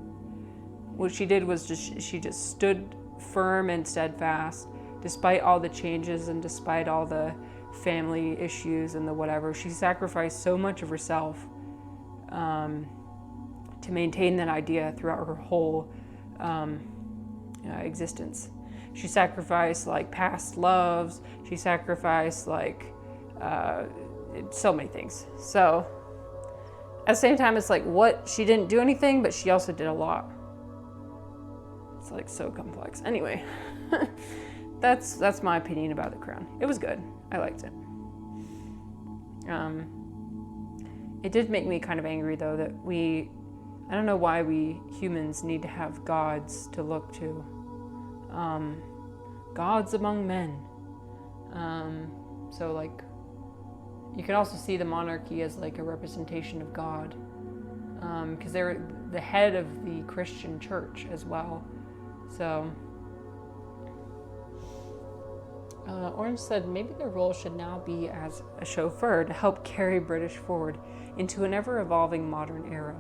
What she did was she just stood firm and steadfast, despite all the changes and despite all the family issues and the whatever. She sacrificed so much of herself to maintain that idea throughout her whole existence. She sacrificed like past loves. She sacrificed like so many things. So at the same time, it's like, what, she didn't do anything, but she also did a lot. It's like so complex. Anyway, that's my opinion about The Crown. It was good. I liked it. It did make me kind of angry though that I don't know why we humans need to have gods to look to. Gods among men. So like, you can also see the monarchy as like a representation of God, because they're the head of the Christian church as well. So, Orange said maybe their role should now be as a chauffeur to help carry British forward into an ever-evolving modern era.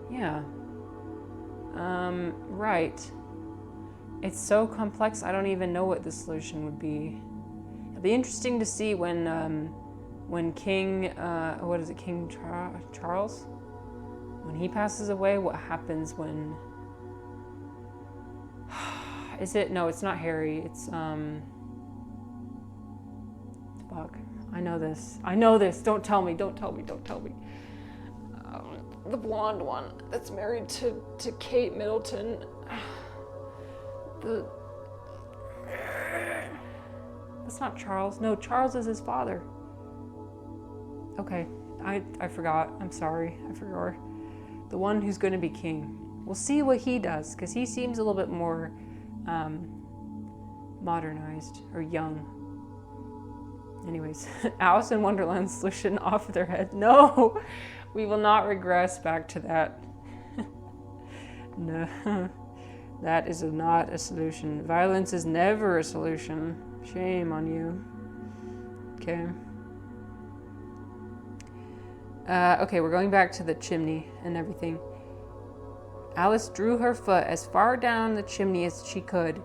Yeah. Right. It's so complex, I don't even know what the solution would be. It'll be interesting to see when King, King Charles? When he passes away, what happens when... No, it's not Harry, it's, fuck. I know this, don't tell me. The blonde one that's married to Kate Middleton. That's not Charles. No, Charles is his father. Okay, I forgot. I'm sorry. I forgot. The one who's going to be king. We'll see what he does, because he seems a little bit more modernized or young. Anyways, Alice in Wonderland solution off their head. No, we will not regress back to that. No, that is not a solution. Violence is never a solution. Shame on you. Okay. Okay, we're going back to the chimney and everything. Alice drew her foot as far down the chimney as she could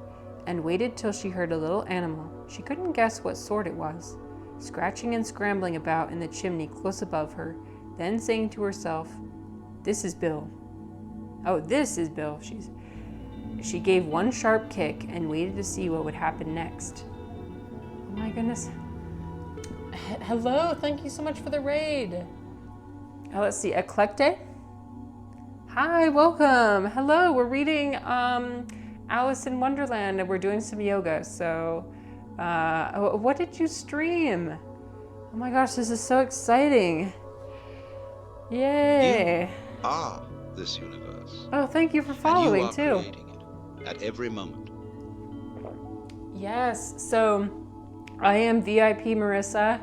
and waited till she heard a little animal. She couldn't guess what sort it was, scratching and scrambling about in the chimney close above her, Then saying to herself, "This is Bill. Oh, this is Bill." She gave one sharp kick and waited to see what would happen next. Oh my goodness. Hello, thank you so much for the raid. Oh, let's see, Eclecte. Hi, welcome. Hello, we're reading Alice in Wonderland and we're doing some yoga. So, what did you stream? Oh my gosh, this is so exciting. Yay. You are this universe. Oh, thank you for following and you are too. creating it at every moment. Yes, so I am VIP Marissa.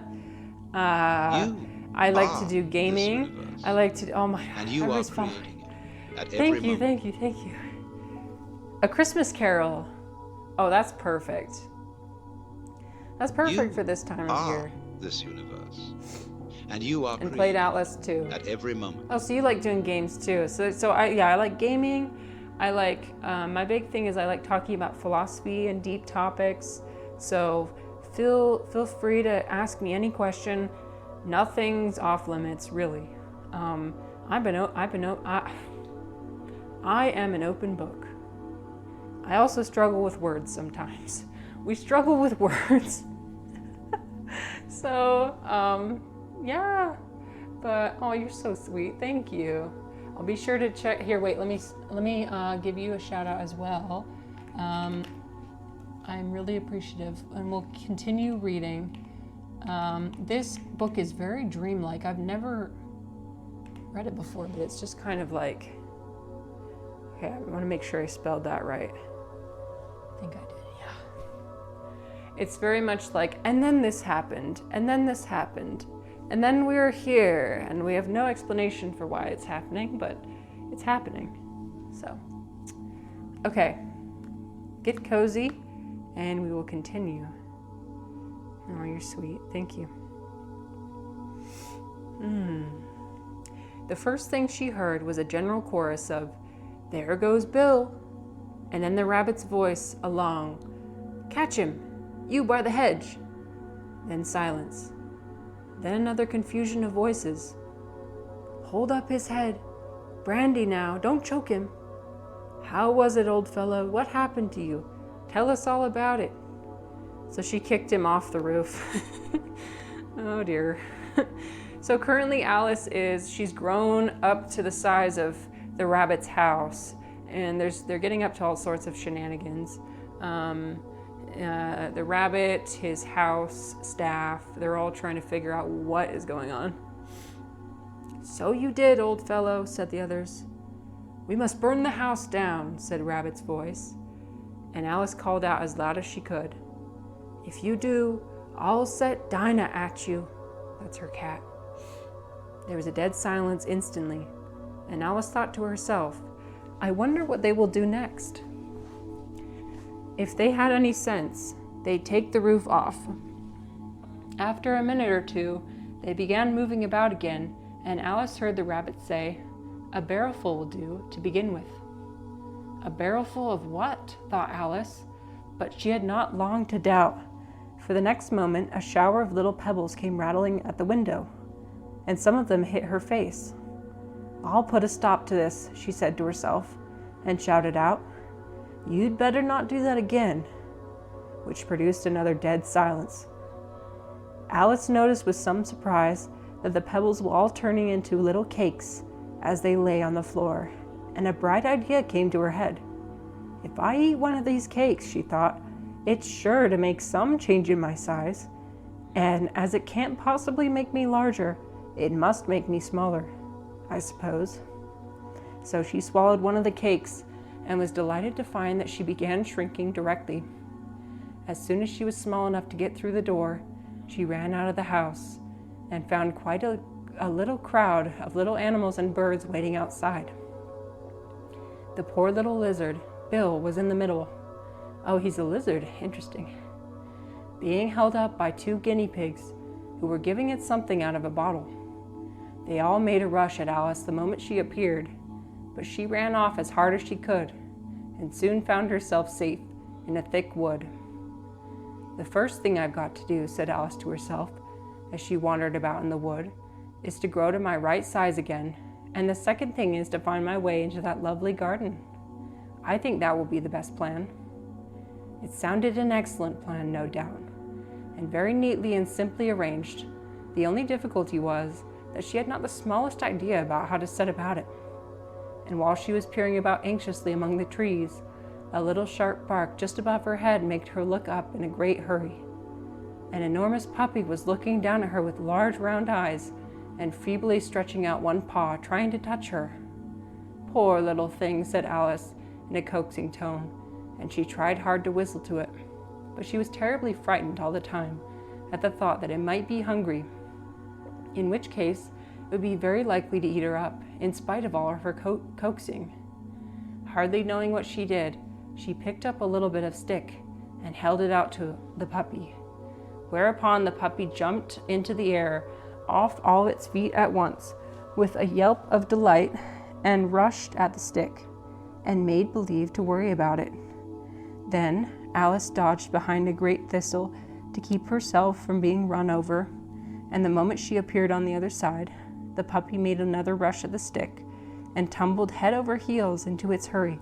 I like to do gaming. I like to, oh my, and you are creating it at every moment. Thank you. A Christmas Carol. Oh, that's perfect. That's perfect for this time of year. This universe. And you are and played Outlast too. At every moment. Oh, so you like doing games too. So I like gaming. I like, my big thing is I like talking about philosophy and deep topics. So feel free to ask me any question. Nothing's off limits, really. I am an open book. I also struggle with words sometimes. We struggle with words. So, yeah. But, oh, you're so sweet. Thank you. I'll be sure to check. Here, wait, let me give you a shout out as well. I'm really appreciative, and we'll continue reading. This book is very dreamlike. I've never read it before, but it's just kind of like, okay, I want to make sure I spelled that right. I think I did, yeah. It's very much like, and then this happened, and then this happened, and then we're here, and we have no explanation for why it's happening, but it's happening. So, okay, get cozy, and we will continue. Oh, you're sweet. Thank you. The first thing she heard was a general chorus of, "There goes Bill," and then the rabbit's voice, a long, "Catch him, you by the hedge." Then silence. Then another confusion of voices. "Hold up his head. Brandy now, don't choke him. How was it, old fellow? What happened to you? Tell us all about it." So she kicked him off the roof. Oh dear. So currently Alice she's grown up to the size of the rabbit's house, and they're getting up to all sorts of shenanigans. The rabbit, his house staff, they're all trying to figure out what is going on. "So you did, old fellow," said the others. "We must burn the house down," said Rabbit's voice. And Alice called out as loud as she could, "If you do, I'll set Dinah at you." That's her cat. There was a dead silence instantly, and Alice thought to herself, "I wonder what they will do next." If they had any sense, they'd take the roof off. After a minute or two, they began moving about again, and Alice heard the rabbit say, "A barrelful will do to begin with." A barrelful of what? Thought Alice, but she had not long to doubt. For the next moment, a shower of little pebbles came rattling at the window, and some of them hit her face. "I'll put a stop to this," she said to herself, and shouted out, "You'd better not do that again," which produced another dead silence. Alice noticed with some surprise that the pebbles were all turning into little cakes as they lay on the floor, and a bright idea came to her head. "If I eat one of these cakes," she thought, "it's sure to make some change in my size, and as it can't possibly make me larger, it must make me smaller, I suppose." So she swallowed one of the cakes and was delighted to find that she began shrinking directly. As soon as she was small enough to get through the door, she ran out of the house and found quite a little crowd of little animals and birds waiting outside. The poor little lizard, Bill, was in the middle. Oh, he's a lizard. Interesting. Being held up by 2 guinea pigs who were giving it something out of a bottle. They all made a rush at Alice the moment she appeared, but she ran off as hard as she could and soon found herself safe in a thick wood. "The first thing I've got to do," said Alice to herself as she wandered about in the wood, is to grow to my right size again, and the second thing is to find my way into that lovely garden. I think that will be the best plan." It sounded an excellent plan, no doubt, and very neatly and simply arranged. The only difficulty was that she had not the smallest idea about how to set about it. And while she was peering about anxiously among the trees, a little sharp bark just above her head made her look up in a great hurry. An enormous puppy was looking down at her with large round eyes and feebly stretching out one paw, trying to touch her. "Poor little thing," said Alice in a coaxing tone, and she tried hard to whistle to it. But she was terribly frightened all the time at the thought that it might be hungry, in which case it would be very likely to eat her up, in spite of all of her coaxing. Hardly knowing what she did, she picked up a little bit of stick and held it out to the puppy, whereupon the puppy jumped into the air off all its feet at once with a yelp of delight and rushed at the stick and made believe to worry about it. Then Alice dodged behind a great thistle to keep herself from being run over, and the moment she appeared on the other side, the puppy made another rush at the stick and tumbled head over heels into its hurry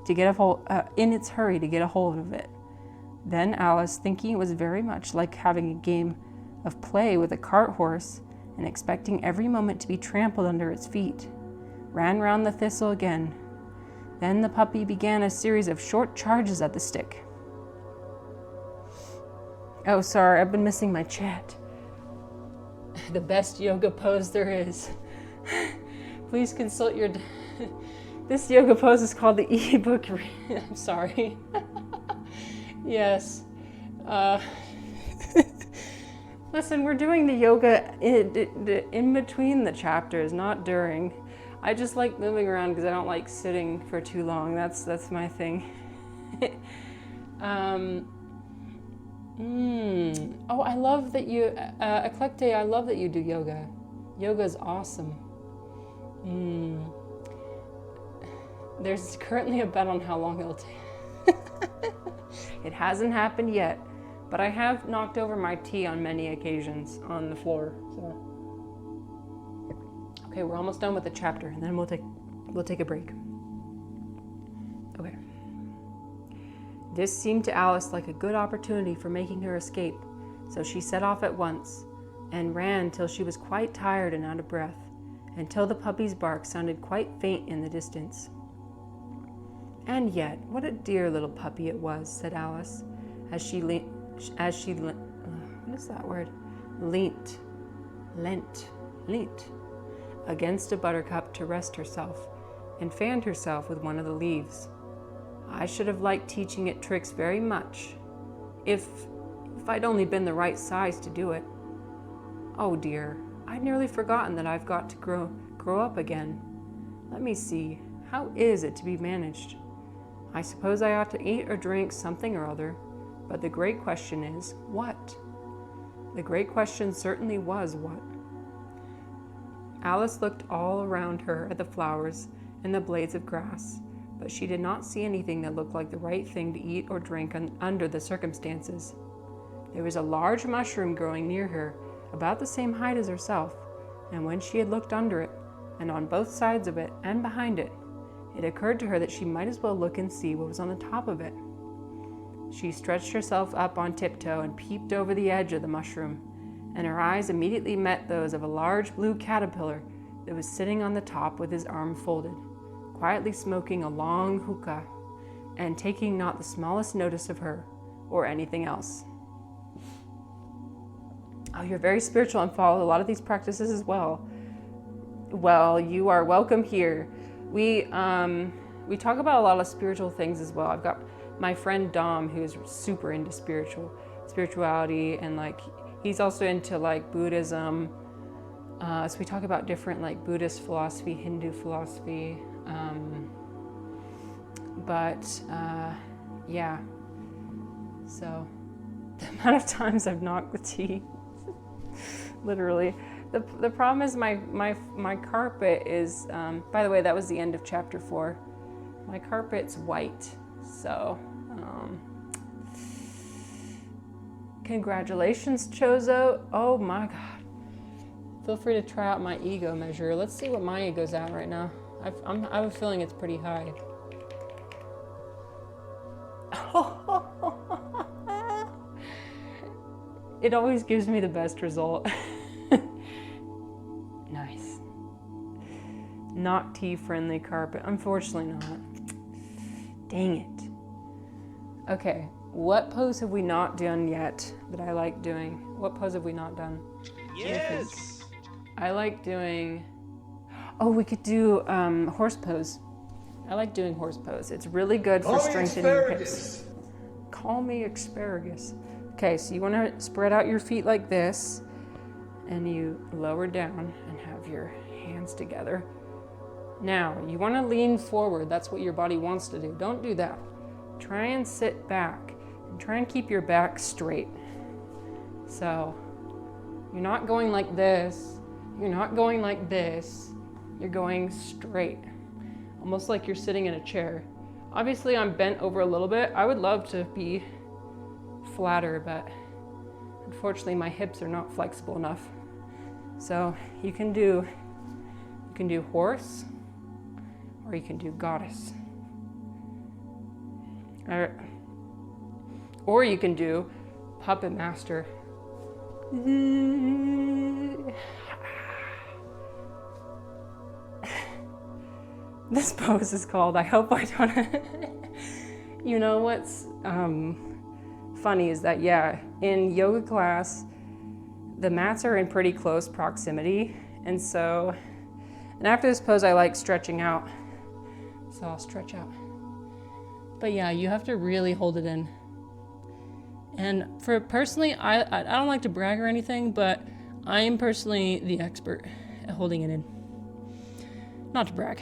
to get a hold of it. Then Alice, thinking it was very much like having a game of play with a cart horse and expecting every moment to be trampled under its feet, ran round the thistle again. Then the puppy began a series of short charges at the stick. Oh, sorry, I've been missing my chat. The best yoga pose there is. Please consult your... This yoga pose is called the ebook. I'm sorry. Yes. Listen, we're doing the yoga in between the chapters, not during. I just like moving around because I don't like sitting for too long. That's my thing. Oh, I love that you, Eclecte, I love that you do yoga. Yoga is awesome. There's currently a bet on how long it'll take. It hasn't happened yet, but I have knocked over my tea on many occasions on the floor. So, okay, we're almost done with the chapter, and then we'll take a break. Okay. This seemed to Alice like a good opportunity for making her escape, so she set off at once and ran till she was quite tired and out of breath, until the puppy's bark sounded quite faint in the distance. "And yet, what a dear little puppy it was," said Alice, as she leant against a buttercup to rest herself, and fanned herself with one of the leaves. "I should have liked teaching it tricks very much, if I'd only been the right size to do it. Oh dear, I'd nearly forgotten that I've got to grow up again. Let me see, how is it to be managed? I suppose I ought to eat or drink something or other, but the great question is, what?" The great question certainly was what. Alice looked all around her at the flowers and the blades of grass, but she did not see anything that looked like the right thing to eat or drink under the circumstances. There was a large mushroom growing near her, about the same height as herself, and when she had looked under it, and on both sides of it and behind it, it occurred to her that she might as well look and see what was on the top of it. She stretched herself up on tiptoe and peeped over the edge of the mushroom, and her eyes immediately met those of a large blue caterpillar that was sitting on the top with his arm folded, quietly smoking a long hookah, and taking not the smallest notice of her or anything else. "Oh, you're very spiritual and follow a lot of these practices as well. Well, you are welcome here. We talk about a lot of spiritual things as well. I've got my friend Dom, who's super into spirituality, and like he's also into like Buddhism. So we talk about different like Buddhist philosophy, Hindu philosophy. Yeah. So the amount of times I've knocked the tea, literally. The problem is my carpet is, by the way, that was the end of chapter 4. My carpet's white, so congratulations, Chozo. Oh my God. Feel free to try out my ego measure. Let's see what my ego's at right now. I have a feeling it's pretty high. It always gives me the best result. Nice. Not tea-friendly carpet. Unfortunately not. Dang it. Okay, what pose have we not done yet that I like doing? What pose have we not done? Yes! I like doing... Oh, we could do horse pose. I like doing horse pose. It's really good for strengthening your hips. Call me asparagus. Okay, so you want to spread out your feet like this, and you lower down and have your hands together. Now, you want to lean forward. That's what your body wants to do. Don't do that. Try and sit back, and try and keep your back straight. So, you're not going like this. You're not going like this. You're going straight, almost like you're sitting in a chair. Obviously, I'm bent over a little bit. I would love to be flatter, but unfortunately, my hips are not flexible enough. So you can do horse, or you can do goddess, or you can do puppet master. This pose is called, I hope I don't, you know what's funny is that, yeah, in yoga class, the mats are in pretty close proximity. And after this pose, I like stretching out. So I'll stretch out. But yeah, you have to really hold it in. And for personally, I don't like to brag or anything, but I am personally the expert at holding it in. Not to brag.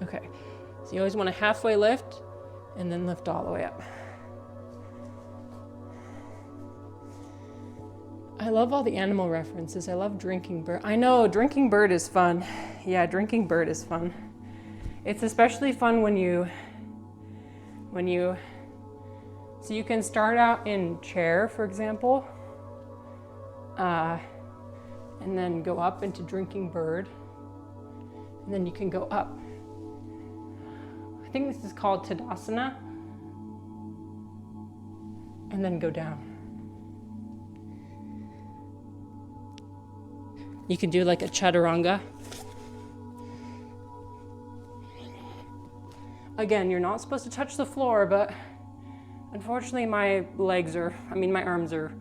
Okay, so you always want to halfway lift and then lift all the way up. I love all the animal references. I love drinking bird. I know, drinking bird is fun. Yeah, drinking bird is fun. It's especially fun when you, so you can start out in chair, for example, and then go up into drinking bird, and then you can go up. I think this is called Tadasana, and then go down. You can do like a chaturanga. Again, you're not supposed to touch the floor, but unfortunately my arms are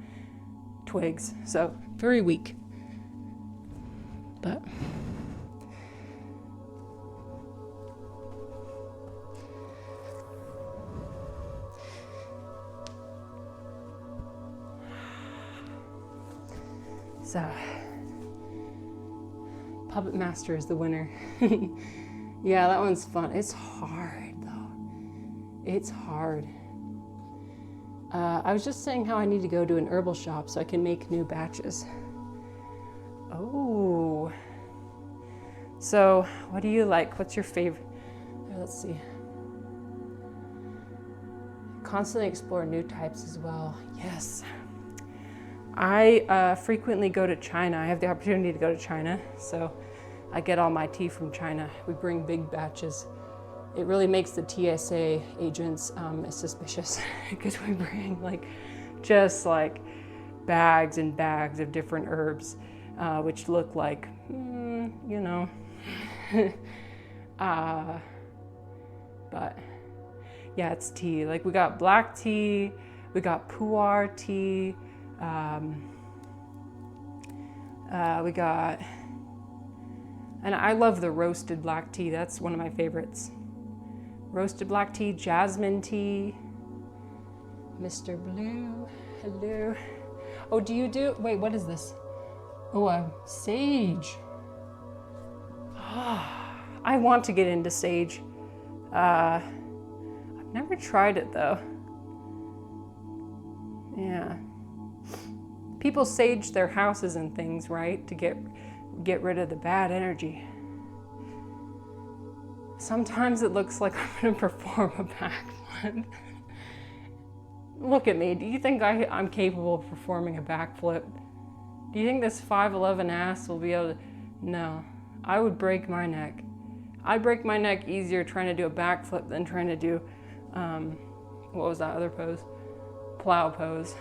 twigs, so very weak. But so Puppet Master is the winner. Yeah, that one's fun. It's hard though. It's hard. I was just saying how I need to go to an herbal shop so I can make new batches. Oh. So, what do you like? What's your favorite? Let's see. Constantly explore new types as well. Yes. I frequently go to China. I have the opportunity to go to China, so I get all my tea from China. We bring big batches. It really makes the TSA agents suspicious because we bring just bags and bags of different herbs, which look like, but yeah, it's tea. Like we got black tea, we got pu'er tea, we got, and I love the roasted black tea. That's one of my favorites. Roasted black tea, jasmine tea. Mr. Blue, hello. Oh, wait, what is this? Oh, sage. I want to get into sage. I've never tried it though. Yeah. People sage their houses and things, right? To get rid of the bad energy. Sometimes it looks like I'm gonna perform a backflip. Look at me. Do you think I'm capable of performing a backflip? Do you think this 5'11" ass will be able to? No, I would break my neck. I'd break my neck easier trying to do a backflip than trying to do, what was that other pose? Plow pose.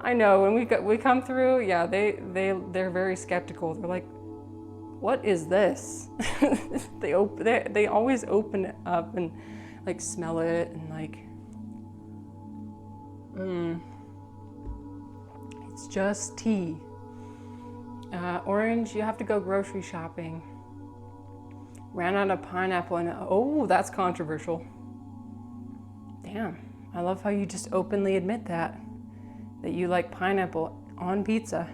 I know, when we come through, yeah, they're very skeptical. They're like, what is this? They always open it up and like smell it and like, it's just tea. Orange, you have to go grocery shopping. Ran out of pineapple and, oh, that's controversial. Damn, I love how you just openly admit that you like pineapple on pizza.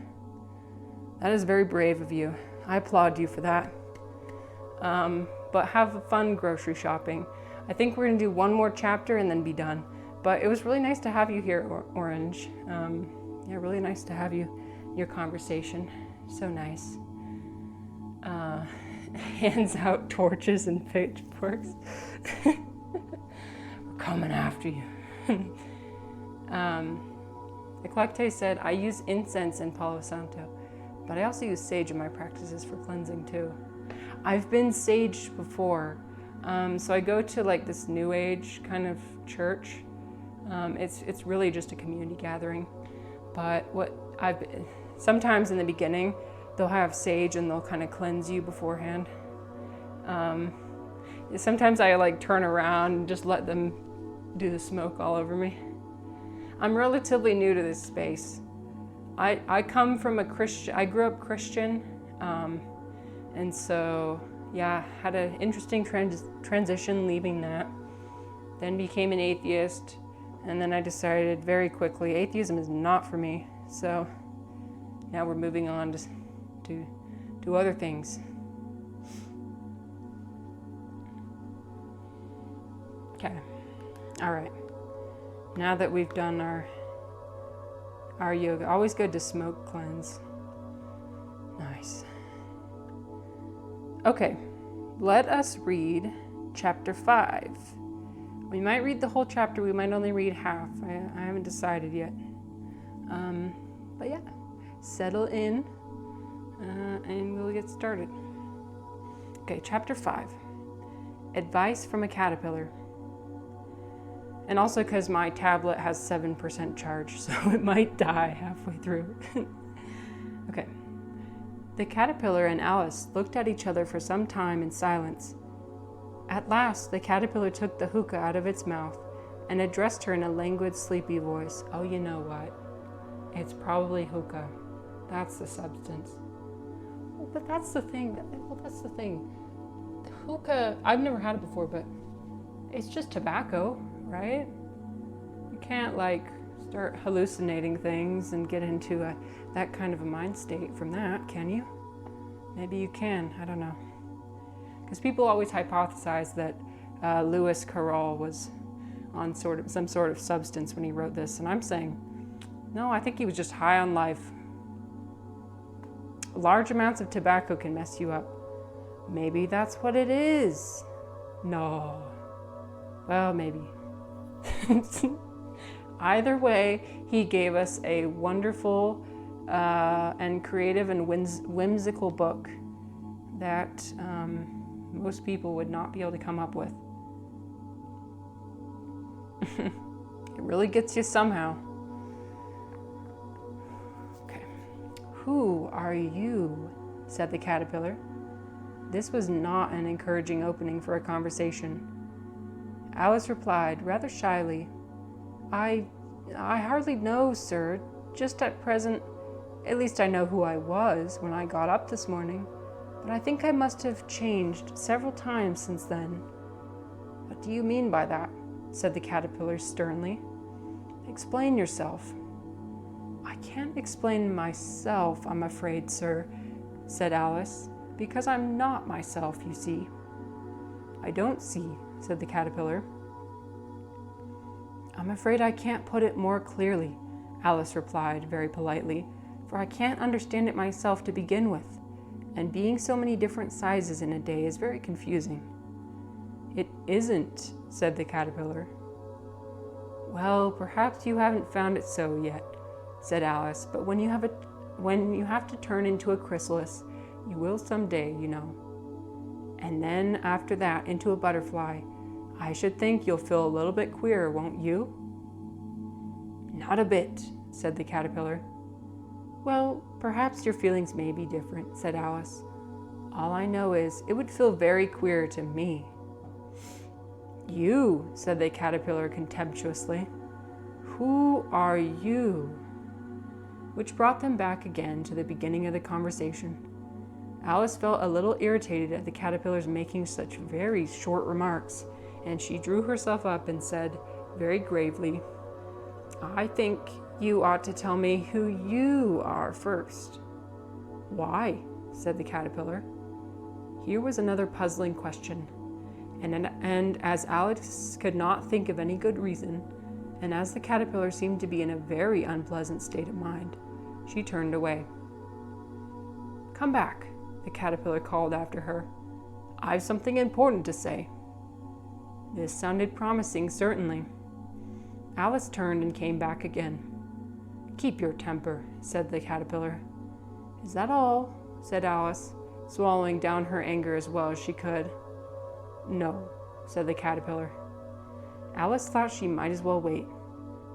That is very brave of you. I applaud you for that. But have fun grocery shopping. I think we're gonna do one more chapter and then be done. But it was really nice to have you here, Orange. Yeah, really nice to have you, your conversation. So nice. Hands out torches and pitchforks. We're coming after you. Eclecte said, I use incense and Palo Santo, but I also use sage in my practices for cleansing too. I've been saged before. So I go to like this new age kind of church. It's really just a community gathering. But sometimes in the beginning, they'll have sage and they'll kind of cleanse you beforehand. Sometimes I like turn around and just let them do the smoke all over me. I'm relatively new to this space. I come from I grew up Christian, and so yeah, had an interesting transition leaving that. Then became an atheist, and then I decided very quickly atheism is not for me. So now we're moving on to other things. Okay, all right. Now that we've done our yoga, always good to smoke cleanse. Nice. Okay, let us read chapter 5. We might read the whole chapter, we might only read half. I haven't decided yet. But yeah, settle in and we'll get started. Okay, chapter 5. Advice from a caterpillar. And also because my tablet has 7% charge, so it might die halfway through. Okay. The caterpillar and Alice looked at each other for some time in silence. At last, the caterpillar took the hookah out of its mouth and addressed her in a languid, sleepy voice. Oh, you know what? It's probably hookah. That's the substance. Well, but that's the thing. That's the thing. The hookah, I've never had it before, but it's just tobacco, right? You can't like start hallucinating things and get into that kind of a mind state from that, can you? Maybe you can, I don't know. Because people always hypothesize that Lewis Carroll was on some sort of substance when he wrote this, and I'm saying, no, I think he was just high on life. Large amounts of tobacco can mess you up. Maybe that's what it is. No. Well, maybe. Either way, he gave us a wonderful and creative and whimsical book that most people would not be able to come up with. It really gets you somehow. Okay. Who are you? Said the caterpillar. This was not an encouraging opening for a conversation. Alice replied, rather shyly, I hardly know, sir. Just at present, at least I know who I was when I got up this morning, but I think I must have changed several times since then. What do you mean by that? Said the caterpillar sternly. Explain yourself. I can't explain myself, I'm afraid, sir, said Alice, because I'm not myself, you see. I don't see, said the caterpillar. I'm afraid I can't put it more clearly, Alice replied very politely, for I can't understand it myself to begin with, and being so many different sizes in a day is very confusing. It isn't, said the caterpillar. Well, perhaps you haven't found it so yet, said Alice, but when you have to turn into a chrysalis, you will someday, you know. And then after that into a butterfly. I should think you'll feel a little bit queer, won't you? Not a bit, said the caterpillar. Well, perhaps your feelings may be different, said Alice. All I know is it would feel very queer to me. You, said the caterpillar contemptuously. Who are you? Which brought them back again to the beginning of the conversation. Alice felt a little irritated at the caterpillar's making such very short remarks, and she drew herself up and said very gravely, I think you ought to tell me who you are first. Why? Said the caterpillar. Here was another puzzling question, and as Alice could not think of any good reason, and as the caterpillar seemed to be in a very unpleasant state of mind, she turned away. Come back, the caterpillar called after her. I've something important to say. This sounded promising, certainly. Alice turned and came back again. Keep your temper, said the caterpillar. Is that all? Said Alice, swallowing down her anger as well as she could. No, said the caterpillar. Alice thought she might as well wait,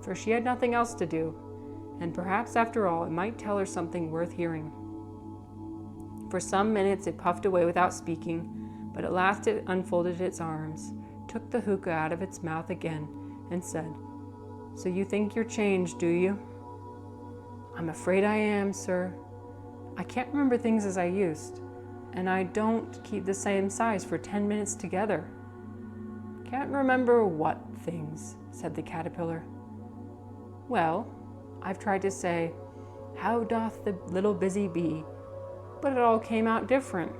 for she had nothing else to do, and perhaps after all it might tell her something worth hearing. For some minutes it puffed away without speaking, but at last it unfolded its arms, took the hookah out of its mouth again, and said, So you think you're changed, do you? I'm afraid I am, sir. I can't remember things as I used, and I don't keep the same size for 10 minutes together. Can't remember what things, said the caterpillar. Well, I've tried to say, How doth the little busy bee? But it all came out different,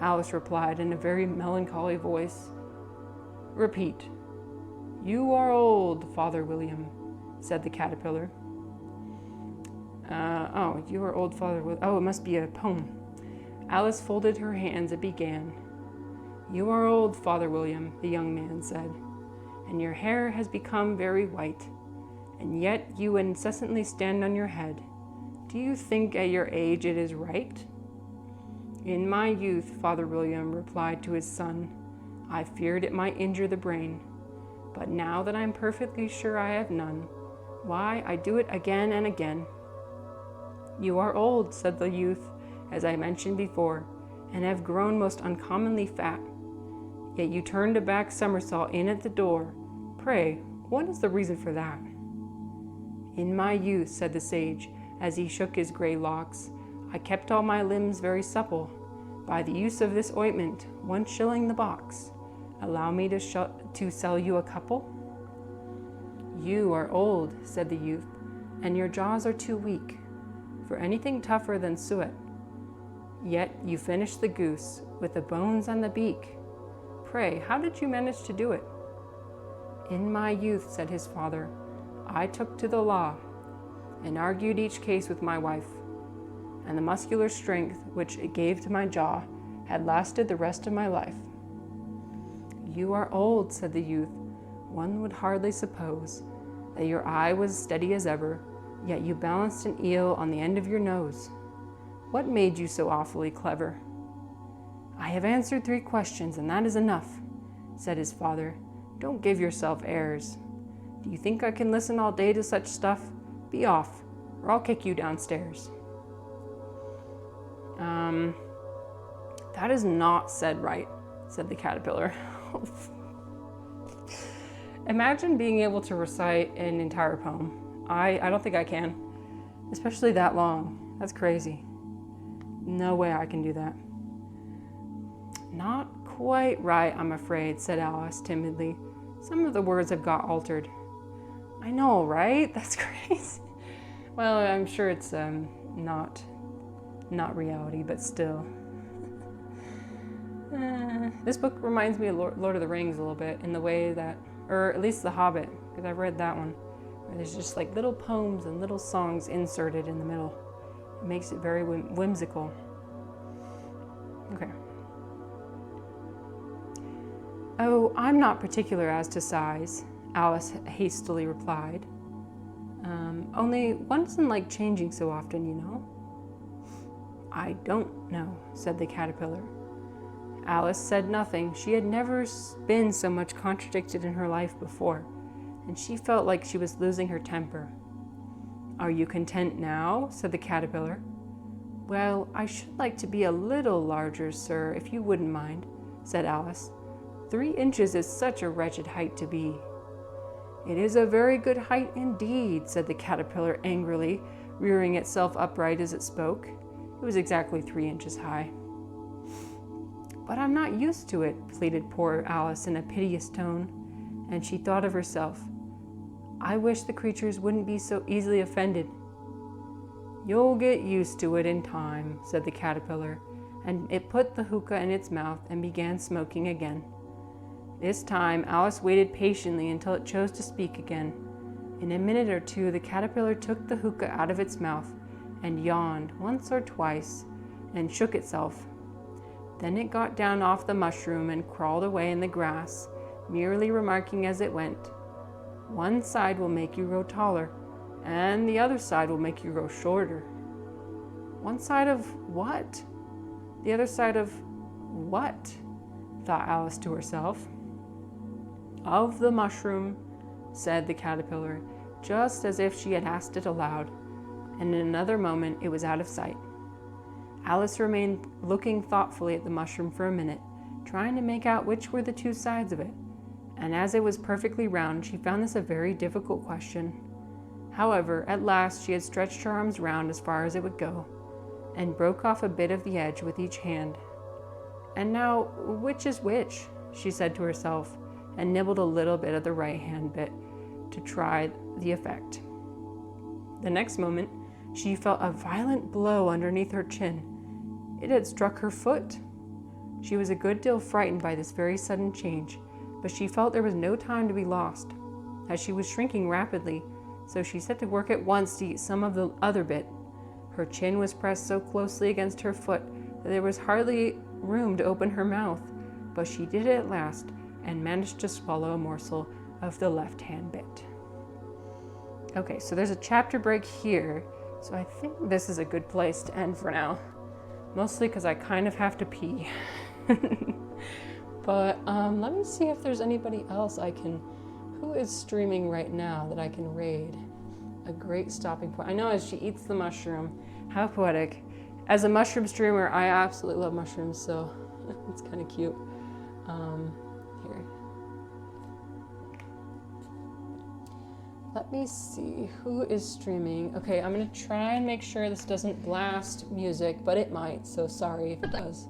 Alice replied in a very melancholy voice. Repeat. You are old, Father William, said the caterpillar. You are old, Father William. Oh, it must be a poem. Alice folded her hands and began. You are old, Father William, the young man said, and your hair has become very white, and yet you incessantly stand on your head. Do you think at your age it is right? In my youth, Father William replied to his son, I feared it might injure the brain, but now that I am perfectly sure I have none, why, I do it again and again. You are old, said the youth, as I mentioned before, and have grown most uncommonly fat. Yet you turned a back somersault in at the door. Pray, what is the reason for that? In my youth, said the sage, as he shook his gray locks, I kept all my limbs very supple. By the use of this ointment, 1 shilling the box. Allow me to sell you a couple? You are old, said the youth, and your jaws are too weak for anything tougher than suet. Yet you finished the goose with the bones on the beak. Pray, how did you manage to do it? In my youth, said his father, I took to the law and argued each case with my wife, and the muscular strength which it gave to my jaw had lasted the rest of my life. You are old, said the youth. One would hardly suppose that your eye was steady as ever, yet you balanced an eel on the end of your nose. What made you so awfully clever? I have answered 3 questions, and that is enough, said his father. Don't give yourself airs. Do you think I can listen all day to such stuff? Be off, or I'll kick you downstairs. That is not said right, said the caterpillar. Imagine being able to recite an entire poem. I don't think I can, especially that long. That's crazy. No way I can do that. Not quite right, I'm afraid, said Alice timidly. Some of the words have got altered. I know, right? That's crazy. Well, I'm sure it's not reality, but still. This book reminds me of Lord of the Rings a little bit in the way that, or at least The Hobbit, because I've read that one, where there's just like little poems and little songs inserted in the middle. It makes it very whimsical. Okay. "Oh, I'm not particular as to size," Alice hastily replied. Only one doesn't like changing so often, you know." "I don't know," said the caterpillar. Alice said nothing. She had never been so much contradicted in her life before, and she felt like she was losing her temper. "Are you content now?" said the caterpillar. "Well, I should like to be a little larger, sir, if you wouldn't mind," said Alice. 3 inches is such a wretched height to be." "It is a very good height indeed," said the caterpillar angrily, rearing itself upright as it spoke. It was exactly 3 inches high. "But I'm not used to it," pleaded poor Alice in a piteous tone, and she thought of herself. "I wish the creatures wouldn't be so easily offended." "You'll get used to it in time," said the caterpillar, and it put the hookah in its mouth and began smoking again. This time Alice waited patiently until it chose to speak again. In a minute or two the caterpillar took the hookah out of its mouth and yawned once or twice and shook itself. Then it got down off the mushroom and crawled away in the grass, merely remarking as it went, "One side will make you grow taller, and the other side will make you grow shorter." "One side of what? The other side of what?" thought Alice to herself. "Of the mushroom," said the caterpillar, just as if she had asked it aloud, and in another moment it was out of sight. Alice remained looking thoughtfully at the mushroom for a minute, trying to make out which were the 2 sides of it, and as it was perfectly round, she found this a very difficult question. However, at last she had stretched her arms round as far as it would go, and broke off a bit of the edge with each hand. "And now, which is which?" she said to herself, and nibbled a little bit of the right hand bit to try the effect. The next moment, she felt a violent blow underneath her chin. It had struck her foot. She was a good deal frightened by this very sudden change, but she felt there was no time to be lost, as she was shrinking rapidly, so she set to work at once to eat some of the other bit. Her chin was pressed so closely against her foot that there was hardly room to open her mouth, but she did it at last, and managed to swallow a morsel of the left hand bit. Okay, so there's a chapter break here, so I think this is a good place to end for now. Mostly because I kind of have to pee. But let me see if there's anybody else who is streaming right now that I can raid. A great stopping point. I know as she eats the mushroom, how poetic. As a mushroom streamer, I absolutely love mushrooms, so it's kind of cute. Here. Let me see who is streaming. Okay, I'm gonna try and make sure this doesn't blast music, but it might, so sorry if it does.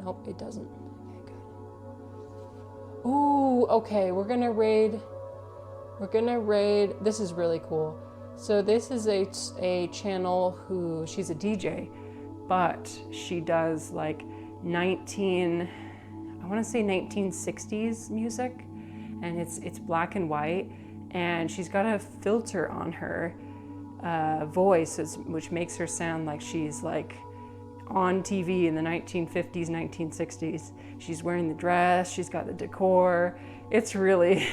Nope, it doesn't. Okay, good. Ooh, okay, we're gonna raid. This is really cool. So this is a channel she's a DJ, but she does like 1960s music, and it's black and white, and she's got a filter on her voice, which makes her sound like she's like on TV in the 1950s, 1960s. She's wearing the dress, she's got the decor. It's really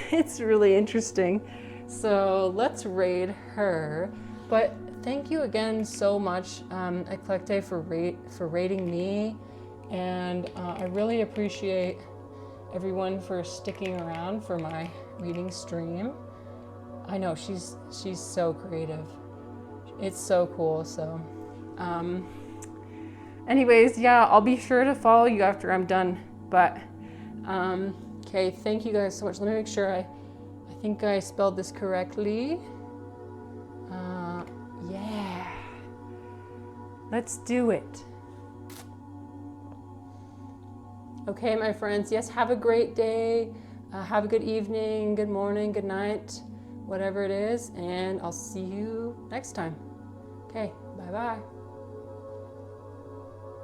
interesting. So let's raid her. But thank you again so much, Eclecte, for raiding me. And I really appreciate everyone for sticking around for my reading stream. I know she's so creative. It's so cool. So anyways, yeah, I'll be sure to follow you after I'm done. But okay, thank you guys so much. Let me make sure I think I spelled this correctly. Yeah, let's do it. Okay, my friends, yes, have a great day, have a good evening, good morning, good night, whatever it is, and I'll see you next time. Okay, bye-bye.